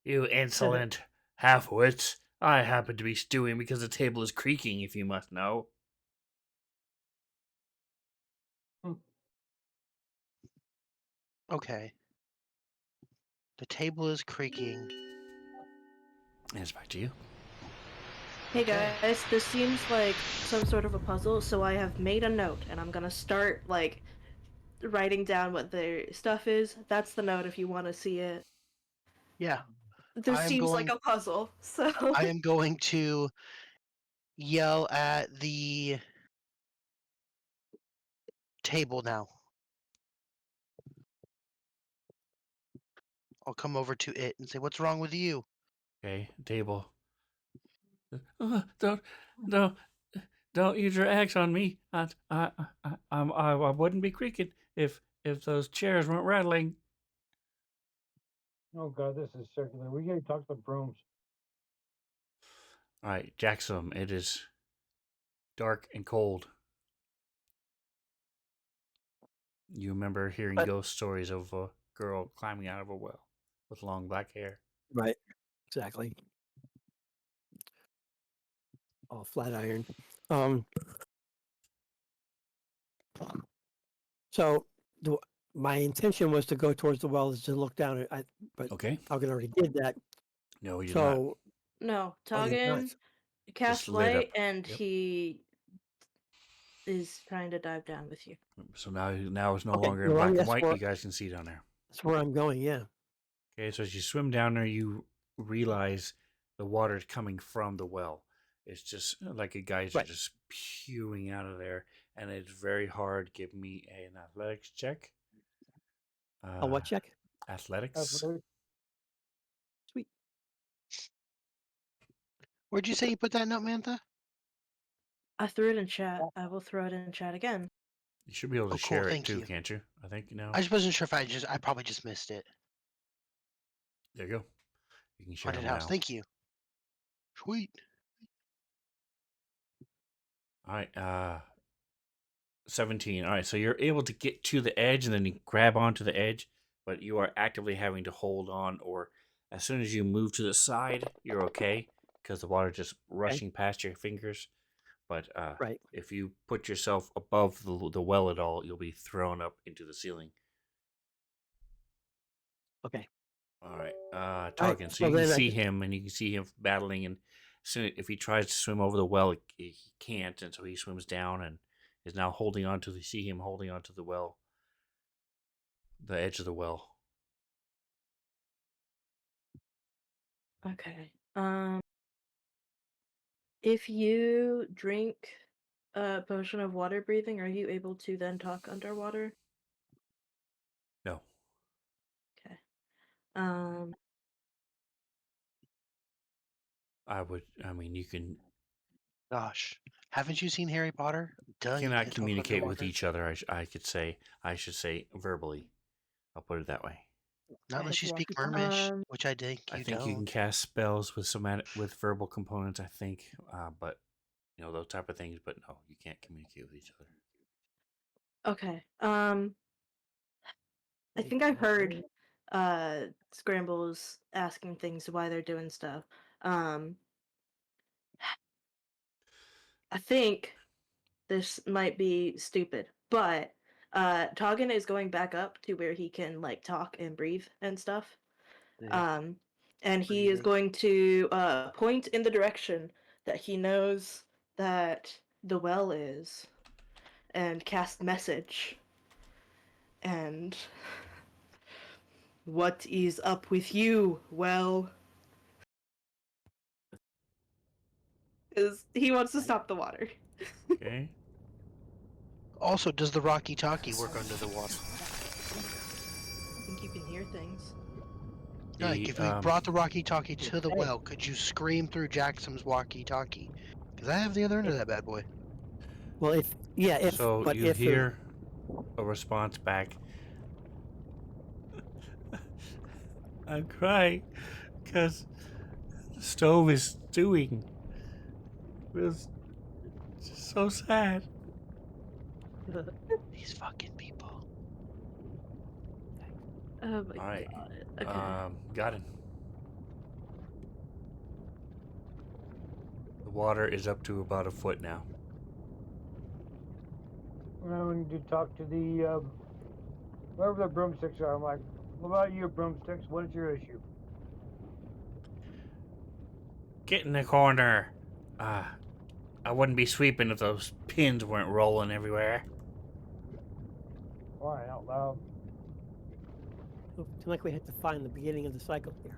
You insolent half-wits! I happen to be stewing because the table is creaking. If you must know. Okay. The table is creaking. And it's back to you. Hey Okay. guys, this seems like some sort of a puzzle, so I have made a note, and I'm gonna start writing down what their stuff is. That's the note if you want to see it. Yeah, There I am seems like going- a puzzle, so I am going to yell at the table now. I'll come over to it and say, "What's wrong with you?" Okay, table. Don't, don't, don't use your axe on me. I wouldn't be creaking if those chairs weren't rattling. Oh god, this is circular. We gotta talk to the brooms. All right, Jackson. It is dark and cold. You remember hearing But- ghost stories of a girl climbing out of a well with long black hair. Right. Exactly. All flat iron. Um. So the, my intention was to go towards the wells to look down at. But Okay. Hogan already did that. No, he did not. So no, oh, he did not. Toggin cast lit light up. and Yep. he is trying to dive down with you. So now it's no Okay, longer in well, black and that's white. where- You guys can see down there. That's where I'm going. Yeah. Okay, so as you swim down there, you realize the water is coming from the well. It's just like a geyser Right. just spewing out of there, and it's very hard. Give me an athletics check. A what check? Athletics. Sweet. Where'd you say you put that note, Mantha? I threw it in chat. I will throw it in chat again. You should be able to Oh, cool, share it thank too, you. can't you? I think now. I just wasn't sure if I probably just missed it. There you go. You can share Haunted them house. now. Thank you. Sweet. All right. 17. All right, so you're able to get to the edge and then you grab onto the edge, but you are actively having to hold on, or as soon as you move to the side, you're okay because the water just rushing past your fingers. But Right. if you put yourself above the well at all, you'll be thrown up into the ceiling. Okay. All right, Tarkin. So well, you can then I see can- him, and you can see him battling. And soon, if he tries to swim over the well, he can't, and so he swims down and is now holding on to. See him holding on to the well, the edge of the well. Okay. If you drink a potion of water breathing, are you able to then talk underwater? No, Okay. Um, I would. I mean, you Gosh, haven't you seen Harry Potter? Duh, you cannot can't talk communicate with underwater. each other. I could say. I should say verbally. I'll put it that way. Not unless you speak walkie-talkie. Mermish, which I think I you think you can don't. cast spells with with verbal components. I think, but those type of things. But no, you can't communicate with each other. okay. I think I heard Scrambles asking things why they're doing stuff. I think this might be stupid, but Toggin is going back up to where he can like talk and breathe and stuff. Sick. And he is Breathing. going to point in the direction that he knows that the well is and cast message. And what is up with you, well? Because he wants to stop the water. Okay. Also, does the Rocky Talkie work under the water? I think you can hear things. Like, if we brought the Rocky Talkie to the well, could you scream through Jackson's Walkie Talkie? Because I have the other end of that bad boy. Well, if So but you if hear a response back. I'm crying because the stove is stewing. It's just so sad. These fucking people. Oh my All right. god. Okay. Got it. The water is up to about a foot now. I need to talk to the wherever the broomsticks are. I'm like, what about you, broomsticks? What is your issue? Get in the corner. I wouldn't be sweeping if those pins weren't rolling everywhere. crying out loud. Seems like we had to find the beginning of the cycle here.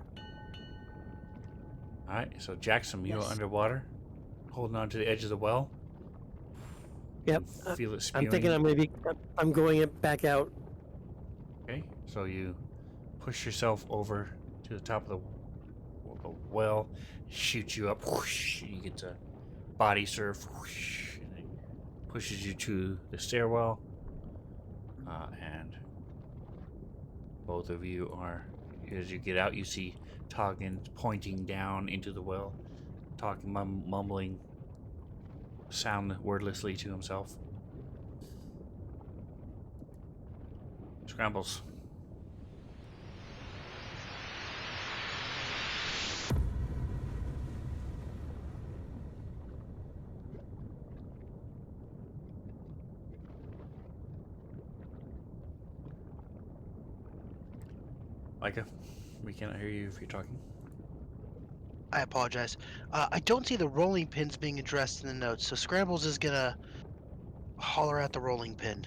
All right, so Jackson, you're Yes. underwater, holding on to the edge of the well. Yep. You feel it spewing. I'm thinking I'm going back out. Okay, so you push yourself over to the top of the well, shoot you up, whoosh, and you get to body surf, whoosh, and it pushes you to the stairwell. And both of you are, as you get out, you see Toggin pointing down into the well, talking, mumbling, sound wordlessly to himself. Scrambles. Micah, we cannot hear you if you're talking. I apologize. I don't see the rolling pins being addressed in the notes, so Scrambles is gonna holler at the rolling pin.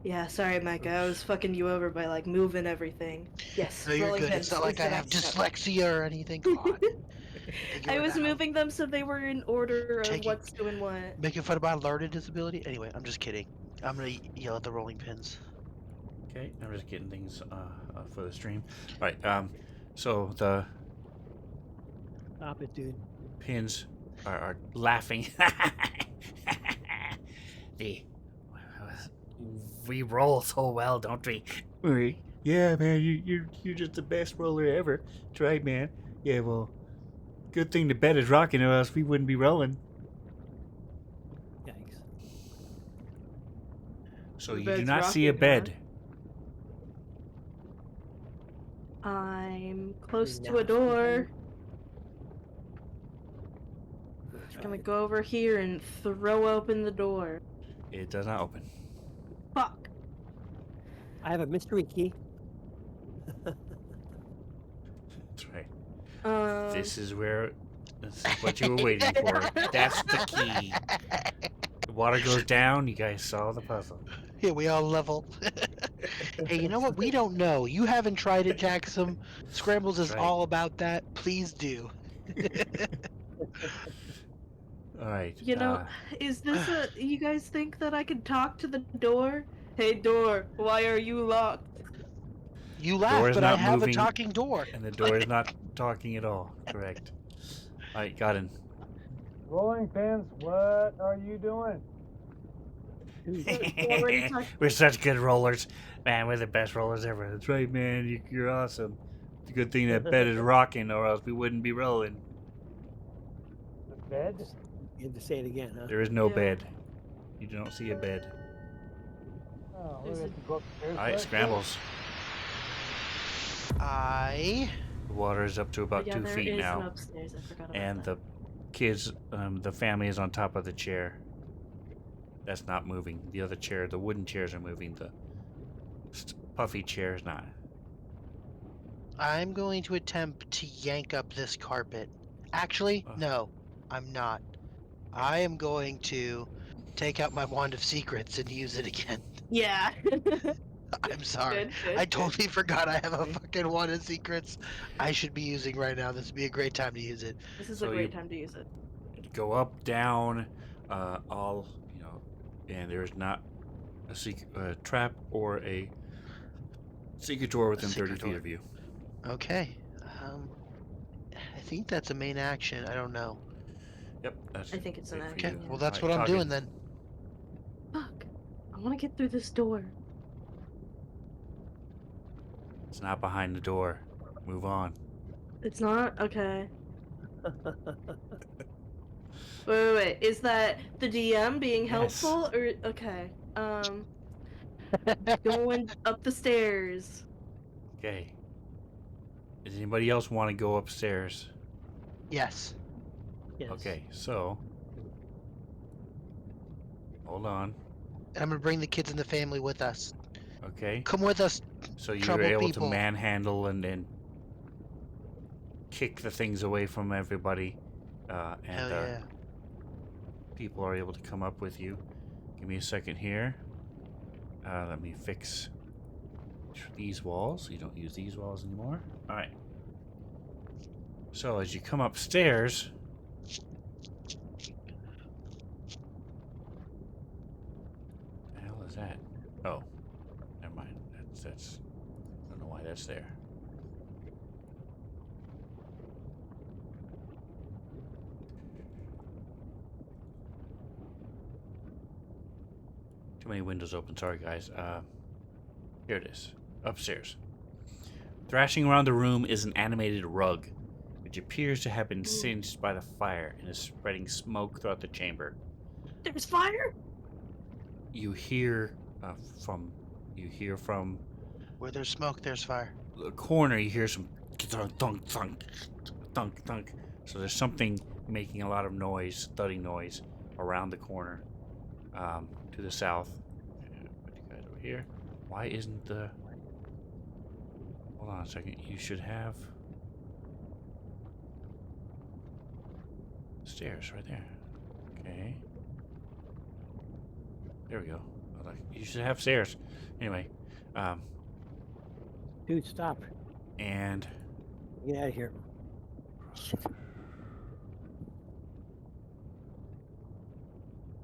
Yeah, sorry, Micah. I was fucking you over by like moving everything. Yes, No, you're rolling good. pins. It's not like I instead have of- dyslexia or anything. God, take I it was down. moving them so they were in order of Taking- what's doing what. Making fun of my learning disability. Anyway, I'm just kidding. I'm gonna yell at the rolling pins. Okay, I'm just getting things for the stream. All right, so the Stop it, dude. pins are laughing. the, we roll so well, don't we? Yeah, man, you're just the best roller ever. That's right, man. Yeah, well, good thing the bed is rocking, or else we wouldn't be rolling. Yikes. So The you do bed's not see a rocking, huh? bed. I'm close We to now a see door. Let's I'm try gonna it. go over here and throw open the door. It does not open. Fuck. I have a mystery key. That's right. Um. This is what you were waiting for. That's the key. The water goes down. You guys saw the puzzle. Yeah, we all level. Hey, you know what? We don't know. You haven't tried it, Jackson. Scrambles That's is right. all about that. Please do. All right. You know, is this a? You guys think that I could talk to the door? Hey, door, why are you locked? You The door laugh, is but I not have moving, a talking door. and the door is not talking at all. Correct. All right, got it. Rolling pins, what are you doing? Already talked. We're such good rollers, man. We're the best rollers ever. That's right, man. You're awesome. It's a good thing that bed is rocking, or else we wouldn't be rolling. The bed? You had to say it again, huh? There is no Yeah. bed. You don't see a bed. Oh, we There's have to go upstairs. All right, first, scrambles. I The water is up to about Yeah, 2 there feet is now, an upstairs. I forgot about and that. the kids, the family is on top of the chair. That's not moving. The other chair, the wooden chairs are moving. The puffy chair is not. I'm going to attempt to yank up this carpet. Actually, no, I'm not. I am going to take out my wand of secrets and use it again. Yeah. I'm sorry. Good, I good. totally forgot I have a fucking wand of secrets I should be using right now. This would be a great time to use it. This is So a you- great time to use it. Go up, down, all, and there's not a trap or a secret door within 30 secret feet door. of you. Okay. I think that's a main action. I don't know. Yep, that's I think it's an it for Okay, action. you. well, that's All right, what I'm doing Toggin. then. Fuck. I want to get through this door. It's not behind the door. Move on. It's not? Okay. Wait. Is that the DM being Yes. helpful? Or okay. Going up the stairs. Okay. Does anybody else want to go upstairs? Yes. Yes. Okay, so hold on. And I'm gonna bring the kids and the family with us. Okay, Come with us. so you're troubled able people. to manhandle and kick the things away from everybody, Hell and yeah. people are able to come up with you. Give me a second here. Let me fix these walls. You don't use these walls anymore. All right. So as you come upstairs, the hell is that? Oh, never mind. That's. I don't know why that's there. Too many windows open. Sorry, guys. Here it is. Upstairs. Thrashing around the room is an animated rug, which appears to have been singed by the fire and is spreading smoke throughout the chamber. There's fire? You hear from Where there's smoke, there's fire. the corner. You hear some thunk thunk thunk thunk thunk. So there's something making a lot of noise, thudding noise, around the corner, to the south. Put you guys over here. Why isn't the? Hold on a second. You should have stairs right there. Okay. There we go. You should have stairs. Anyway, Dude, stop. and Get out of here. Shit.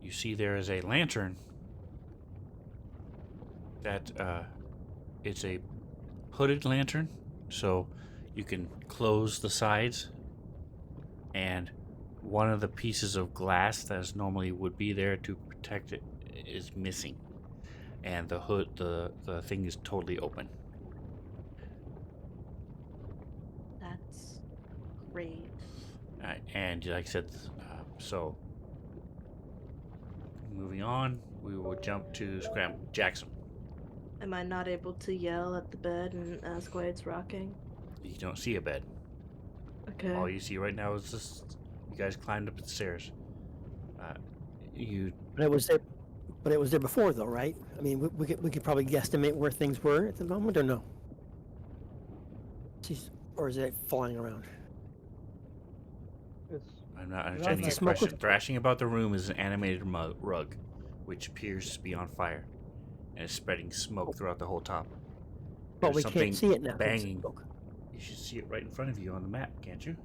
you see there is a lantern that it's a hooded lantern, so you can close the sides, and one of the pieces of glass that is normally would be there to protect it is missing, and the hood, the thing is totally open. That's great. And like I said, so moving on, we will jump to Scram Jackson. Am I not able to yell at the bed and ask why it's rocking? You don't see a bed. Okay. All you see right now is just you guys climbed up the stairs. You But it was there. But it was there before, though, right? I mean, we could probably guesstimate where things were at the moment, or no? Or is it flying around? It's I'm not Not understanding the your smoke question. was- Thrashing about the room is an animated rug, which appears to be on fire, and is spreading smoke throughout the whole top. But There's we something can't see it now. 'cause it's banging. smoke. You should see it right in front of you on the map, can't you?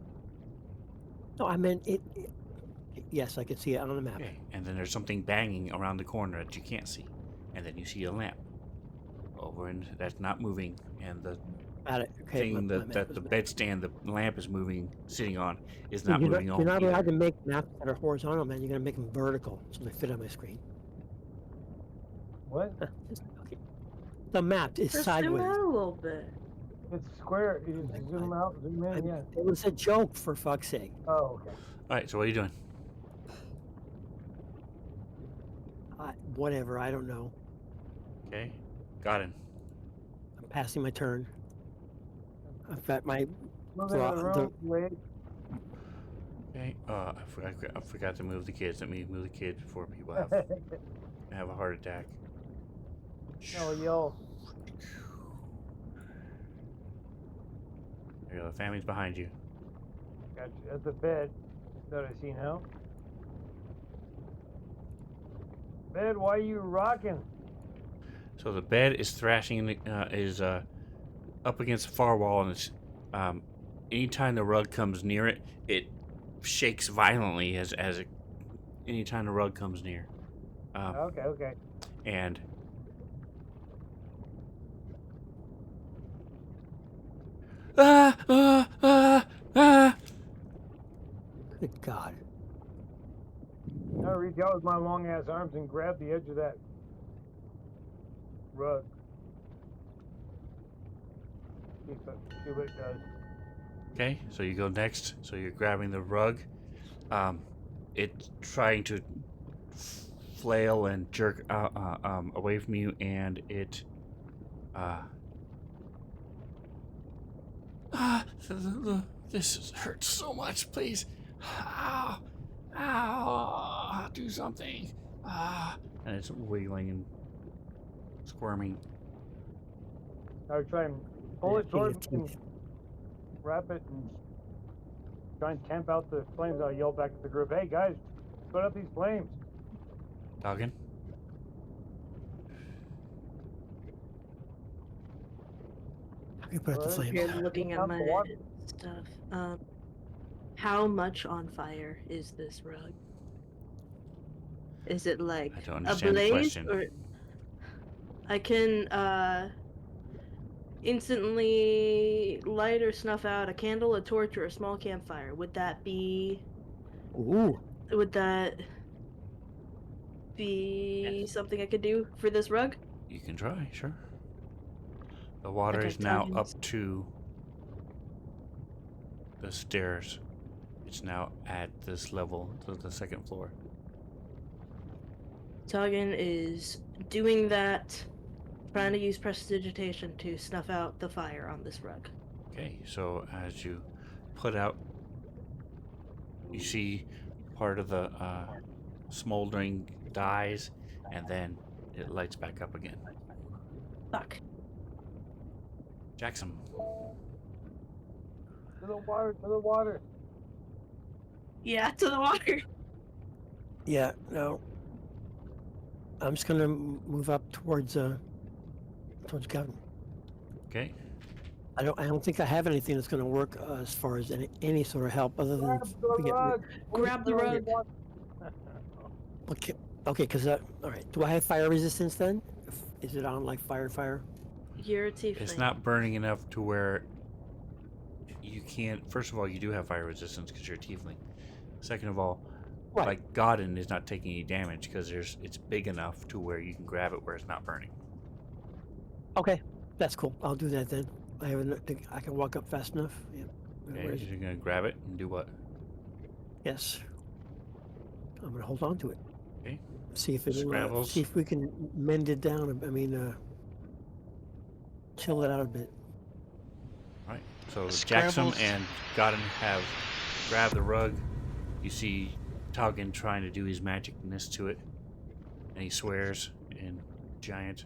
No, I meant it. Yes, I can see it on the map. Okay. And then there's something banging around the corner that you can't see, and then you see a lamp over, and that's not moving, and the Got it. Okay. thing my that, map that was the mad. bedstand, the lamp is moving, sitting on, is Dude, not moving you're on not allowed either. to make maps that are horizontal, man. You're gonna make them vertical so they fit on my screen. what? Okay. The map is Just zoom sideways. out a little bit. It's square. You my just zoom God. out, zoom in. Yeah. It was a joke, for fuck's sake. Oh, okay. All right. So what are you doing? Whatever. I don't know. Okay. Got it. I'm passing my turn. I've got my. Move into the room. Wait. Okay. I forgot to move the kids. Let me move the kids before people have a heart attack. No, yo. There you go. The family's behind you. Got you at the bed that I see now. Bed, why are you rocking? So the bed is thrashing, is up against the far wall, and it's anytime the rug comes near it, it shakes violently anytime the rug comes near. Okay. And Good God. I reach out with my long ass arms and grab the edge of that rug. See what it does. Okay, so you go next. So you're grabbing the rug. It's trying to flail and jerk away from you, and it this hurts so much. Please, ow, do something. And it's wiggling and squirming. I would try and pull it King towards of me and teeth. wrap it and try and tamp out the flames. I'll yell back at the group, hey guys, put out these flames. Doggin. We put out the Well, flames. Here, I'm looking at Not my the water. stuff. How much on fire is this rug? Is it like I don't a understand the blaze, question. or I can instantly light or snuff out a candle, a torch, or a small campfire? Would that be Ooh. something I could do for this rug? You can try, sure. The water Okay, is now up Tuggins. to the stairs. It's now at this level to the second floor. Tuggin is doing that, trying to use prestidigitation to snuff out the fire on this rug. Okay, so as you put out, you see part of the smoldering dies, and then it lights back up again. Fuck. Jackson. To the water, to the water. Yeah, to the water. Yeah. No. I'm just gonna move up towards Gavin. Okay. I don't think I have anything that's gonna work as far as any sort of help other than Grab the we get. rug. Grab the rug. Okay. Okay. Because all right. Do I have fire resistance then? Is it on like fire? You're a tiefling. It's not burning enough to where you can't. First of all, you do have fire resistance because you're a tiefling. Second of all, Right. like Godin is not taking any damage because it's big enough to where you can grab it where it's not burning. Okay. That's cool. I'll do that then. I can walk up fast enough. Yeah. Okay, Where is you're gonna grab it and do what? Yes. I'm gonna hold on to it. Okay. See if it'll Scrambles. see if we can mend it down. I mean, chill it out a bit. All right. So Scrambles. Jackson and Godin have grabbed the rug. You see Taugen trying to do his magicness to it, and he swears in giant.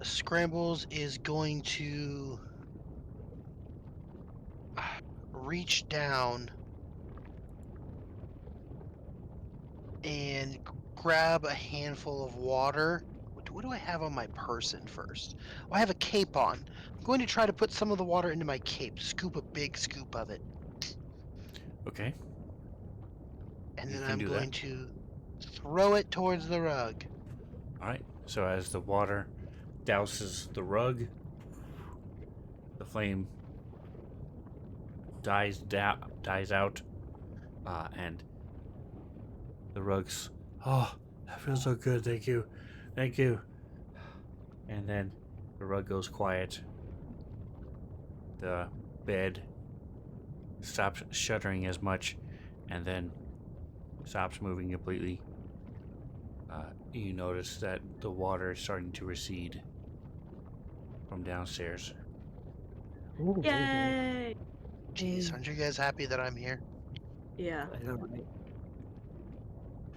Scrambles is going to reach down and grab a handful of water. What do I have on my person first? Oh, I have a cape on. I'm going to try to put some of the water into my cape. Scoop a big scoop of it. Okay. And You then can I'm do going that. to throw it towards the rug. All right. So as the water douses the rug, the flame dies out, and the rug's. Oh, that feels so good. Thank you. And then the rug goes quiet. The bed stops shuddering as much, and then stops moving completely. You notice that the water is starting to recede from downstairs. Ooh, Yay! Jeez, aren't you guys happy that I'm here? Yeah. I know, right?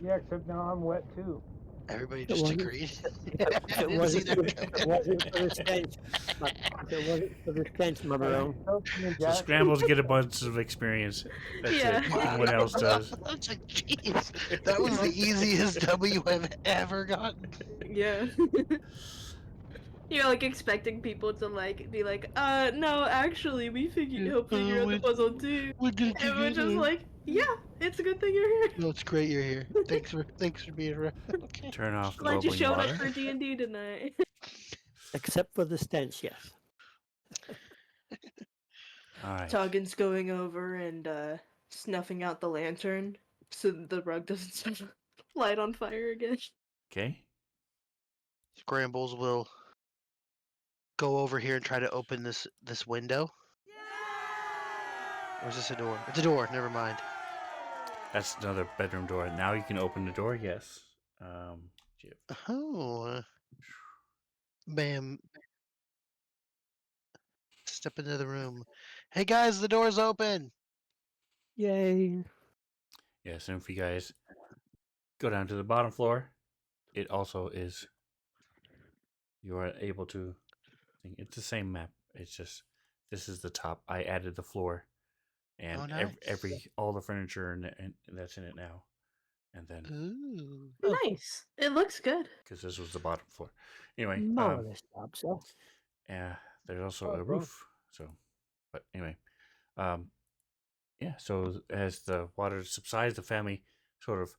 Yeah, except now I'm wet too. Everybody It just wasn't- agreed. If I it didn't see wasn't that for the- coming. if it wasn't for the stench, if it wasn't for the stench, Mother O. So Scrambles get a bunch of experience. That's Yeah. it. No one else does. It's like, jeez, that was the easiest W I've ever gotten. Yeah. You're like expecting people to like be like, no, actually, we help figure out the puzzle too. We're good And we're just together. like, yeah, it's a good thing you're here. No, it's great you're here. Thanks for being around. Okay. Turn off the Glad you bubbling showed water. up for D&D tonight. Except for the stench, yes. All right. Toggen's going over and snuffing out the lantern so that the rug doesn't start light on fire again. Okay. Scrambles will go over here and try to open this window. Or is this a door? It's a door. Never mind. That's another bedroom door. Now you can open the door. Yes. Oh. Bam. Step into the room. Hey guys, the door's open. Yay. Yes. And if you guys go down to the bottom floor, it also is. You are able to. It's the same map. It's just this is the top. I added the floor, and Oh, nice. all the furniture and that's in it now. And then Ooh. Nice. It looks good. because this was the bottom floor. Anyway, Marvelous job, sir. there's also a Okay. roof. So, but anyway, um, yeah. So as the water subsides, the family sort of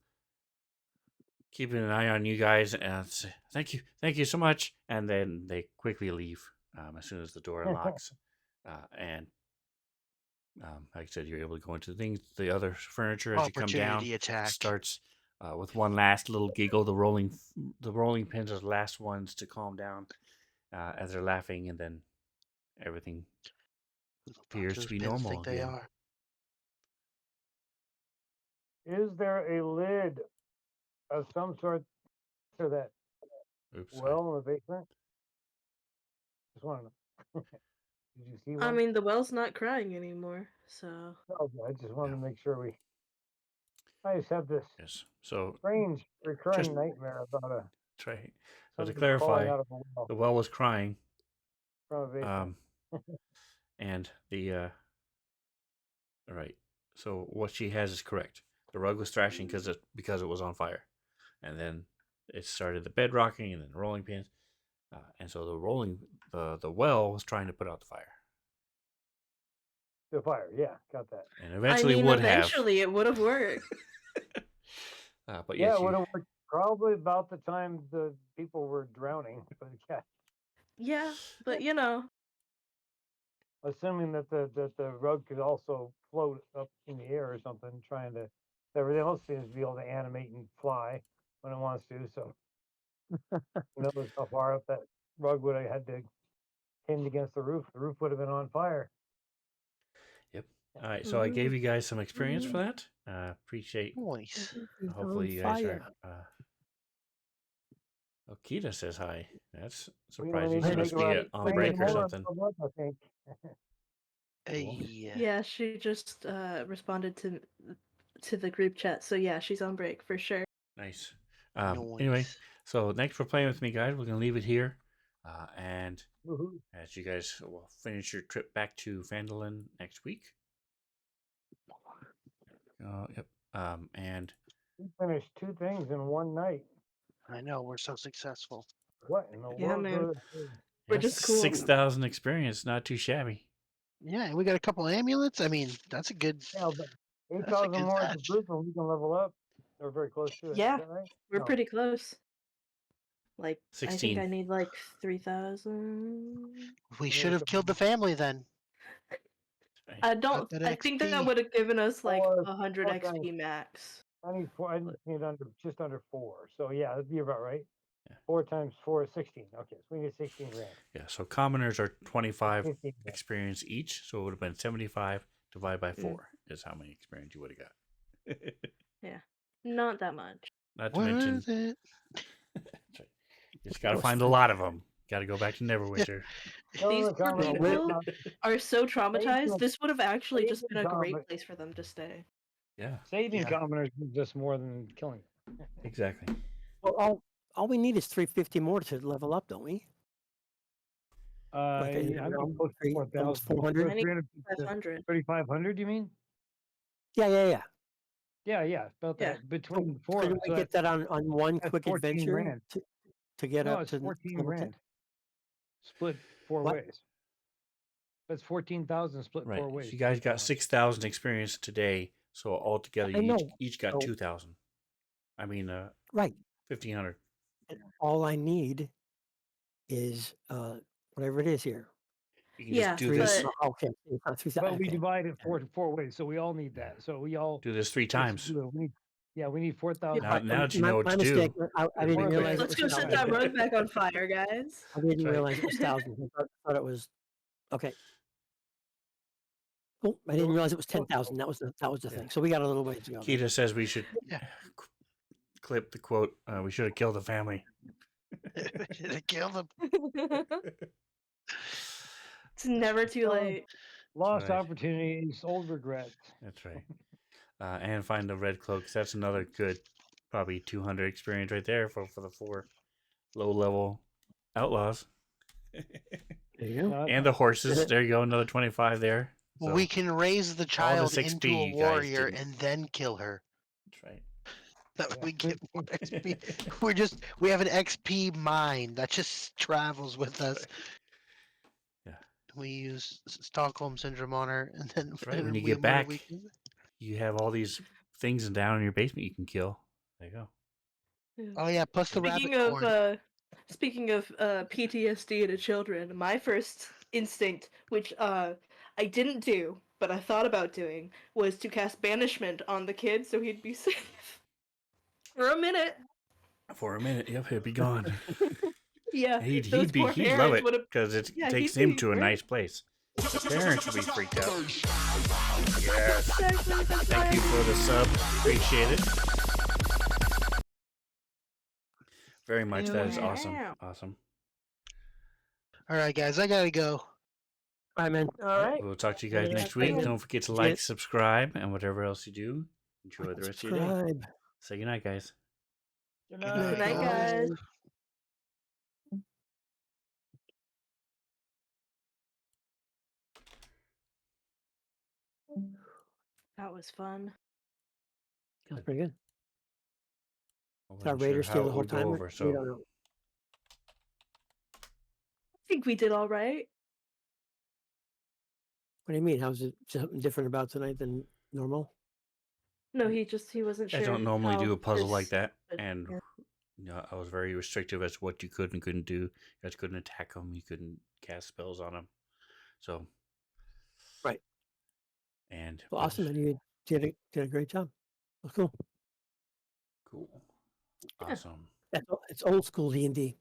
keeping an eye on you guys and say, thank you so much, and then they quickly leave as soon as the door unlocks. And like I said, you're able to go into the other furniture as you come down. Opportunity attack. Starts with one last little giggle. The rolling pins are the last ones to calm down as they're laughing, and then everything Who the fuck appears to those be pins normal think they again. are? Is there a lid of some sort to that Oops. well in the basement? Just want to know. Did you see one? I mean, the well's not crying anymore, so. Okay, I just wanted Yeah. to make sure I just have this Yes. So strange recurring Just- nightmare about that's right. So to something crawling clarify, out of a well the well was crying, from a basement. and the all right. So what she has is correct. The rug was thrashing because it was on fire, and then it started the bed rocking and then the rolling pins, and so the well was trying to put out the fire, The fire, yeah, got that. and eventually I mean, would eventually it would have worked. have. But Yeah, yes, it would have worked probably about the time the people were drowning. But yeah, Yeah, but you know, assuming that the rug could also float up in the air or something, trying to. Everything else seems to be able to animate and fly when it wants to. So who knows how far up that rug would have had to pinned against the roof. The roof would have been on fire. Yep. All right. So I gave you guys some experience for that. Appreciate. Nice. Hopefully you guys are. Okita says hi. That's We only surprising. need She to must make be about on 20 break or more something. of us, I think. Hey. yeah, she just responded to the group chat. So yeah, she's on break for sure. Nice. Nice. Anyway, so thanks for playing with me, guys. We're gonna leave it here, and Woohoo. as you guys will finish your trip back to Fandolin next week. Yep. And We finished 2 things in one night. I know, we're so successful. What in the Yeah, world? man. Goes- We're that's just cool. 6,000 experience. Not too shabby. Yeah, and we got a couple amulets. I mean, that's a good. Yeah, but That's a 8,000 good more at the touch. group and we can level up. We're very close to it. Yeah, Is that right? we're No. pretty close. Like, I 16. think I need like 3,000. We Yeah, should have killed the family then. Right. I don't. that I think that XP. would have given us like Or 100 fuck, XP max. I need 4. I need just under 4. So yeah, that'd be about right. Yeah. 4 times 4 is 16. Okay, so we need 16 grand. Yeah. So commoners are 25 15 grand. experience each, so it would have been 75 divided by Mm. 4 is how many experience you would have got. Yeah, not that much. Not to mention, Worth it. that's right. You just got to find a lot of them. Got to go back to Neverwinter. Some These of the poor commoners people not- are so traumatized. Saving- This would have actually just been a saving great Tom, place for them to stay. Yeah, saving Yeah. commoners is just more than killing. exactly. Well, all we need is 350 more to level up, don't we? Like I'm around close to three- 4,000. almost 400? I need 300 500. 3,500, you mean? Yeah. Yeah, about Yeah. that. Between 4. Couldn't we get that on one that's quick 14 adventure grand. to get No, up it's to 14 level 10? grand. Split 4 What? ways. That's 14,000 split Right. 4 So ways. you guys got 6,000 experience today, so altogether I you know. each got So- 2,000. I mean, Right. 1,500. All I need is whatever it is here. You can Yeah, just do Three- this. but- Okay, it's not 3,000. But we Okay. divide it 4 ways, so we all need that. So we all Do this 3 times. we need 4,000. Now that you know what my to do. mistake. I didn't We're realize. Let's it go was set 1,000. that rug back on fire, guys. I didn't right. realize it was 1,000. I thought it was okay. Cool. I didn't realize it was 10,000. That was the Yeah. thing. So we got a little ways to go. there. Keita says we should Yeah. clip the quote. We should have killed the family. Should have killed them. It's never too So- late. Lost Right. opportunities, old regrets. That's right. And find the red cloaks. That's another good, probably 200 experience right there for the 4 low level outlaws. There you go. Not- And the horses. There you go. Another 25 there. So, We can raise the child this XP into a you guys warrior didn't- and then kill her. That's right. That Yeah. we get more XP. We have an XP mind that just travels with us. We use Stockholm syndrome on her, and then That's right. When and you we get murder back, weekend. you have all these things down in your basement you can kill. There you go. Yeah. Oh yeah, plus the rabbit Speaking of corn. PTSD to children, my first instinct, which I didn't do, but I thought about doing, was to cast banishment on the kid so he'd be safe for a minute. For a minute, yep, he'd be gone. Yeah, He'd those be poor he'd love parents it would have. because it Yeah, takes he'd him be to a great. nice place. The parents would be freaked out. Yes. Exactly, that's Thank why you for the sub. Appreciate it. Very much. Hell That is yeah. awesome. Yeah. Awesome. All right, guys, I gotta go. All right, man. All right. We'll talk to you guys Yeah, next thank week. you. Don't forget to Appreciate like, it. subscribe, and whatever else you do. Enjoy the rest of your day. Subscribe. Say goodnight, guys. Good Good Good night, night, guys. That was fun. That was pretty good. I Did our wasn't sure Raiders stay how the it whole would go time? over, We so don't know. I think we did all right. What do you mean? How's it something different about tonight than normal? No, he wasn't sure. I don't normally do how a puzzle like this that, would- and yeah. I was very restrictive as to what you could and couldn't do. You guys couldn't attack them. You couldn't cast spells on them. So, Right. and Well, awesome, man. You did a great job. That's cool. cool, Yeah. awesome. It's old school D&D.